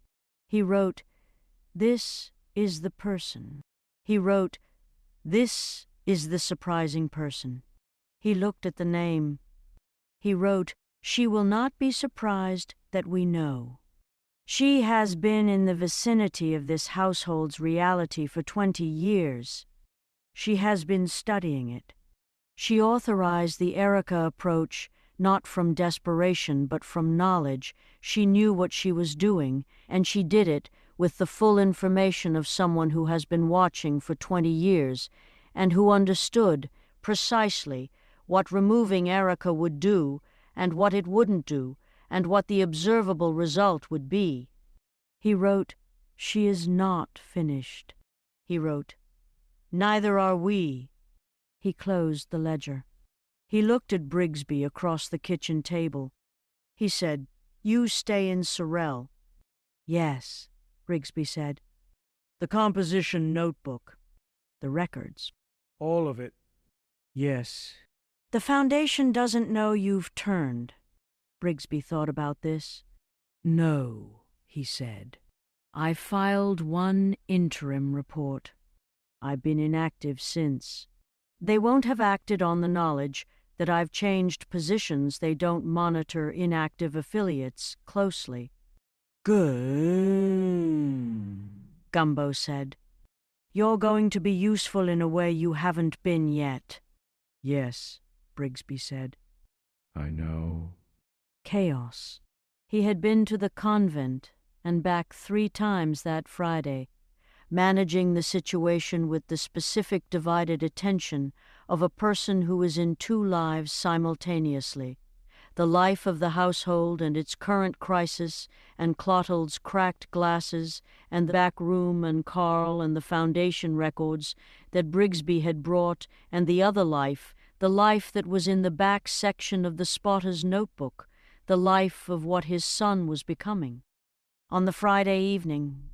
He wrote, This is the person. He wrote, This is the surprising person. He looked at the name. He wrote, She will not be surprised that we know. She has been in the vicinity of this household's reality for 20 years. She has been studying it. She authorized the Erica approach not from desperation but from knowledge. She knew what she was doing, and she did it with the full information of someone who has been watching for 20 years and who understood precisely what removing Erica would do and what it wouldn't do, and what the observable result would be. He wrote, She is not finished. He wrote, Neither are we. He closed the ledger. He looked at Brigsby across the kitchen table. He said, You stay in Sorrel. Yes, Brigsby said. The composition notebook. The records. All of it. Yes. The Foundation doesn't know you've turned. Brigsby thought about this. No, he said. I filed one interim report. I've been inactive since. They won't have acted on the knowledge that I've changed positions. They don't monitor inactive affiliates closely. Good, Gumbo said. You're going to be useful in a way you haven't been yet. Yes, Brigsby said. I know. Chaos. He had been to the convent and back 3 times that Friday, managing the situation with the specific divided attention of a person who is in 2 lives simultaneously. The life of the household and its current crisis, and Clotilde's cracked glasses, and the back room and Carl and the foundation records that Brigsby had brought, and the other life, the life that was in the back section of the spotter's notebook, the life of what his son was becoming. On the Friday evening,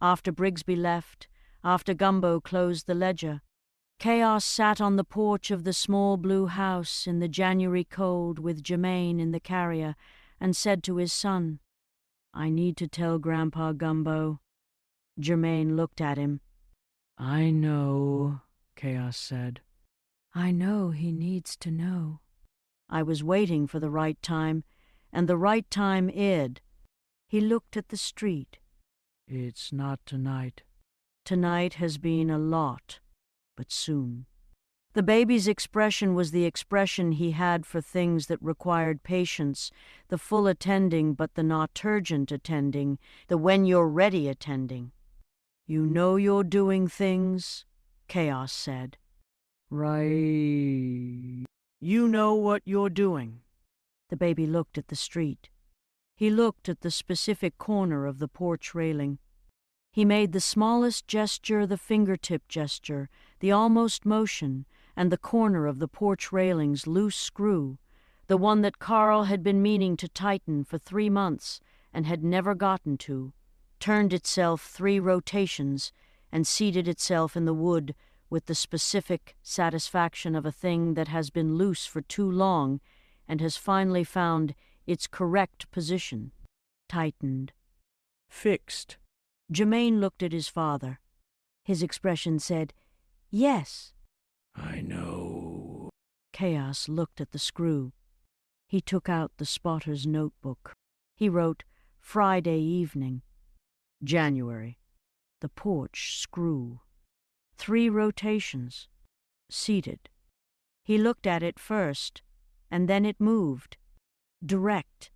after Brigsby left, after Gumbo closed the ledger, Chaos sat on the porch of the small blue house in the January cold with Germaine in the carrier and said to his son, "I need to tell Grandpa Gumbo." Germaine looked at him. I know, Chaos said. "I know he needs to know." I was waiting for the right time, and the right time id. He looked at the street. It's not tonight. Tonight has been a lot, but soon. The baby's expression was the expression he had for things that required patience, the full attending but the not urgent attending, the when you're ready attending. "You know you're doing things," Chaos said. Right. "You know what you're doing." The baby looked at the street. He looked at the specific corner of the porch railing. He made the smallest gesture, the fingertip gesture, the almost motion, and the corner of the porch railing's loose screw, the one that Carl had been meaning to tighten for 3 months and had never gotten to, turned itself 3 rotations and seated itself in the wood with the specific satisfaction of a thing that has been loose for too long and has finally found its correct position, tightened. Fixed. Germaine looked at his father. His expression said, "Yes." I know. Chaos looked at the screw. He took out the spotter's notebook. He wrote, "Friday evening." January. The porch screw. 3 rotations. Seated. He looked at it first, and then it moved. Direct.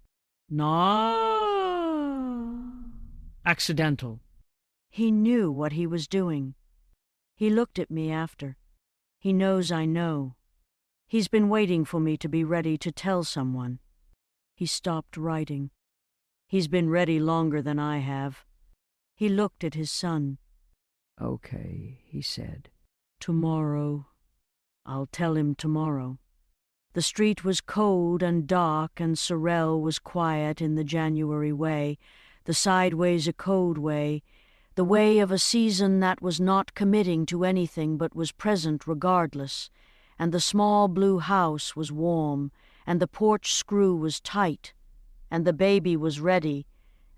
Accidental. He knew what he was doing. He looked at me after. He knows I know. He's been waiting for me to be ready to tell someone. He stopped writing. He's been ready longer than I have. He looked at his son. Okay, he said. "Tomorrow. I'll tell him tomorrow." The street was cold and dark, and Sorrel was quiet in the January way, the sideways a code way, the way of a season that was not committing to anything but was present regardless, and the small blue house was warm, and the porch screw was tight, and the baby was ready,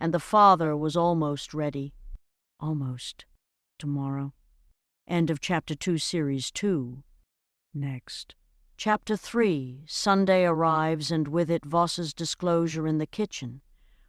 and the father was almost ready. Almost. Tomorrow. End of Chapter 2, Series 2. Next. Chapter 3, Sunday arrives, and with it Voss's disclosure in the kitchen,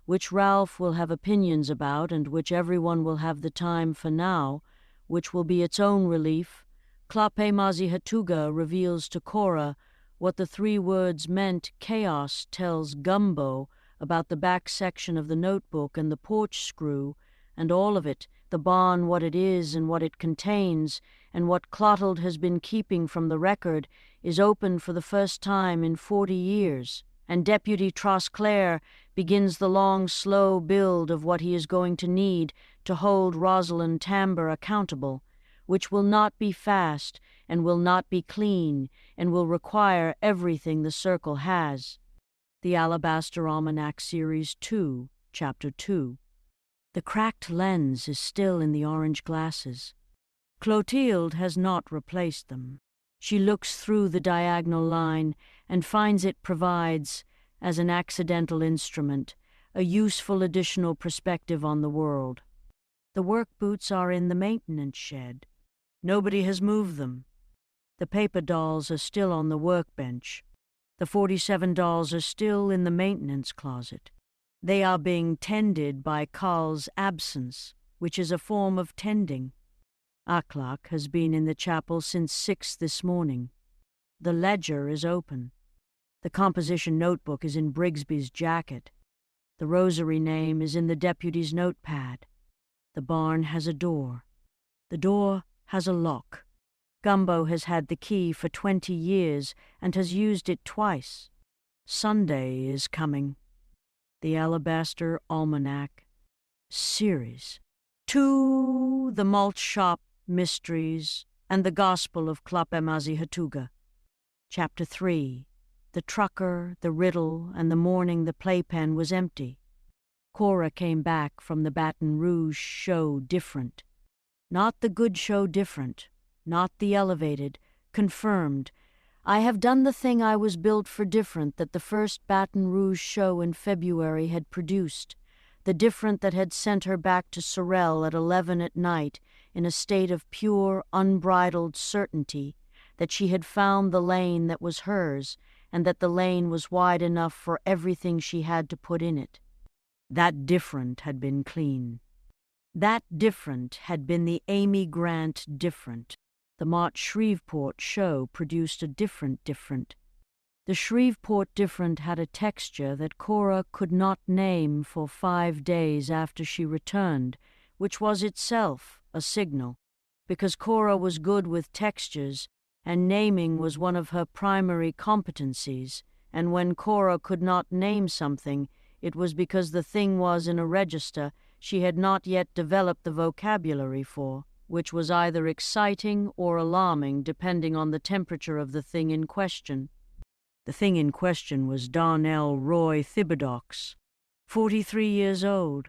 which Ralph will have opinions about and which everyone will have the time for now, which will be its own relief. Clape Mazi Hatuga reveals to Cora what the 3 words meant. Chaos tells Gumbo about the back section of the notebook and the porch screw, and all of it, the barn, what it is and what it contains, and what Clotilde has been keeping from the record, is opened for the first time in 40 years, and Deputy Trosclair begins the long, slow build of what he is going to need to hold Rosalind Tamber accountable, which will not be fast, and will not be clean, and will require everything the Circle has. The Alabaster Almanac Series 2, Chapter 2. The cracked lens is still in the orange glasses. Clotilde has not replaced them. She looks through the diagonal line and finds it provides, as an accidental instrument, a useful additional perspective on the world. The work boots are in the maintenance shed. Nobody has moved them. The paper dolls are still on the workbench. The 47 dolls are still in the maintenance closet. They are being tended by Carl's absence, which is a form of tending. Akhlaq has been in the chapel since 6 this morning. The ledger is open. The composition notebook is in Brigsby's jacket. The rosary name is in the deputy's notepad. The barn has a door. The door has a lock. Gumbo has had the key for 20 years and has used it twice. Sunday is coming. The Alabaster Almanac. Series 2. The Malt Shop Mysteries and the Gospel of Klapemazi Hatuga. Chapter 3. The trucker, the riddle, and the morning the playpen was empty. Cora came back from the Baton Rouge show different. Not the good show different, not the elevated, confirmed. I have done the thing I was built for different that the first Baton Rouge show in February had produced, the different that had sent her back to Sorel at 11 at night in a state of pure, unbridled certainty that she had found the lane that was hers and that the lane was wide enough for everything she had to put in it. That different had been clean. That different had been the Amy Grant different. The Mott Shreveport show produced a different. The Shreveport different had a texture that Cora could not name for 5 days after she returned, which was itself a signal, because Cora was good with textures, and naming was one of her primary competencies, and when Cora could not name something, it was because the thing was in a register she had not yet developed the vocabulary for, which was either exciting or alarming depending on the temperature of the thing in question. The thing in question was Darnell Roy Thibodeaux, 43 years old,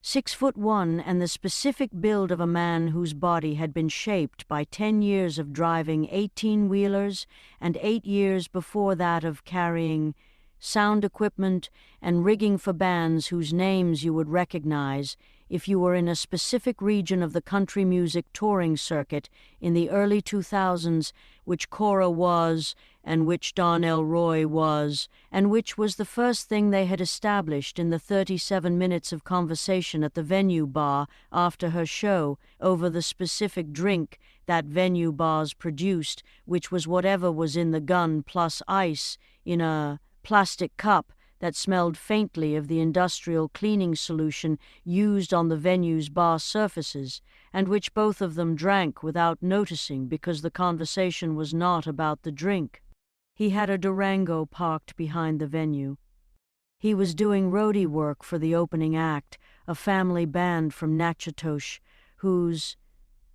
6'1", and the specific build of a man whose body had been shaped by 10 years of driving 18-wheelers and 8 years before that of carrying sound equipment and rigging for bands whose names you would recognize if you were in a specific region of the country music touring circuit in the early 2000s, which Cora was, and which Darnell Roy was, and which was the first thing they had established in the 37 minutes of conversation at the venue bar after her show over the specific drink that venue bars produced, which was whatever was in the gun plus ice in a plastic cup that smelled faintly of the industrial cleaning solution used on the venue's bar surfaces, and which both of them drank without noticing because the conversation was not about the drink. He had a Durango parked behind the venue. He was doing roadie work for the opening act, a family band from Natchitoches, whose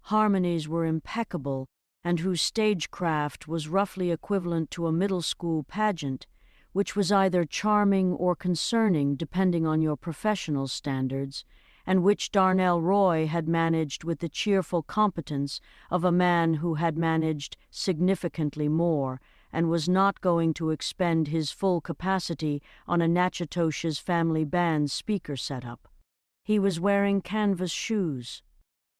harmonies were impeccable and whose stagecraft was roughly equivalent to a middle school pageant, which was either charming or concerning depending on your professional standards, and which Darnell Roy had managed with the cheerful competence of a man who had managed significantly more and was not going to expend his full capacity on a Natchitoches family band speaker setup. He was wearing canvas shoes.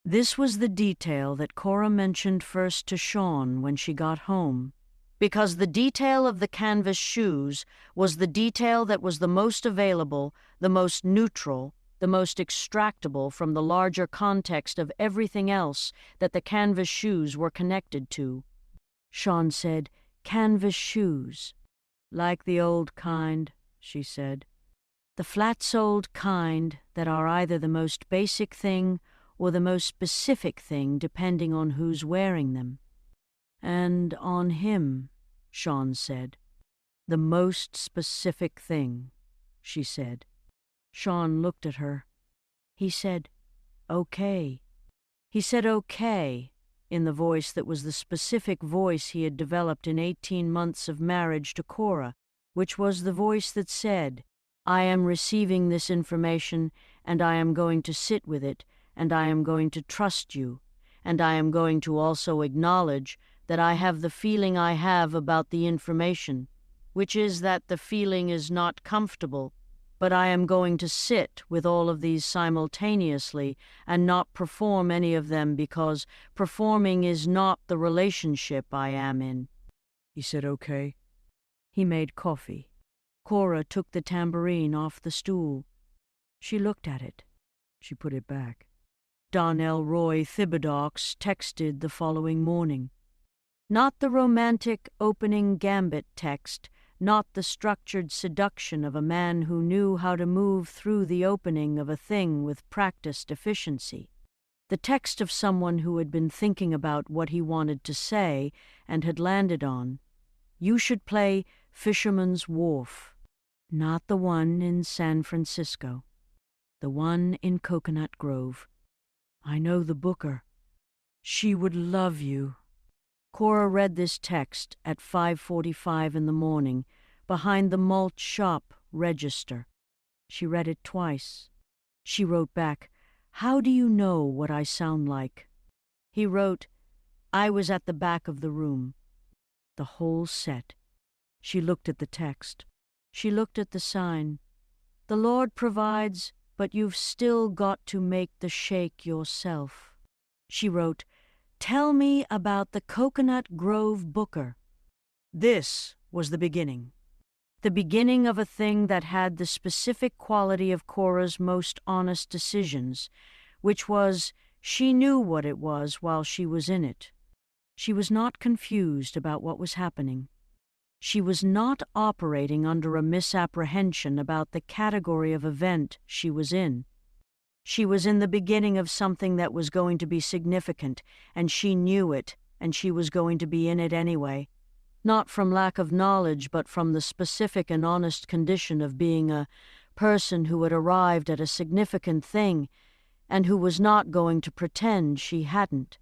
This was the detail that Cora mentioned first to Sean when she got home, because the detail of the canvas shoes was the detail that was the most available, the most neutral, the most extractable from the larger context of everything else that the canvas shoes were connected to. Sean said, "Canvas shoes." "Like the old kind," she said. "The flat-soled kind that are either the most basic thing or the most specific thing depending on who's wearing them." "And on him," Sean said. "The most specific thing," she said. Sean looked at her. He said, "Okay." He said okay in the voice that was the specific voice he had developed in 18 months of marriage to Cora, which was the voice that said, "I am receiving this information, and I am going to sit with it, and I am going to trust you, and I am going to also acknowledge that I have the feeling I have about the information, which is that the feeling is not comfortable, but I am going to sit with all of these simultaneously and not perform any of them because performing is not the relationship I am in." He said, "Okay." He made coffee. Cora took the tambourine off the stool. She looked at it. She put it back. Darnell Roy Thibodeaux texted the following morning. Not the romantic opening gambit text, not the structured seduction of a man who knew how to move through the opening of a thing with practiced efficiency. The text of someone who had been thinking about what he wanted to say and had landed on, "You should play Fisherman's Wharf." Not the one in San Francisco. The one in Coconut Grove. "I know the booker. She would love you." Cora read this text at 5:45 in the morning behind the Malt shop register. She read it twice. She wrote back, "How do you know what I sound like?" He wrote, "I was at the back of the room." The whole set. She looked at the text. She looked at the sign. "The Lord provides, but you've still got to make the shake yourself." She wrote, "Tell me about the Coconut Grove booker." This was the beginning. The beginning of a thing that had the specific quality of Cora's most honest decisions, which was she knew what it was while she was in it. She was not confused about what was happening. She was not operating under a misapprehension about the category of event she was in. She was in the beginning of something that was going to be significant, and she knew it, and she was going to be in it anyway. Not from lack of knowledge, but from the specific and honest condition of being a person who had arrived at a significant thing, and who was not going to pretend she hadn't.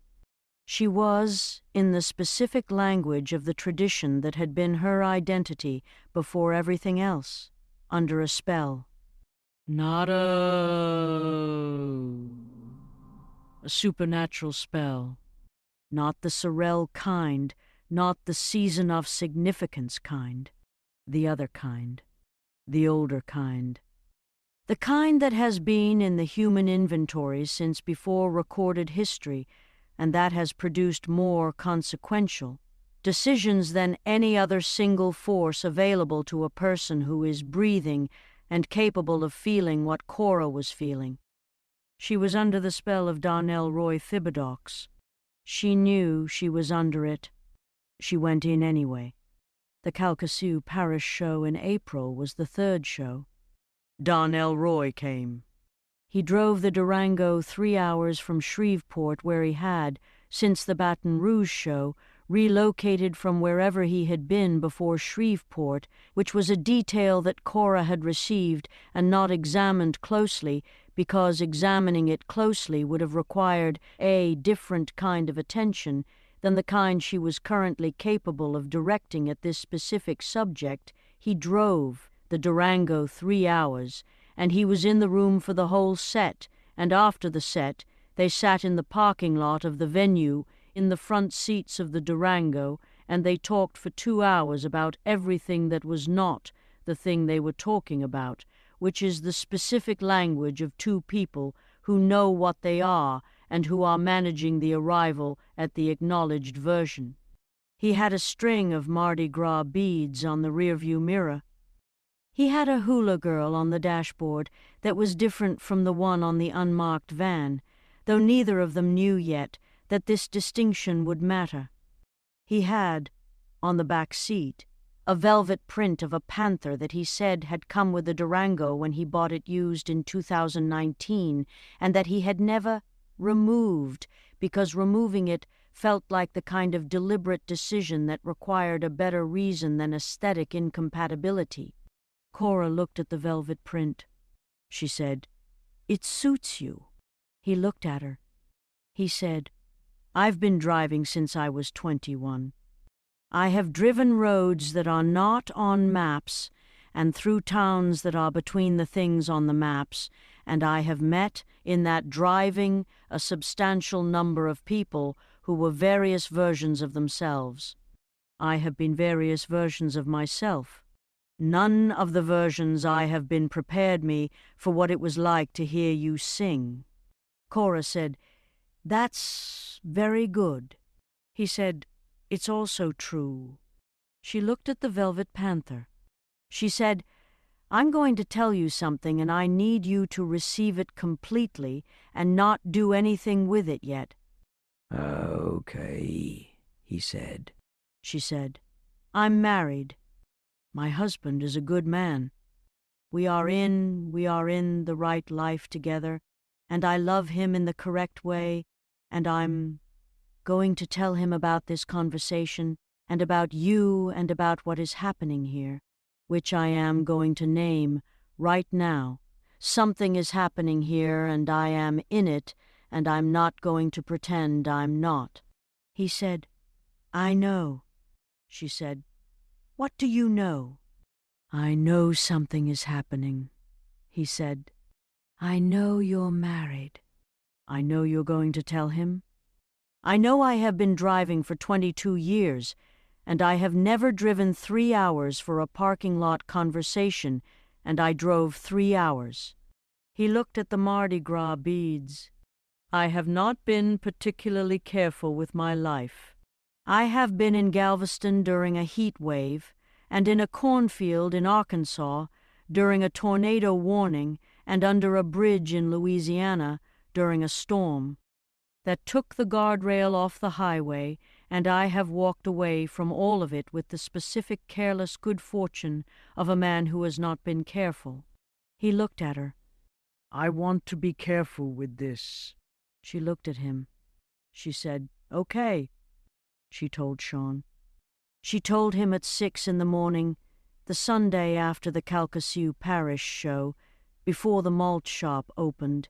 She was, in the specific language of the tradition that had been her identity before everything else, under a spell. Not a supernatural spell. Not the Sorel kind, not the season of significance kind. The other kind. The older kind. The kind that has been in the human inventory since before recorded history, and that has produced more consequential decisions than any other single force available to a person who is breathing and capable of feeling what Cora was feeling. She was under the spell of Darnell Roy Thibodeaux. She knew she was under it. She went in anyway. The Calcasieu Parish show in April was the third show. Darnell Roy came. He drove the Durango 3 hours from Shreveport, where he had, since the Baton Rouge show, relocated from wherever he had been before Shreveport, which was a detail that Cora had received and not examined closely, because examining it closely would have required a different kind of attention than the kind she was currently capable of directing at this specific subject. He drove the Durango 3 hours, and he was in the room for the whole set, and after the set, they sat in the parking lot of the venue in the front seats of the Durango, and they talked for 2 hours about everything that was not the thing they were talking about, which is the specific language of two people who know what they are and who are managing the arrival at the acknowledged version. He had a string of Mardi Gras beads on the rearview mirror. He had a hula girl on the dashboard that was different from the one on the unmarked van, though neither of them knew yet that this distinction would matter. He had, on the back seat, a velvet print of a panther that he said had come with the Durango when he bought it used in 2019, and that he had never removed, because removing it felt like the kind of deliberate decision that required a better reason than aesthetic incompatibility. Cora looked at the velvet print. She said, "It suits you." He looked at her. He said, "I've been driving since I was 21. I have driven roads that are not on maps and through towns that are between the things on the maps, and I have met in that driving a substantial number of people who were various versions of themselves. I have been various versions of myself. None of the versions I have been prepared me for what it was like to hear you sing." Cora said, "That's very good." He said, "It's also true." She looked at the velvet panther. She said, "I'm going to tell you something, and I need you to receive it completely and not do anything with it yet." Okay, he said. She said, I'm married. My husband is a good man. We are in the right life together, and I love him in the correct way, and I'm going to tell him about this conversation, and about you, and about what is happening here, which I am going to name right now. Something is happening here, and I am in it, and I'm not going to pretend I'm not. He said, I know. She said, What do you know? I know something is happening. He said, I know you're married. I know you're going to tell him. I know I have been driving for 22 years, and I have never driven 3 hours for a parking lot conversation, and I drove 3 hours. He looked at the Mardi Gras beads. I have not been particularly careful with my life. I have been in Galveston during a heat wave, and in a cornfield in Arkansas during a tornado warning, and under a bridge in Louisiana during a storm that took the guardrail off the highway, and I have walked away from all of it with the specific careless good fortune of a man who has not been careful. He looked at her. I want to be careful with this. She looked at him. She said, Okay, she told Sean. She told him at 6 in the morning, the Sunday after the Calcasieu Parish show, before the malt shop opened,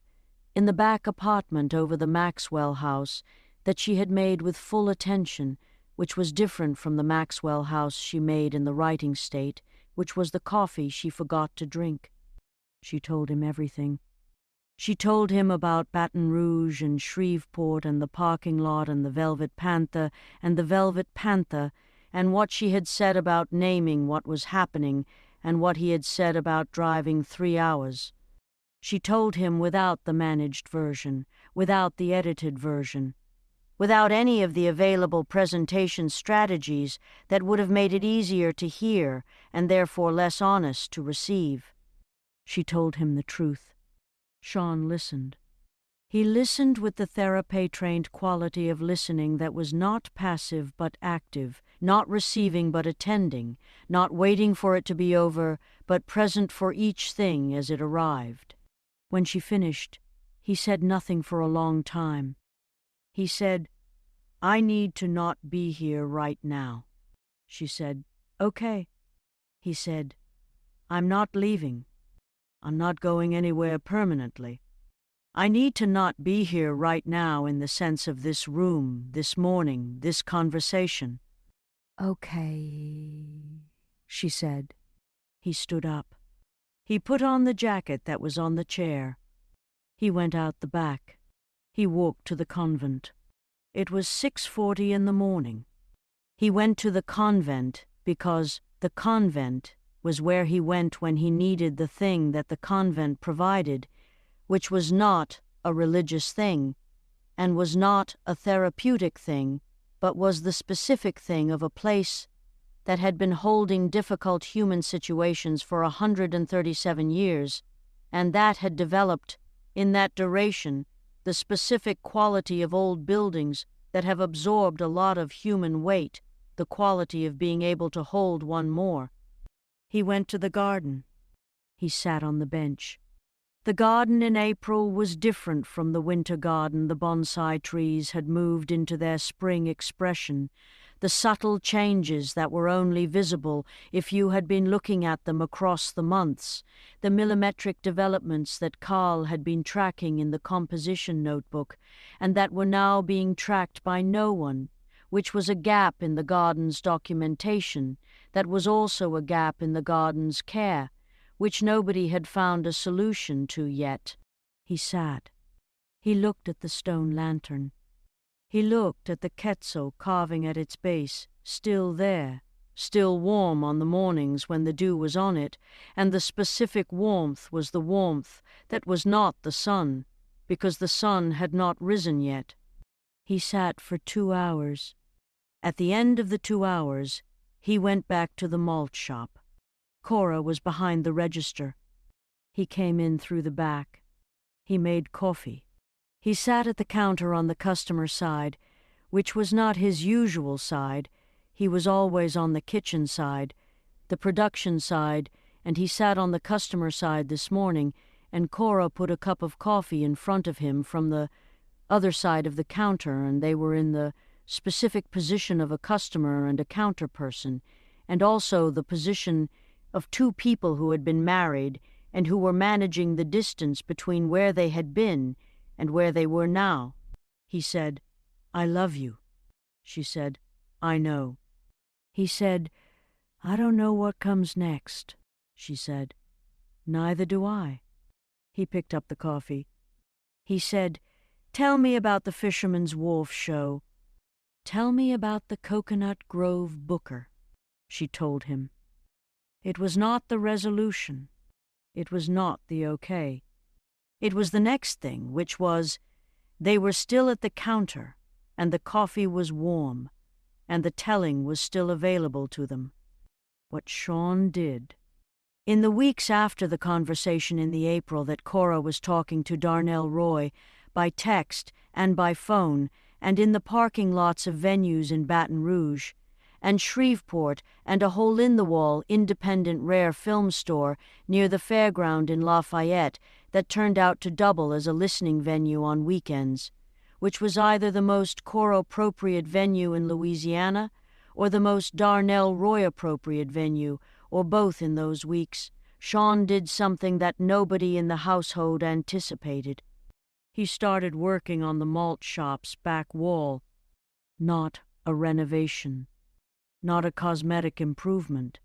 in the back apartment over the Maxwell house that she had made with full attention, which was different from the Maxwell house she made in the writing state, which was the coffee she forgot to drink. She told him everything. She told him about Baton Rouge and Shreveport and the parking lot and the Velvet Panther and the Velvet Panther, and what she had said about naming what was happening and what he had said about driving 3 hours. She told him without the managed version, without the edited version, without any of the available presentation strategies that would have made it easier to hear and therefore less honest to receive. She told him the truth. Sean listened. He listened with the therapy-trained quality of listening that was not passive but active, not receiving but attending, not waiting for it to be over, but present for each thing as it arrived. When she finished, he said nothing for a long time. He said, I need to not be here right now. She said, Okay. He said, I'm not leaving. I'm not going anywhere permanently. I need to not be here right now in the sense of this room, this morning, this conversation. Okay, she said. He stood up. He put on the jacket that was on the chair. He went out the back. He walked to the convent. It was 6:40 in the morning. He went to the convent because the convent was where he went when he needed the thing that the convent provided, which was not a religious thing, and was not a therapeutic thing, but was the specific thing of a place that had been holding difficult human situations for 137 years, and that had developed, in that duration, the specific quality of old buildings that have absorbed a lot of human weight, the quality of being able to hold one more. He went to the garden. He sat on the bench. The garden in April was different from the winter garden the bonsai trees had moved into their spring expression, the subtle changes that were only visible if you had been looking at them across the months, the millimetric developments that Carl had been tracking in the composition notebook, and that were now being tracked by no one, which was a gap in the garden's documentation, that was also a gap in the garden's care, which nobody had found a solution to yet. He sat. He looked at the stone lantern. He looked at the quetzal carving at its base, still there, still warm on the mornings when the dew was on it, and the specific warmth was the warmth that was not the sun, because the sun had not risen yet. He sat for 2 hours. At the end of the 2 hours, he went back to the malt shop. Cora was behind the register. He came in through the back. He made coffee. He sat at the counter on the customer side, which was not his usual side. He was always on the kitchen side, the production side, and he sat on the customer side this morning, and Cora put a cup of coffee in front of him from the other side of the counter, and they were in the specific position of a customer and a counter person, and also the position of two people who had been married and who were managing the distance between where they had been and where they were now. He said, "I love you." She said, "I know." He said, "I don't know what comes next." She said, "Neither do I." He picked up the coffee. He said, "Tell me about the Fisherman's Wharf show." "Tell me about the Coconut Grove Booker," she told him. It was not the resolution. It was not the okay. It was the next thing, which was, they were still at the counter, and the coffee was warm, and the telling was still available to them. What Sean did. In the weeks after the conversation in the April that Cora was talking to Darnell Roy, by text and by phone, and in the parking lots of venues in Baton Rouge, and Shreveport, and a hole-in-the-wall independent rare film store near the fairground in Lafayette that turned out to double as a listening venue on weekends, which was either the most Cora-appropriate venue in Louisiana or the most Darnell Roy-appropriate venue, or both in those weeks. Sean did something that nobody in the household anticipated. He started working on the malt shop's back wall. Not a renovation. Not a cosmetic improvement.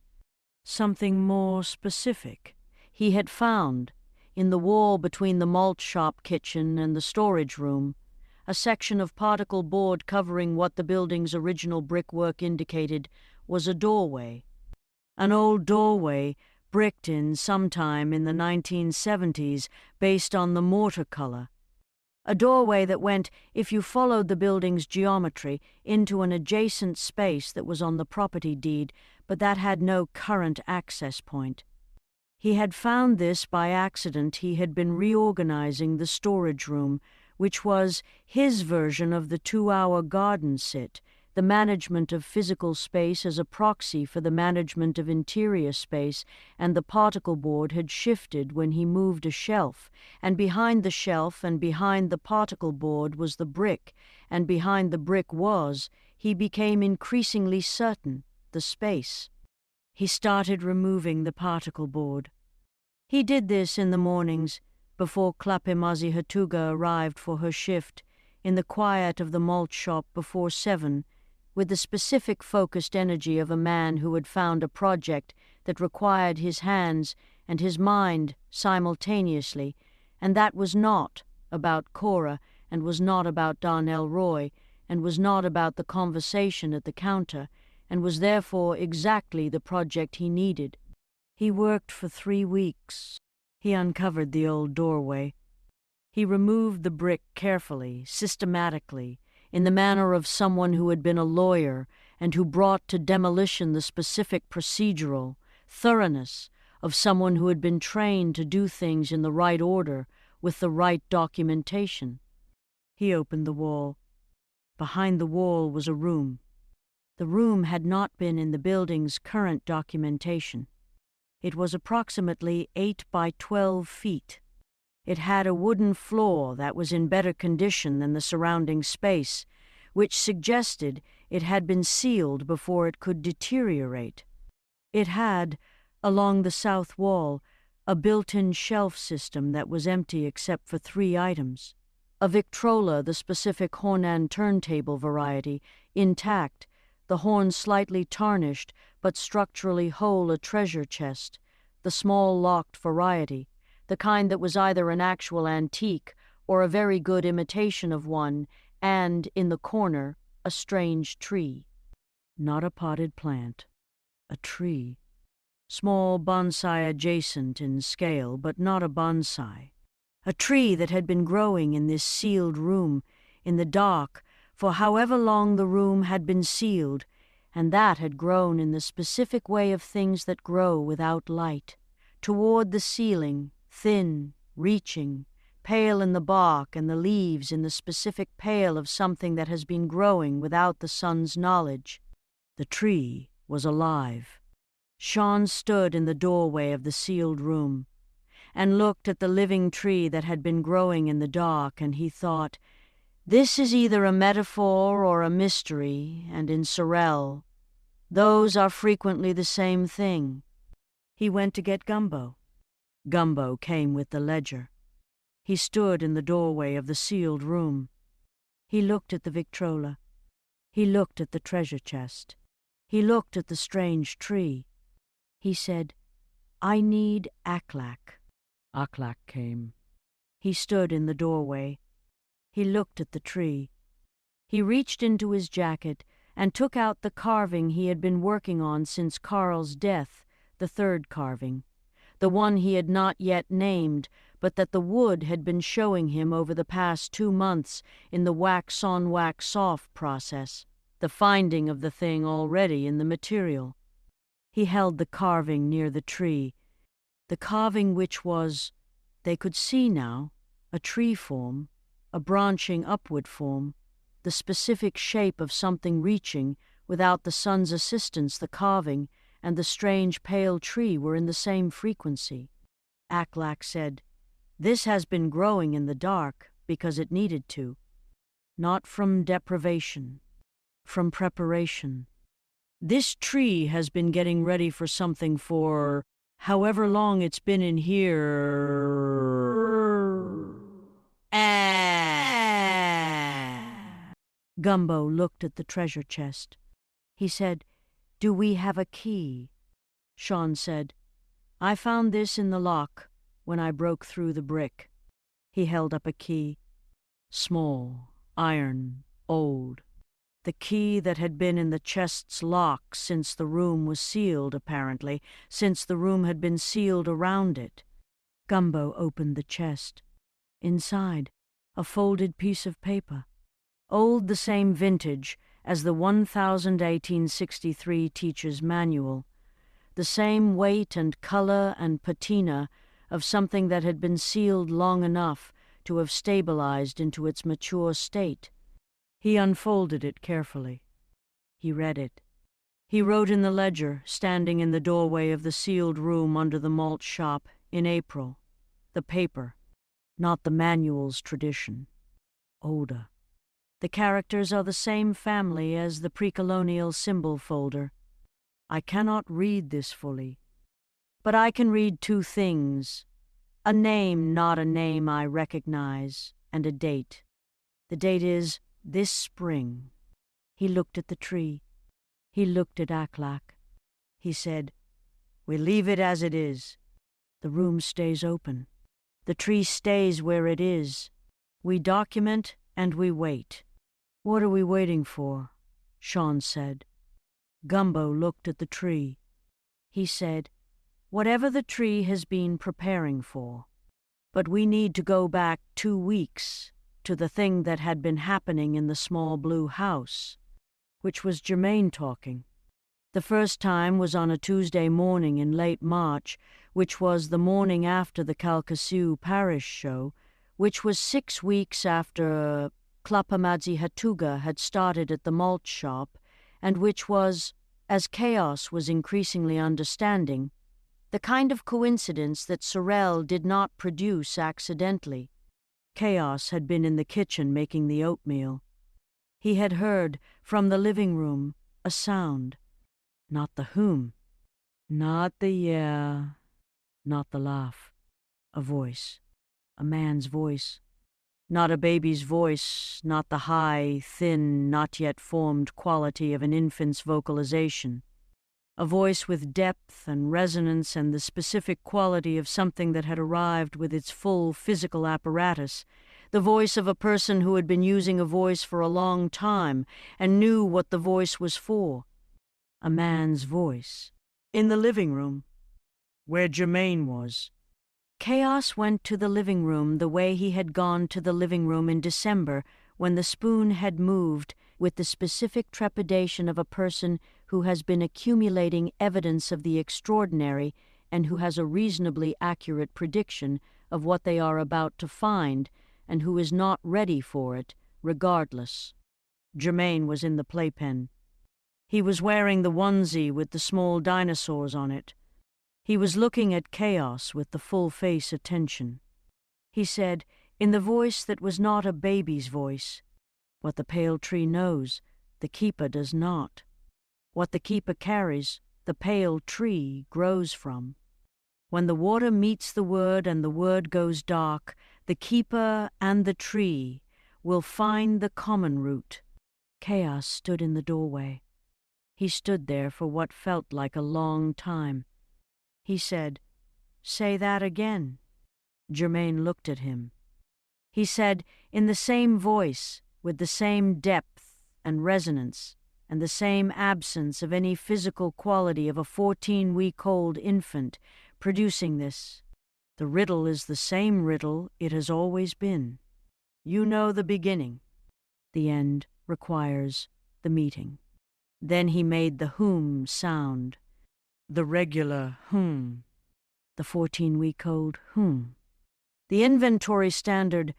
Something more specific. He had found, in the wall between the malt shop kitchen and the storage room, a section of particle board covering what the building's original brickwork indicated was a doorway. An old doorway bricked in sometime in the 1970s based on the mortar color. A doorway that went, if you followed the building's geometry, into an adjacent space that was on the property deed, but that had no current access point. He had found this by accident. He had been reorganizing the storage room, which was his version of the 2-hour garden sit, the management of physical space as a proxy for the management of interior space, and the particle board had shifted when he moved a shelf, and behind the shelf and behind the particle board was the brick, and behind the brick was, he became increasingly certain, the space. He started removing the particle board. He did this in the mornings, before Klapemazi Hatuga arrived for her shift, in the quiet of the malt shop before 7, with the specific focused energy of a man who had found a project that required his hands and his mind simultaneously, and that was not about Cora, and was not about Darnell Roy, and was not about the conversation at the counter, and was therefore exactly the project he needed. He worked for 3 weeks. He uncovered the old doorway. He removed the brick carefully, systematically, in the manner of someone who had been a lawyer and who brought to demolition the specific procedural thoroughness of someone who had been trained to do things in the right order with the right documentation. He opened the wall. Behind the wall was a room. The room had not been in the building's current documentation. It was approximately 8 by 12 feet. It had a wooden floor that was in better condition than the surrounding space, which suggested it had been sealed before it could deteriorate. It had, along the south wall, a built-in shelf system that was empty except for 3 items. A Victrola, the specific Hornan turntable variety, intact, the horn slightly tarnished but structurally whole, a treasure chest, the small locked variety, the kind that was either an actual antique or a very good imitation of one, and, in the corner, a strange tree. Not a potted plant. A tree. Small bonsai adjacent in scale, but not a bonsai. A tree that had been growing in this sealed room, in the dark, for however long the room had been sealed, and that had grown in the specific way of things that grow without light, toward the ceiling, thin, reaching, pale in the bark and the leaves in the specific pale of something that has been growing without the sun's knowledge. The tree was alive. Sean stood in the doorway of the sealed room and looked at the living tree that had been growing in the dark, and he thought, this is either a metaphor or a mystery, and in Sorel, those are frequently the same thing. He went to get Gumbo. Gumbo came with the ledger. He stood in the doorway of the sealed room. He looked at the Victrola. He looked at the treasure chest. He looked at the strange tree. He said, I need Aklak. Aklak came. He stood in the doorway. He looked at the tree. He reached into his jacket and took out the carving he had been working on since Carl's death, the third carving, the one he had not yet named, but that the wood had been showing him over the past 2 months in the wax-on wax-off process, the finding of the thing already in the material. He held the carving near the tree, the carving which was, they could see now, a tree form, a branching upward form, the specific shape of something reaching, without the sun's assistance. The carving and the strange pale tree were in the same frequency. Aklak said, this has been growing in the dark because it needed to, not from deprivation, from preparation. This tree has been getting ready for something for however long it's been in here. Gumbo looked at the treasure chest. He said, do we have a key? Sean said, I found this in the lock when I broke through the brick. He held up a key. Small, iron, old. The key that had been in the chest's lock since the room was sealed, apparently, since the room had been sealed around it. Gumbo opened the chest. Inside, a folded piece of paper. Old, the same vintage as the 1863 teacher's manual. The same weight and color and patina of something that had been sealed long enough to have stabilized into its mature state. He unfolded it carefully. He read it. He wrote in the ledger, standing in the doorway of the sealed room under the malt shop, in April. The paper, not the manual's tradition. Oda. The characters are the same family as the pre-colonial symbol folder. I cannot read this fully, but I can read 2 things. A name not a name I recognize, and a date. The date is this spring. He looked at the tree. He looked at Aklak. He said, we leave it as it is. The room stays open. The tree stays where it is. We document and we wait. What are we waiting for? Sean said. Gumbo looked at the tree. He said, whatever the tree has been preparing for. But we need to go back 2 weeks to the thing that had been happening in the small blue house, which was Germaine talking. The first time was on a Tuesday morning in late March, which was the morning after the Calcasieu Parish show, which was 6 weeks after Klapamadzi Hatuga had started at the malt shop, and which was, as Chaos was increasingly understanding, the kind of coincidence that Sorel did not produce accidentally. Chaos had been in the kitchen making the oatmeal. He had heard, from the living room, a sound. Not the whom, not the yeah, not the laugh. A voice, a man's voice. Not a baby's voice, not the high, thin, not yet formed quality of an infant's vocalization. A voice with depth and resonance and the specific quality of something that had arrived with its full physical apparatus. The voice of a person who had been using a voice for a long time and knew what the voice was for. A man's voice. In the living room, where Germaine was. Chaos went to the living room the way he had gone to the living room in December when the spoon had moved, with the specific trepidation of a person who has been accumulating evidence of the extraordinary and who has a reasonably accurate prediction of what they are about to find and who is not ready for it, regardless. Germain was in the playpen. He was wearing the onesie with the small dinosaurs on it. He was looking at Chaos with the full-face attention. He said, in the voice that was not a baby's voice, "What the pale tree knows, the keeper does not. What the keeper carries, the pale tree grows from. When the water meets the word and the word goes dark, the keeper and the tree will find the common root." Chaos stood in the doorway. He stood there for what felt like a long time. He said, "Say that again." Germain looked at him. He said, in the same voice, with the same depth and resonance, and the same absence of any physical quality of a 14-week-old infant, producing this, "The riddle is the same riddle it has always been. You know the beginning. The end requires the meeting." Then he made the whom sound. The regular whom. The 14-week-old whom. The inventory standard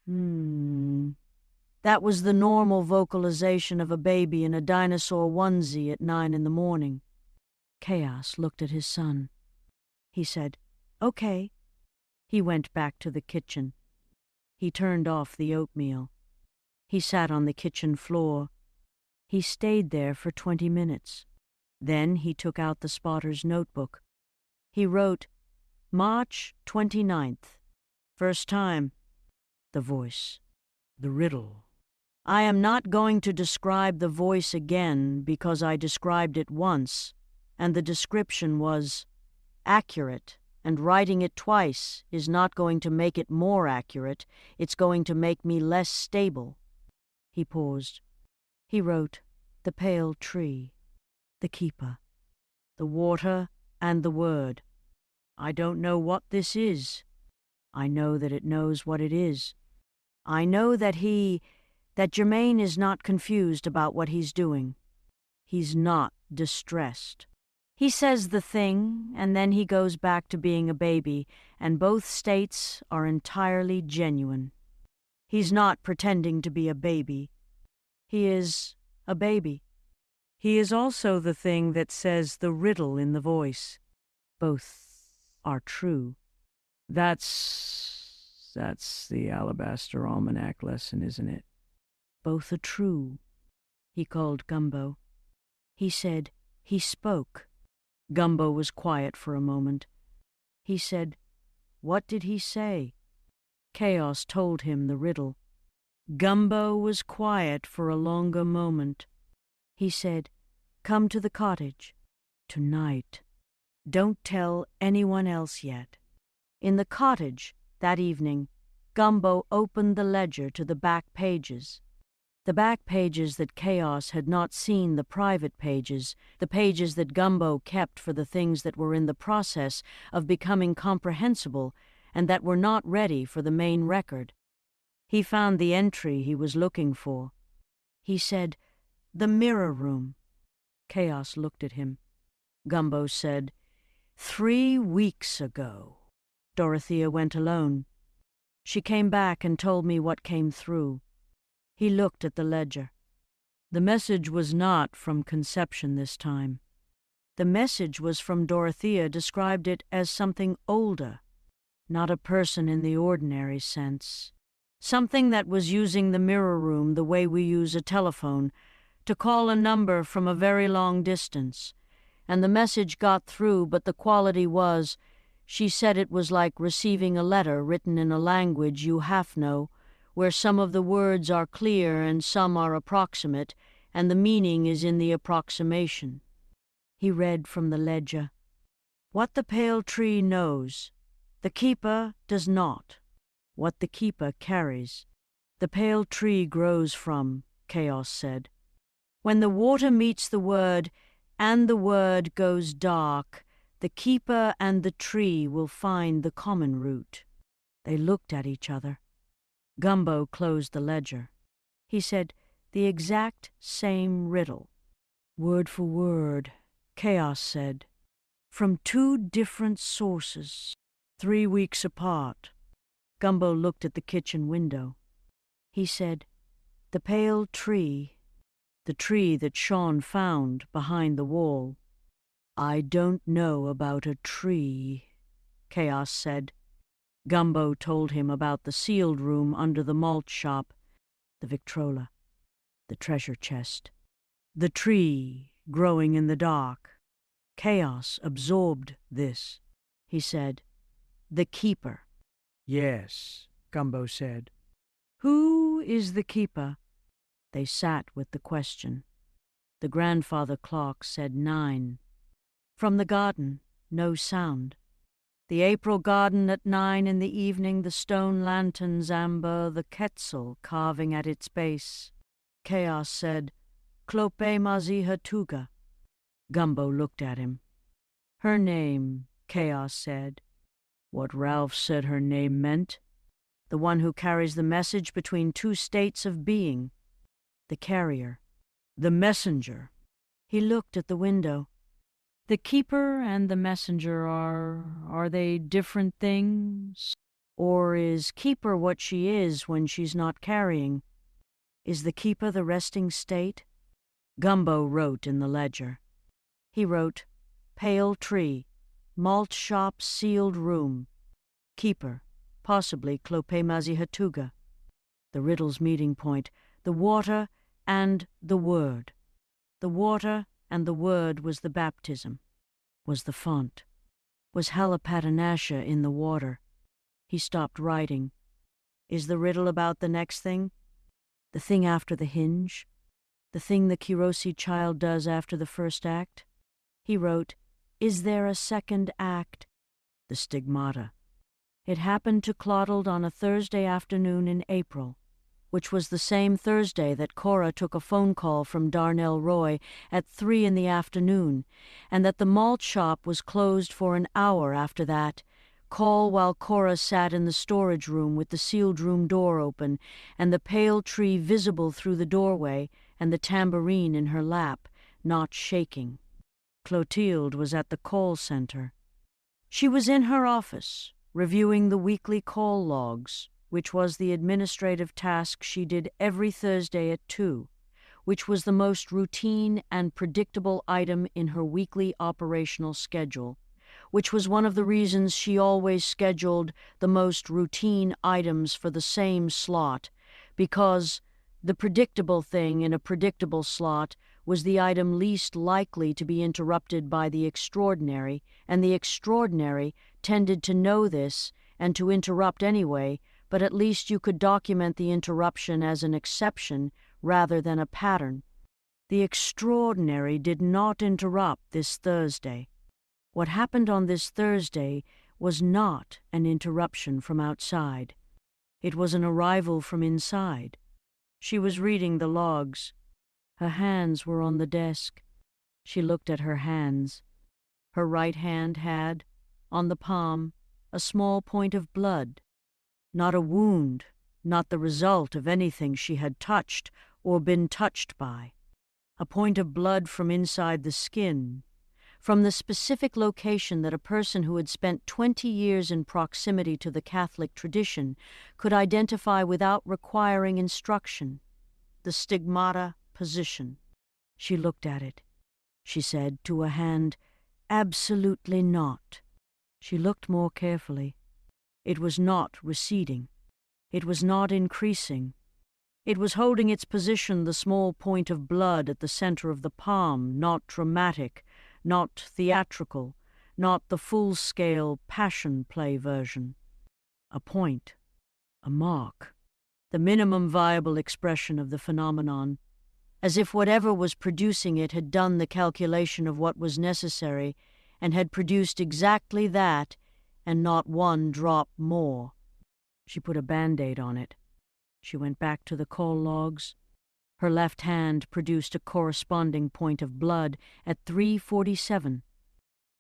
That was the normal vocalization of a baby in a dinosaur onesie at 9 in the morning. Chaos looked at his son. He said, "Okay." He went back to the kitchen. He turned off the oatmeal. He sat on the kitchen floor. He stayed there for 20 minutes. Then he took out the spotter's notebook. He wrote, March 29th. First time. The voice. The riddle. I am not going to describe the voice again because I described it once, and the description was accurate, and writing it twice is not going to make it more accurate, it's going to make me less stable. He paused. He wrote, the pale tree, the keeper, the water and the word. I don't know what this is. I know that it knows what it is. I know that Germain is not confused about what he's doing. He's not distressed. He says the thing, and then he goes back to being a baby, and both states are entirely genuine. He's not pretending to be a baby. He is a baby. He is also the thing that says the riddle in the voice. Both are true. That's the Alabaster Almanac lesson, isn't it? Both are true, he called Gumbo. He said, he spoke. Gumbo was quiet for a moment. He said, what did he say? Chaos told him the riddle. Gumbo was quiet for a longer moment. He said, come to the cottage. Tonight. Don't tell anyone else yet. In the cottage, that evening, Gumbo opened the ledger to the back pages. The back pages that Chaos had not seen, the private pages, the pages that Gumbo kept for the things that were in the process of becoming comprehensible and that were not ready for the main record. He found the entry he was looking for. He said, the mirror room. Chaos looked at him. Gumbo said, 3 weeks ago. Dorothea went alone. She came back and told me what came through. He looked at the ledger. The message was not from Conception this time. The message was from Dorothea, described it as something older, not a person in the ordinary sense. Something that was using the mirror room the way we use a telephone, to call a number from a very long distance. And the message got through, but the quality was, she said it was like receiving a letter written in a language you half know, where some of the words are clear and some are approximate, and the meaning is in the approximation. He read from the ledger, what the pale tree knows, the keeper does not. What the keeper carries, the pale tree grows from, Chaos said. When the water meets the word, and the word goes dark, the keeper and the tree will find the common root. They looked at each other. Gumbo closed the ledger. He said, the exact same riddle. Word for word, Chaos said. From 2 different sources. 3 weeks apart. Gumbo looked at the kitchen window. He said, "The pale tree, the tree that Sean found behind the wall." "I don't know about a tree," Chaos said. Gumbo told him about the sealed room under the malt shop, the Victrola, the treasure chest, the tree growing in the dark. Chaos absorbed this. He said, "The keeper." "Yes," Gumbo said. "Who is the keeper?" They sat with the question. The grandfather clock said 9. From the garden, no sound. The April garden at 9 in the evening, the stone lanterns amber, the quetzal carving at its base. Chaos said, "Clope mazi hatuga." Gumbo looked at him. "Her name," Chaos said. What Ralph said her name meant. The one who carries the message between two states of being. The carrier. The messenger. He looked at the window. The keeper and the messenger are they different things? Or is keeper what she is when she's not carrying? Is the keeper the resting state? Gumbo wrote in the ledger. He wrote, "Pale tree, malt shop sealed room. Keeper, possibly Clope mazi hatuga." The riddle's meeting point, the water and the word. The water and the word was the baptism, was the font, was Halapatanasha in the water. He stopped writing. Is the riddle about the next thing? The thing after the hinge? The thing the Kirosi child does after the first act? He wrote, "Is there a second act?" The stigmata. It happened to Clodold on a Thursday afternoon in April, which was the same Thursday that Cora took a phone call from Darnell Roy at 3 in the afternoon, and that the malt shop was closed for an hour after that, call while Cora sat in the storage room with the sealed room door open and the pale tree visible through the doorway and the tambourine in her lap, not shaking. Clotilde was at the call center. She was in her office, reviewing the weekly call logs, which was the administrative task she did every Thursday at 2, which was the most routine and predictable item in her weekly operational schedule, which was one of the reasons she always scheduled the most routine items for the same slot, because the predictable thing in a predictable slot was the item least likely to be interrupted by the extraordinary, and the extraordinary tended to know this and to interrupt anyway, but at least you could document the interruption as an exception rather than a pattern. The extraordinary did not interrupt this Thursday. What happened on this Thursday was not an interruption from outside. It was an arrival from inside. She was reading the logs. Her hands were on the desk. She looked at her hands. Her right hand had, on the palm, a small point of blood. Not a wound, not the result of anything she had touched or been touched by. A point of blood from inside the skin, from the specific location that a person who had spent 20 years in proximity to the Catholic tradition could identify without requiring instruction. The stigmata position. She looked at it. She said to a hand, "Absolutely not." She looked more carefully. It was not receding. It was not increasing. It was holding its position, the small point of blood at the center of the palm, not dramatic, not theatrical, not the full-scale passion play version. A point, a mark, the minimum viable expression of the phenomenon, as if whatever was producing it had done the calculation of what was necessary and had produced exactly that and not one drop more. She put a Band-Aid on it. She went back to the call logs. Her left hand produced a corresponding point of blood at 3:47.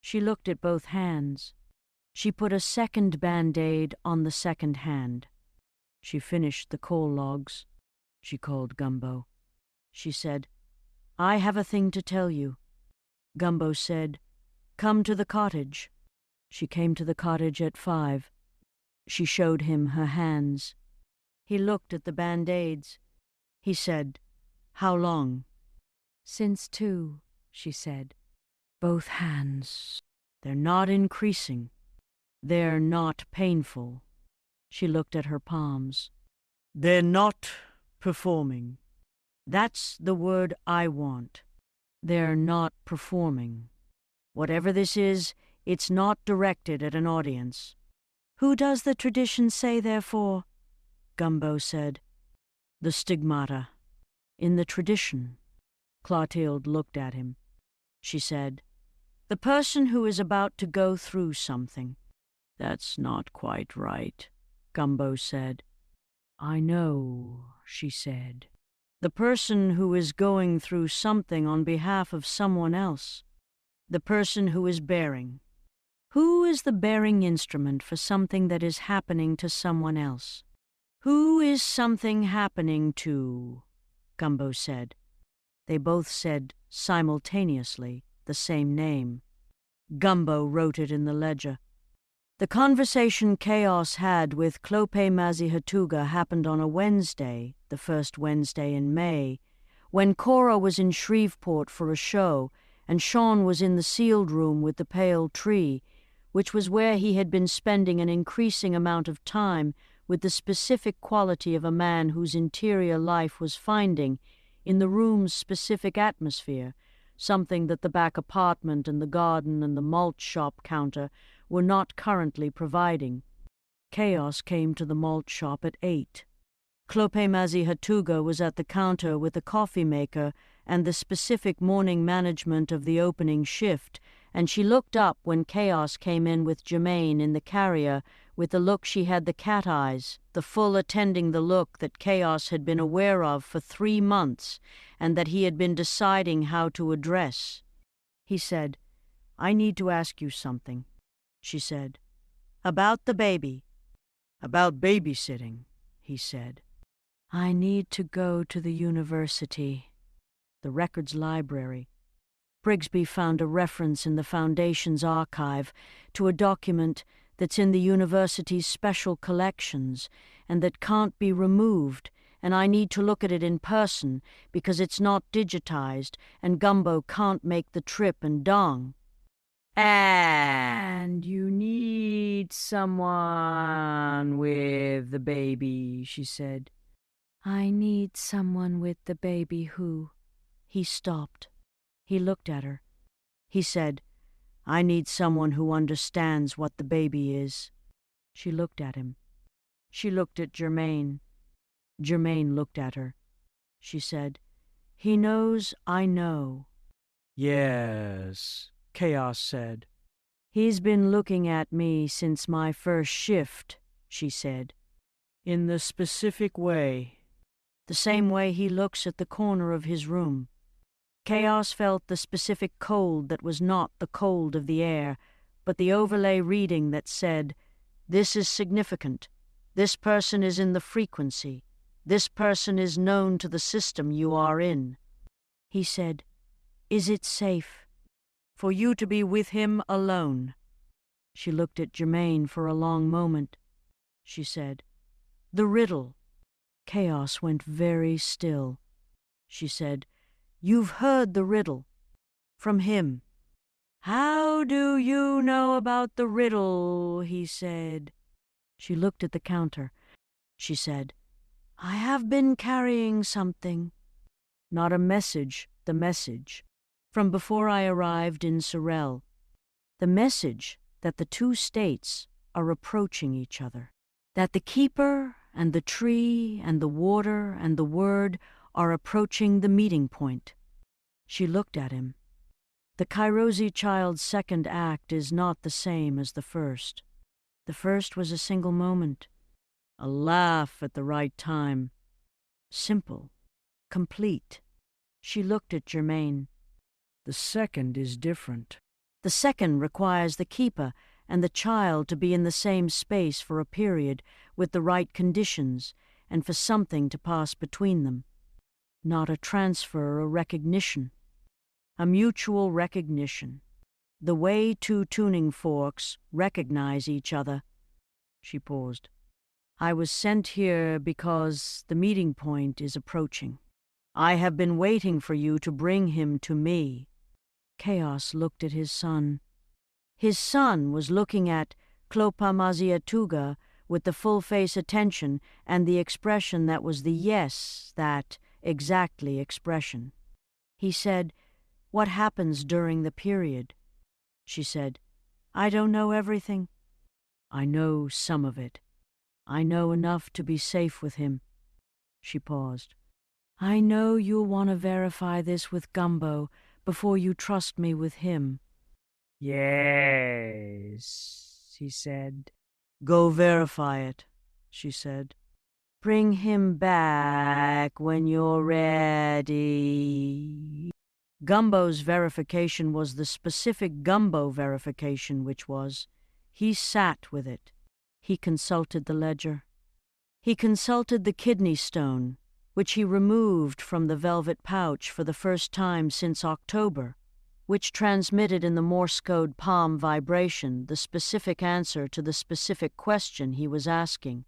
She looked at both hands. She put a second Band-Aid on the second hand. She finished the call logs. She called Gumbo. She said, "I have a thing to tell you." Gumbo said, "Come to the cottage." She came to the cottage at 5. She showed him her hands. He looked at the band-aids. He said, "How long?" "Since 2," she said. "Both hands." "They're not increasing. They're not painful." She looked at her palms. "They're not performing. That's the word I want. They're not performing. Whatever this is, it's not directed at an audience." "Who does the tradition say they're for?" Gumbo said. "The stigmata. In the tradition." Clotilde looked at him. She said, "The person who is about to go through something." "That's not quite right," Gumbo said. "I know," she said. "The person who is going through something on behalf of someone else. The person who is bearing. Who is the bearing instrument for something that is happening to someone else? Who is something happening to?" Gumbo said. They both said simultaneously the same name. Gumbo wrote it in the ledger. The conversation Chaos had with Clope Mazihatuga happened on a Wednesday, the first Wednesday in May, when Cora was in Shreveport for a show and Sean was in the sealed room with the pale tree, which was where he had been spending an increasing amount of time with the specific quality of a man whose interior life was finding, in the room's specific atmosphere, something that the back apartment and the garden and the malt shop counter were not currently providing. Chaos came to the malt shop at 8. Clope Mazihatuga was at the counter with the coffee maker and the specific morning management of the opening shift, and she looked up when Chaos came in with Germaine in the carrier with the look she had the cat eyes, the full attending the look that Chaos had been aware of for 3 months and that he had been deciding how to address. He said, "I need to ask you something," she said. "About the baby." "About babysitting," he said. "I need to go to the university." The records library. Brigsby found a reference in the Foundation's archive to a document that's in the university's special collections and that can't be removed, and I need to look at it in person because it's not digitized and Gumbo can't make the trip and dong. "And you need someone with the baby," she said. "I need someone with the baby who—" He stopped. He looked at her. He said, "I need someone who understands what the baby is." She looked at him. She looked at Germaine. Germaine looked at her. She said, "He knows I know." "Yes," Chaos said. "He's been looking at me since my first shift," she said. "In the specific way." The same way he looks at the corner of his room. Chaos felt the specific cold that was not the cold of the air, but the overlay reading that said, "This is significant. This person is in the frequency. This person is known to the system you are in." He said, "Is it safe for you to be with him alone?" She looked at Germaine for a long moment. She said, "The riddle." Chaos went very still. She said, "You've heard the riddle. From him." "How do you know about the riddle?" he said. She looked at the counter. She said, "I have been carrying something." Not a message, the message. From before I arrived in Sorel. The message that the 2 states are approaching each other. That the keeper and the tree and the water and the word are approaching the meeting point. She looked at him. The Kairosi child's second act is not the same as the first. The first was a single moment, a laugh at the right time. Simple, complete. She looked at Germaine. The second is different. The second requires the keeper and the child to be in the same space for a period with the right conditions and for something to pass between them. Not a transfer or recognition. A mutual recognition. the way two tuning forks recognize each other. She paused. I was sent here because the meeting point is approaching. I have been waiting for you to bring him to me. Chaos looked at his son. His son was looking at Klopamaziatuga with the full-face attention and the expression that was the yes, that exactly expression. He said, "What happens during the period?" She said, "I don't know everything." "I know some of it. I know enough to be safe with him." She paused. "I know you'll want to verify this with Gumbo before you trust me with him." "Yes," he said. "Go verify it," she said. "Bring him back when you're ready." Gumbo's verification was the specific Gumbo verification, which was, he sat with it. He consulted the ledger. He consulted the kidney stone, which he removed from the velvet pouch for the first time since October, which transmitted in the Morse code palm vibration the specific answer to the specific question he was asking,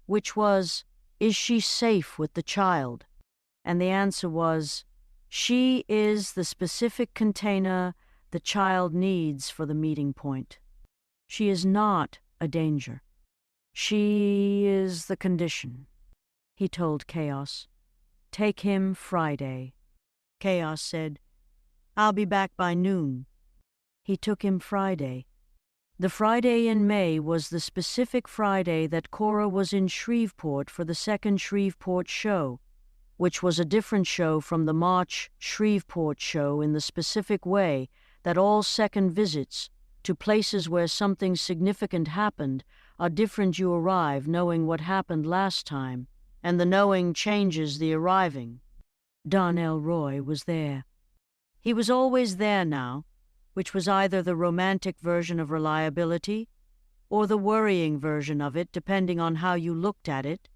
which was, is she safe with the child? And the answer was, she is the specific container the child needs for the meeting point. She is not a danger. She is the condition. He told Chaos, "Take him Friday." Chaos said, "I'll be back by noon." He took him Friday. The Friday in May was the specific Friday that Cora was in Shreveport for the second Shreveport show, which was a different show from the March Shreveport show in the specific way that all second visits to places where something significant happened are different. You arrive knowing what happened last time, and the knowing changes the arriving. Don Elroy was there. He was always there now, which was either the romantic version of reliability or the worrying version of it, depending on how you looked at it,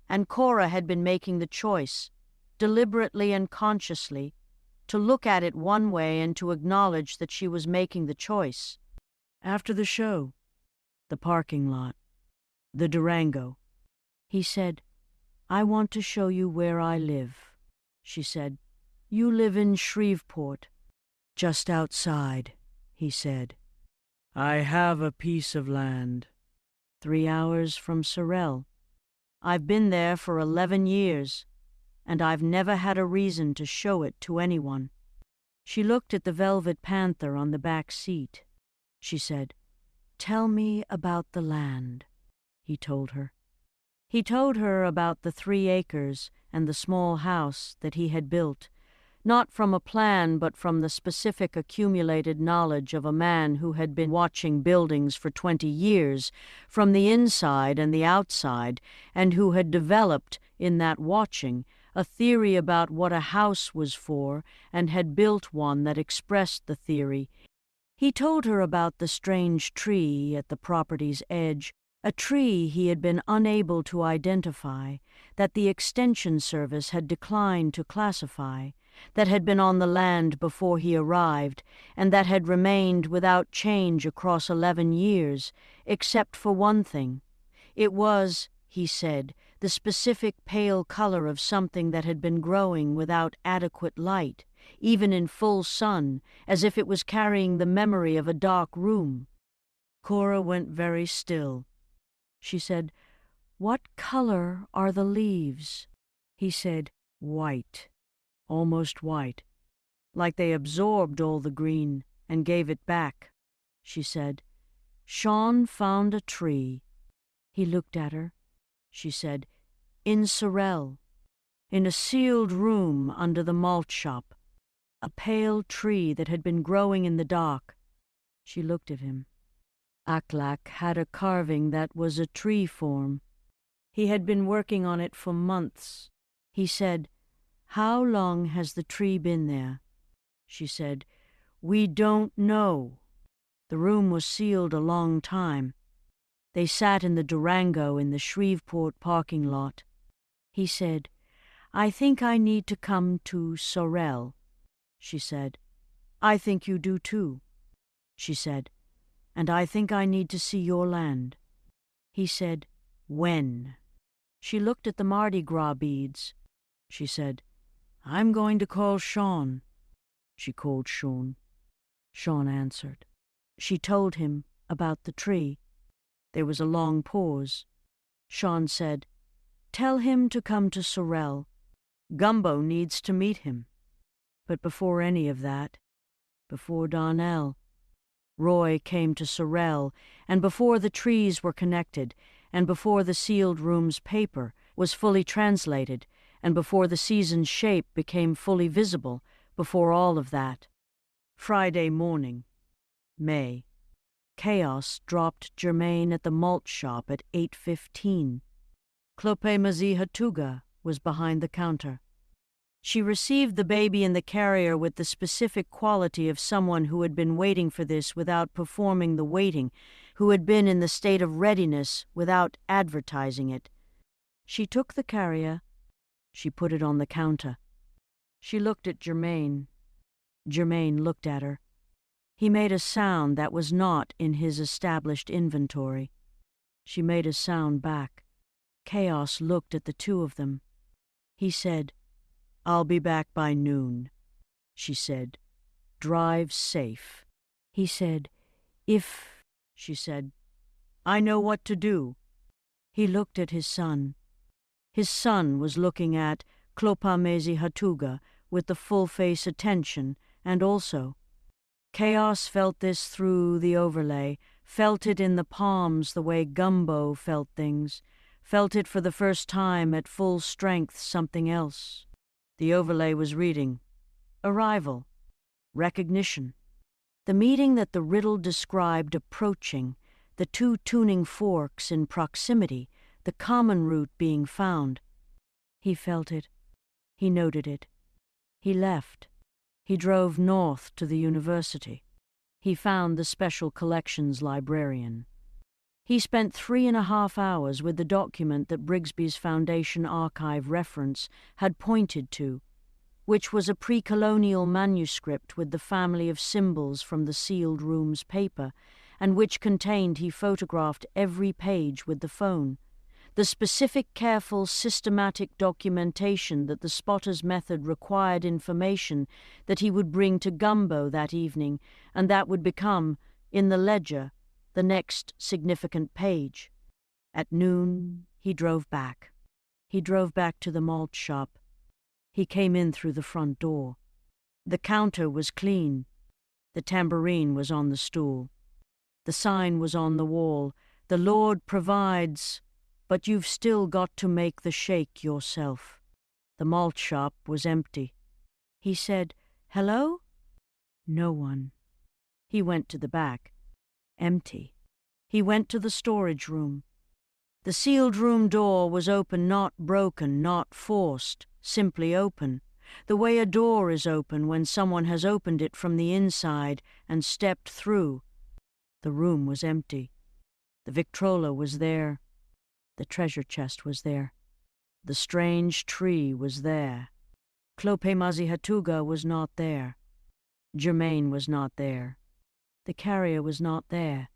and Cora had been making the choice, deliberately and consciously, to look at it one way and to acknowledge that she was making the choice. After the show, the parking lot, the Durango, he said, "I want to show you where I live." She said, "You live in Shreveport." "Just outside," he said. "I have a piece of land 3 hours from Sorel. I've been there for 11 years, and I've never had a reason to show it to anyone." She looked at the velvet panther on the back seat. She said, "Tell me about the land," he told her. He told her about the 3 acres and the small house that he had built, not from a plan but from the specific accumulated knowledge of a man who had been watching buildings for 20 years, from the inside and the outside, and who had developed, in that watching, a theory about what a house was for, and had built one that expressed the theory. He told her about the strange tree at the property's edge, a tree he had been unable to identify, that the Extension Service had declined to classify, that had been on the land before he arrived, and that had remained without change across 11 years, except for one thing. It was, he said, the specific pale color of something that had been growing without adequate light, even in full sun, as if it was carrying the memory of a dark room. Cora went very still. She said, "What color are the leaves?" He said, "White, almost white, like they absorbed all the green and gave it back." She said, "Sean found a tree." He looked at her. She said, "In Sorel, in a sealed room under the malt shop, a pale tree that had been growing in the dark." She looked at him. Aklak had a carving that was a tree form. He had been working on it for months. He said, "How long has the tree been there?" She said, "We don't know." The room was sealed a long time. They sat in the Durango in the Shreveport parking lot. He said, "I think I need to come to Sorel." She said, "I think you do too." she said, "and I think I need to see your land." He said, "When?" She looked at the Mardi Gras beads. She said, "I'm going to call Sean." She called Sean. Sean answered. She told him about the tree. There was a long pause. Sean said, "Tell him to come to Sorel. Gumbo needs to meet him." But before any of that, before Darnell, Roy came to Sorel, and before the trees were connected, and before the sealed room's paper was fully translated, and before the season's shape became fully visible, before all of that. Friday morning, May. Chaos dropped Germaine at the malt shop at 8:15. Clope Mazie Hatuga was behind the counter. She received the baby in the carrier with the specific quality of someone who had been waiting for this without performing the waiting, who had been in the state of readiness without advertising it. She took the carrier. She put it on the counter. She looked at Germaine. Germaine looked at her. He made a sound that was not in his established inventory. She made a sound back. Chaos looked at the two of them. He said, "I'll be back by noon." She said, "Drive safe." He said, "If," she said, "I know what to do." He looked at his son. His son was looking at Clopamezi Hatuga with the full-face attention, and also Chaos felt this through the overlay, felt it in the palms the way Gumbo felt things, felt it for the first time at full strength something else. The overlay was reading, arrival, recognition, the meeting that the riddle described approaching, the two tuning forks in proximity, the common route being found. He felt it. He noted it. He left. He drove north to the university. He found the special collections librarian. He spent 3.5 hours with the document that Brigsby's Foundation archive reference had pointed to, which was a pre-colonial manuscript with the family of symbols from the sealed room's paper, and which contained he photographed every page with the phone. The specific, careful, systematic documentation that the spotter's method required information that he would bring to Gumbo that evening, and that would become, in the ledger, the next significant page. At noon, he drove back. He drove back to the malt shop. He came in through the front door. The counter was clean. The tambourine was on the stool. The sign was on the wall. "The Lord provides, but you've still got to make the shake yourself." The malt shop was empty. He said, "Hello?" No one. He went to the back. Empty. He went to the storage room. The sealed room door was open, not broken, not forced, simply open, the way a door is open when someone has opened it from the inside and stepped through. The room was empty. The Victrola was there. The treasure chest was there. The strange tree was there. Clope Mazie Hatuga was not there. Germaine was not there. The carrier was not there.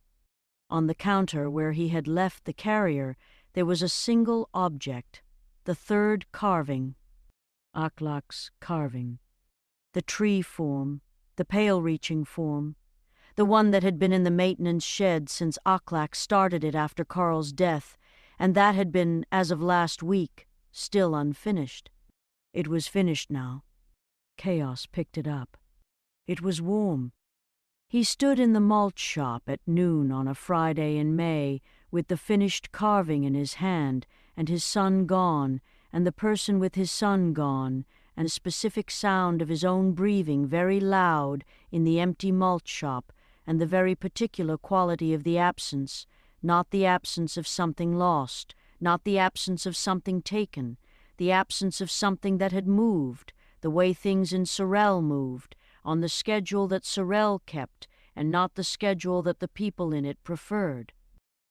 On the counter where he had left the carrier, there was a single object, the third carving. Aklak's carving. The tree form, the pale-reaching form, the one that had been in the maintenance shed since Aklak started it after Carl's death, and that had been, as of last week, still unfinished. It was finished now. Chaos picked it up. It was warm. He stood in the malt shop at noon on a Friday in May with the finished carving in his hand, and his son gone, and the person with his son gone, and a specific sound of his own breathing very loud in the empty malt shop, and the very particular quality of the absence, not the absence of something lost, not the absence of something taken, the absence of something that had moved, the way things in Sorel moved, on the schedule that Sorel kept, and not the schedule that the people in it preferred.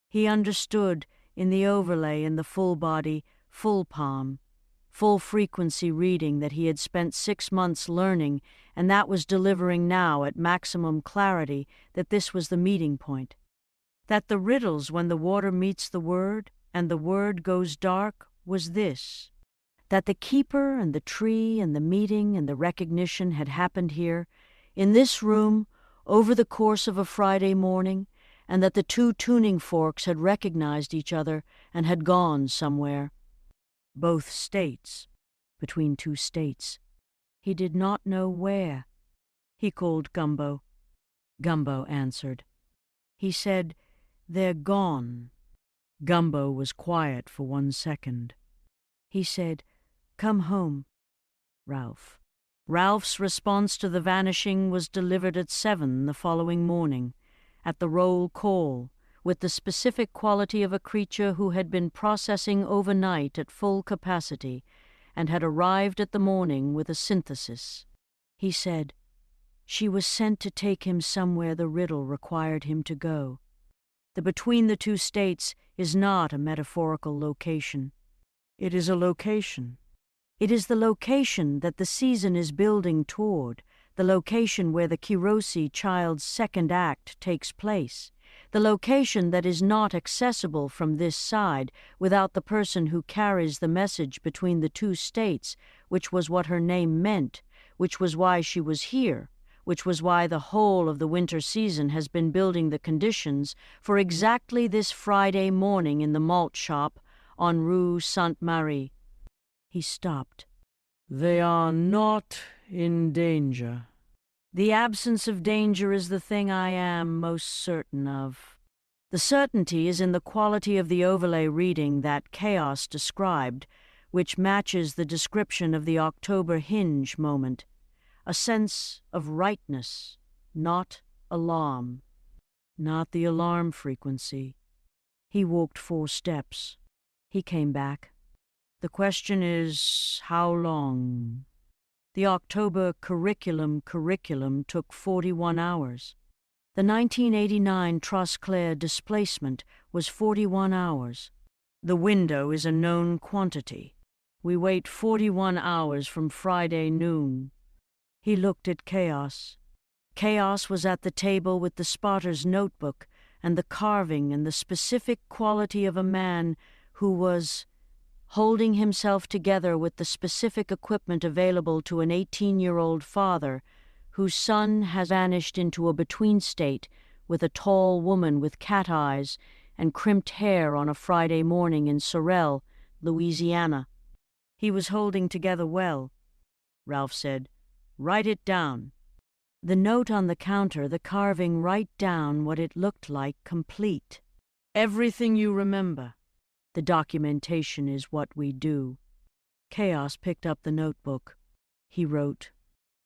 He understood, in the overlay in the full body, full palm, full-frequency reading that he had spent 6 months learning, and that was delivering now at maximum clarity that this was the meeting point. That the riddles when the water meets the word, and the word goes dark, was this. That the keeper and the tree and the meeting and the recognition had happened here, in this room, over the course of a Friday morning, and that the two tuning forks had recognized each other and had gone somewhere. Both states, between two states. He did not know where. He called Gumbo. Gumbo answered. He said, "They're gone." Gumbo was quiet for 1 second. He said, "Come home, Ralph." Ralph's response to the vanishing was delivered at 7 the following morning, at the roll call, with the specific quality of a creature who had been processing overnight at full capacity and had arrived at the morning with a synthesis. He said, "She was sent to take him somewhere the riddle required him to go. The between the two states is not a metaphorical location. It is a location. It is the location that the season is building toward, the location where the Kirosi child's second act takes place, the location that is not accessible from this side without the person who carries the message between the two states, which was what her name meant, which was why she was here, which was why the whole of the winter season has been building the conditions for exactly this Friday morning in the malt shop on Rue Sainte-Marie." He stopped. "They are not in danger." "The absence of danger is the thing I am most certain of. The certainty is in the quality of the overlay reading that Chaos described, which matches the description of the October hinge moment. A sense of rightness, not alarm. Not the alarm frequency." He walked 4 steps. He came back. "The question is, how long?" The October curriculum took 41 hours. The 1989 Trosclair displacement was 41 hours. The window is a known quantity. We wait 41 hours from Friday noon. He looked at Chaos. Chaos was at the table with the spotter's notebook and the carving and the specific quality of a man who was holding himself together with the specific equipment available to an 18-year-old father whose son has vanished into a between state with a tall woman with cat eyes and crimped hair on a Friday morning in Sorel, Louisiana. He was holding together well. Ralph said, "Write it down." The note on the counter, the carving, write down what it looked like, complete. Everything you remember. The documentation is what we do. Chaos picked up the notebook. He wrote.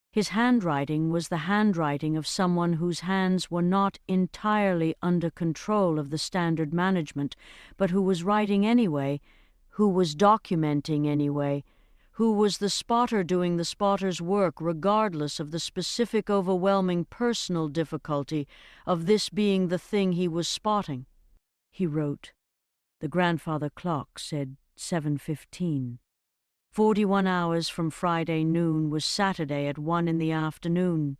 His handwriting was the handwriting of someone whose hands were not entirely under control of the standard management, but who was writing anyway, who was documenting anyway, who was the spotter doing the spotter's work regardless of the specific overwhelming personal difficulty of this being the thing he was spotting. He wrote. The grandfather clock said 7:15. 41 hours from Friday noon was Saturday at 1 in the afternoon.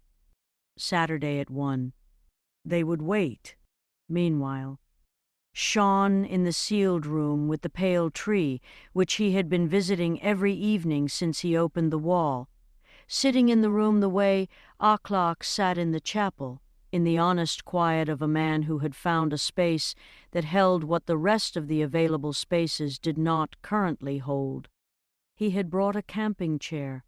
Saturday at 1. They would wait. Meanwhile, Sean in the sealed room with the pale tree, which he had been visiting every evening since he opened the wall, sitting in the room the way Akhlaq sat in the chapel, in the honest quiet of a man who had found a space that held what the rest of the available spaces did not currently hold. He had brought a camping chair.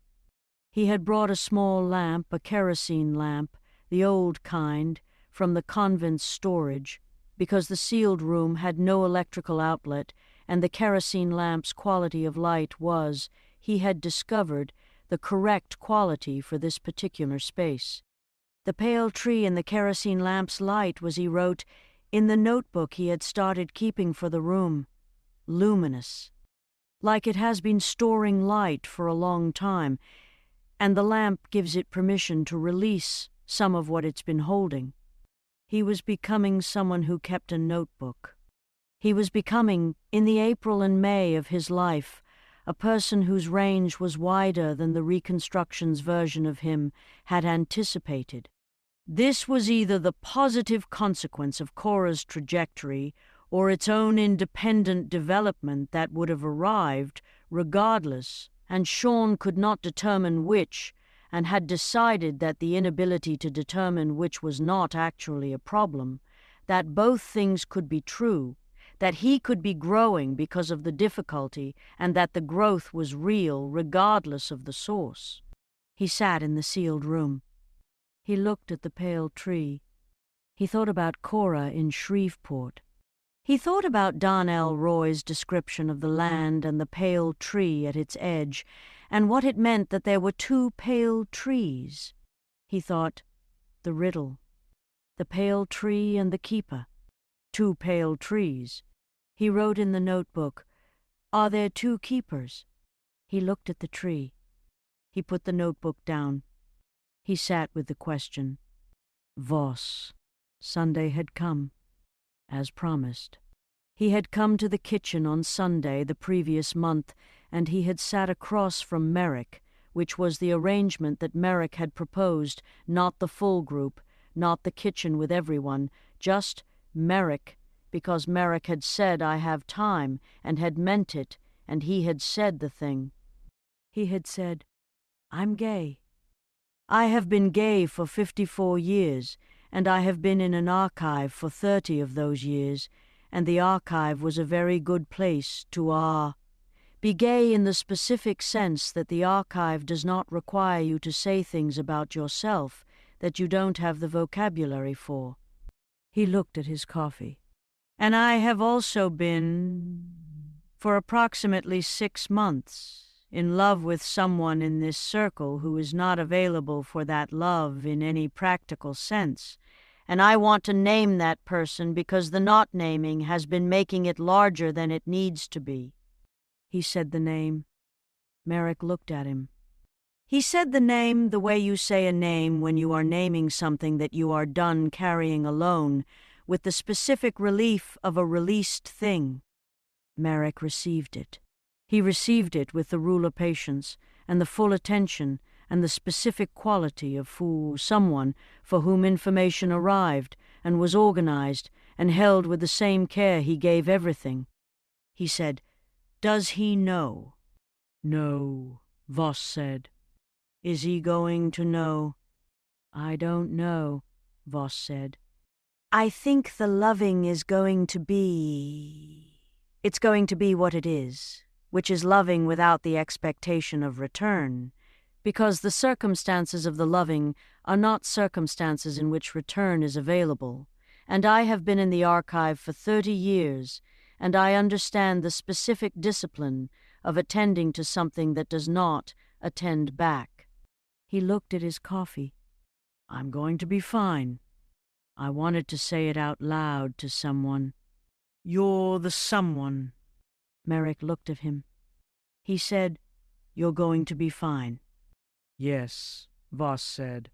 He had brought a small lamp, a kerosene lamp, the old kind, from the convent's storage, because the sealed room had no electrical outlet, and the kerosene lamp's quality of light was, he had discovered, the correct quality for this particular space. The pale tree in the kerosene lamp's light was, he wrote, in the notebook he had started keeping for the room, luminous, like it has been storing light for a long time, and the lamp gives it permission to release some of what it's been holding. He was becoming someone who kept a notebook. He was becoming, in the April and May of his life, a person whose range was wider than the reconstruction's version of him had anticipated. This was either the positive consequence of Cora's trajectory or its own independent development that would have arrived regardless, and Sean could not determine which, and had decided that the inability to determine which was not actually a problem, that both things could be true, that he could be growing because of the difficulty, and that the growth was real regardless of the source. He sat in the sealed room. He looked at the pale tree. He thought about Cora in Shreveport. He thought about Darnell Roy's description of the land and the pale tree at its edge, and what it meant that there were two pale trees. He thought, the riddle. The pale tree and the keeper. Two pale trees. He wrote in the notebook, "Are there two keepers?" He looked at the tree. He put the notebook down. He sat with the question. Voss. Sunday had come, as promised. He had come to the kitchen on Sunday the previous month, and he had sat across from Merrick, which was the arrangement that Merrick had proposed, not the full group, not the kitchen with everyone, just Merrick, because Merrick had said, "I have time," and had meant it, and he had said the thing. He had said, "I'm gay. I have been gay for 54 years, and I have been in an archive for 30 of those years, and the archive was a very good place to be gay in the specific sense that the archive does not require you to say things about yourself that you don't have the vocabulary for." He looked at his coffee. "And I have also been, for approximately 6 months, in love with someone in this circle who is not available for that love in any practical sense, and I want to name that person because the not naming has been making it larger than it needs to be." He said the name. Merrick looked at him. He said the name the way you say a name when you are naming something that you are done carrying alone, with the specific relief of a released thing. Merrick received it. He received it with the rule of patience, and the full attention, and the specific quality of someone for whom information arrived, and was organized, and held with the same care he gave everything. He said, "Does he know?" "No," Voss said. "Is he going to know?" "I don't know," Voss said. "I think the loving is going to be... It's going to be what it is, which is loving without the expectation of return, because the circumstances of the loving are not circumstances in which return is available, and I have been in the archive for 30 years, and I understand the specific discipline of attending to something that does not attend back." He looked at his coffee. "I'm going to be fine." I wanted to say it out loud to someone. "You're the someone." Merrick looked at him. He said, "You're going to be fine." "Yes," Voss said.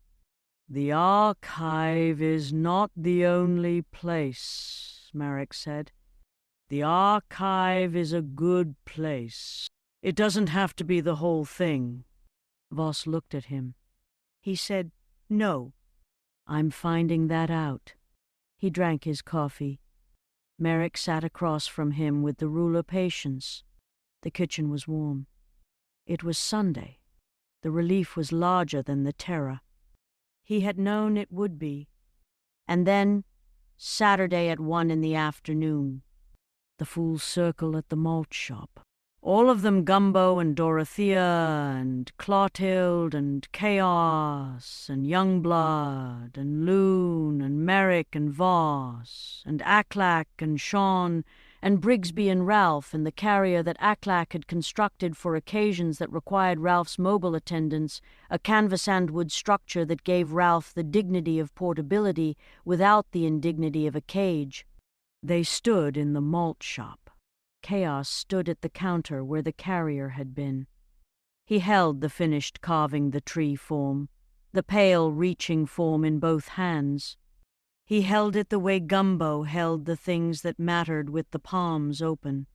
"The archive is not the only place," Merrick said. "The archive is a good place. It doesn't have to be the whole thing." Voss looked at him. He said, "No." "I'm finding that out." He drank his coffee. Merrick sat across from him with the rule of patience. The kitchen was warm. It was Sunday. The relief was larger than the terror. He had known it would be. And then, Saturday at 1 in the afternoon. The full circle at the malt shop. All of them Gumbo and Dorothea and Clotilde and Chaos and Youngblood and Loon and Merrick and Voss and Aclac and Sean and Brigsby and Ralph and the carrier that Aclac had constructed for occasions that required Ralph's mobile attendance, a canvas and wood structure that gave Ralph the dignity of portability without the indignity of a cage. They stood in the malt shop. Chaos stood at the counter where the carrier had been. He held the finished carving the tree form, the pale reaching form in both hands. He held it the way Gumbo held the things that mattered with the palms open,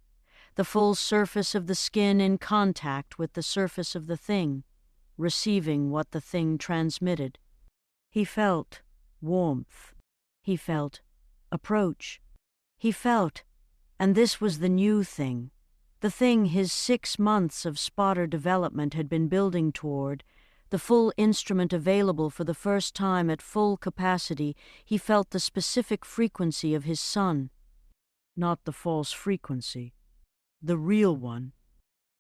the full surface of the skin in contact with the surface of the thing, receiving what the thing transmitted. He felt warmth. He felt approach. He felt, and this was the new thing, the thing his 6 months of spotter development had been building toward, the full instrument available for the first time at full capacity. He felt the specific frequency of his son. Not the false frequency, the real one,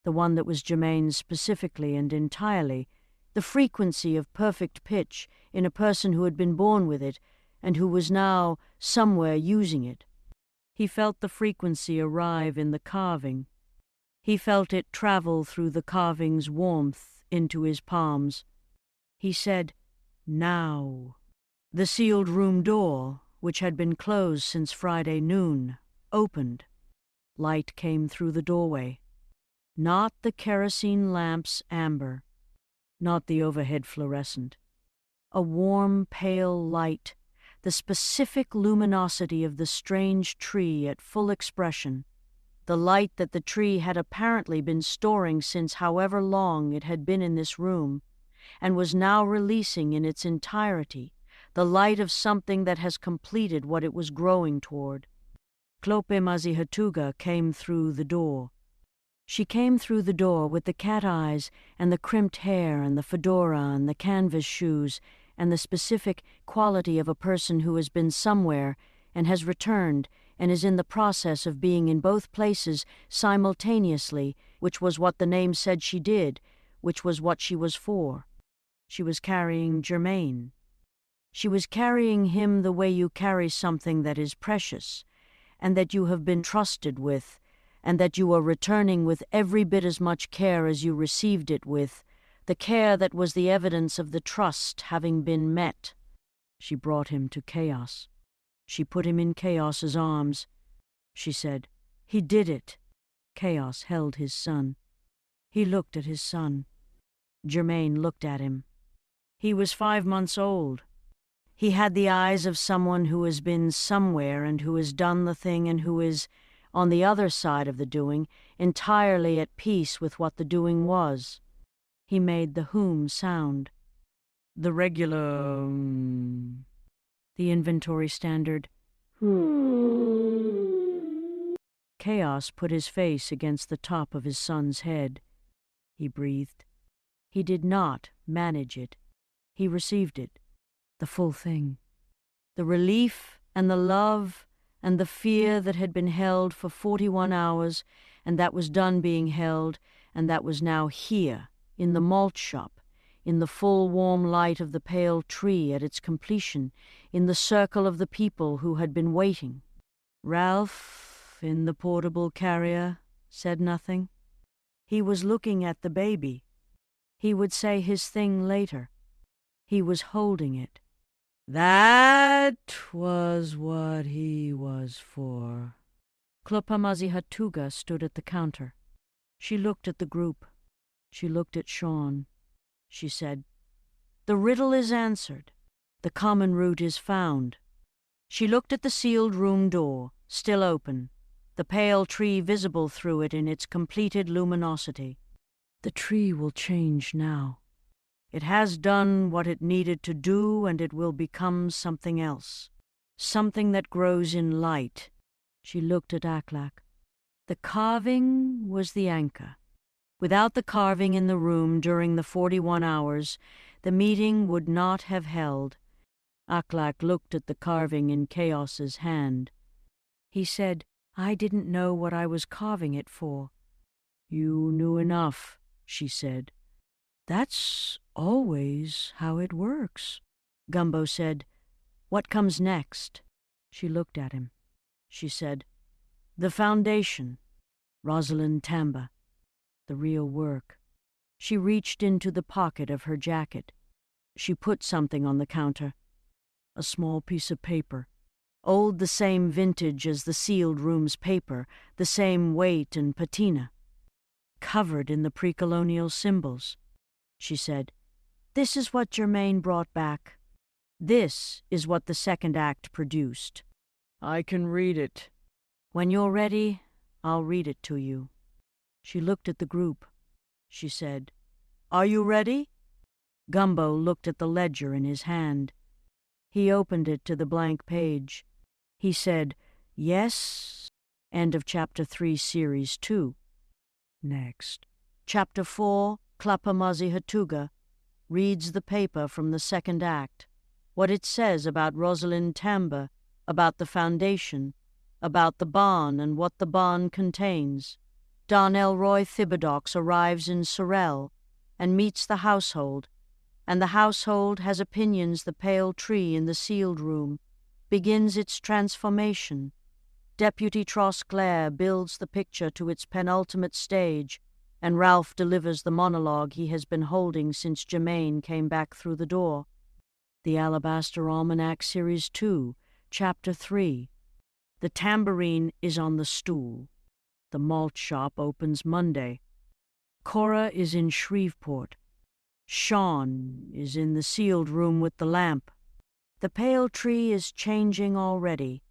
the one that was Germain's specifically and entirely, the frequency of perfect pitch in a person who had been born with it and who was now somewhere using it. He felt the frequency arrive in the carving. He felt it travel through the carving's warmth into his palms. He said, "Now." The sealed room door, which had been closed since Friday noon, opened. Light came through the doorway. Not the kerosene lamp's amber, not the overhead fluorescent. A warm, pale light, the specific luminosity of the strange tree at full expression, the light that the tree had apparently been storing since however long it had been in this room, and was now releasing in its entirety, the light of something that has completed what it was growing toward. Klope Mazihatuga came through the door. She came through the door with the cat eyes and the crimped hair and the fedora and the canvas shoes and the specific quality of a person who has been somewhere and has returned and is in the process of being in both places simultaneously, which was what the name said she did, which was what she was for. She was carrying Germain. She was carrying him the way you carry something that is precious, and that you have been trusted with, and that you are returning with every bit as much care as you received it with, the care that was the evidence of the trust having been met. She brought him to Chaos. She put him in Chaos's arms. She said, "He did it." Chaos held his son. He looked at his son. Germain looked at him. He was 5 months old. He had the eyes of someone who has been somewhere and who has done the thing and who is, on the other side of the doing, entirely at peace with what the doing was. He made the whom sound. The regular, the inventory standard. Chaos put his face against the top of his son's head. He breathed. He did not manage it. He received it. The full thing. The relief and the love and the fear that had been held for 41 hours, and that was done being held, and that was now here, in the malt shop, in the full warm light of the pale tree at its completion, in the circle of the people who had been waiting. Ralph, in the portable carrier, said nothing. He was looking at the baby. He would say his thing later. He was holding it. That was what he was for. Klopamazihatuga stood at the counter. She looked at the group. She looked at Sean. She said, "The riddle is answered. The common root is found." She looked at the sealed room door, still open, the pale tree visible through it in its completed luminosity. The tree will change now. It has done what it needed to do, and it will become something else. Something that grows in light. She looked at Aklak. The carving was the anchor. Without the carving in the room during the 41 hours, the meeting would not have held. Aklak looked at the carving in Chaos's hand. He said, "I didn't know what I was carving it for." "You knew enough," she said. "That's always how it works." Gumbo said, "What comes next?" She looked at him. She said, "The foundation, Rosalind Tamba, the real work." She reached into the pocket of her jacket. She put something on the counter. A small piece of paper, old the same vintage as the sealed room's paper, the same weight and patina, covered in the pre-colonial symbols. She said, "This is what Germain brought back. This is what the second act produced. I can read it. When you're ready, I'll read it to you." She looked at the group. She said, "Are you ready?" Gumbo looked at the ledger in his hand. He opened it to the blank page. He said, "Yes." End of Chapter 3, Series 2. Next. Chapter 4, Klapamazi Hatuga, reads the paper from the second act. What it says about Rosalind Tamba, about the foundation, about the barn and what the barn contains. Don Elroy Thibodeaux arrives in Sorel and meets the household, and the household has opinions. The pale tree in the sealed room begins its transformation. Deputy Trosclair builds the picture to its penultimate stage, and Ralph delivers the monologue he has been holding since Germaine came back through the door. The Alabaster Almanac, Series 2, Chapter 3. The tambourine is on the stool. The malt shop opens Monday. Cora is in Shreveport. Sean is in the sealed room with the lamp. The pale tree is changing already.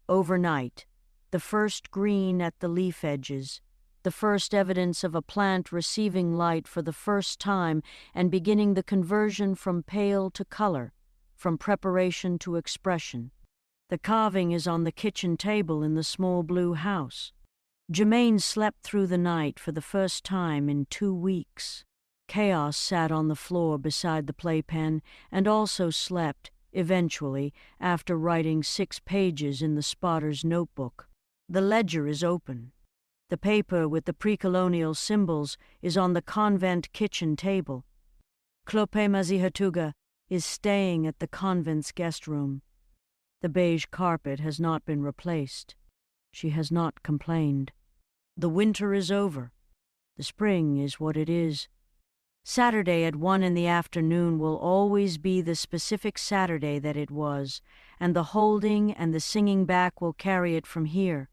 Overnight, the first green at the leaf edges, the first evidence of a plant receiving light for the first time and beginning the conversion from pale to color, from preparation to expression. The carving is on the kitchen table in the small blue house. Germaine slept through the night for the first time in 2 weeks. Chaos sat on the floor beside the playpen and also slept, eventually, after writing 6 pages in the spotter's notebook. The ledger is open. The paper with the pre-colonial symbols is on the convent kitchen table. Klopemazi Hatuga is staying at the convent's guest room. The beige carpet has not been replaced. She has not complained. The winter is over. The spring is what it is. Saturday at 1 in the afternoon will always be the specific Saturday that it was, and the holding and the singing back will carry it from here.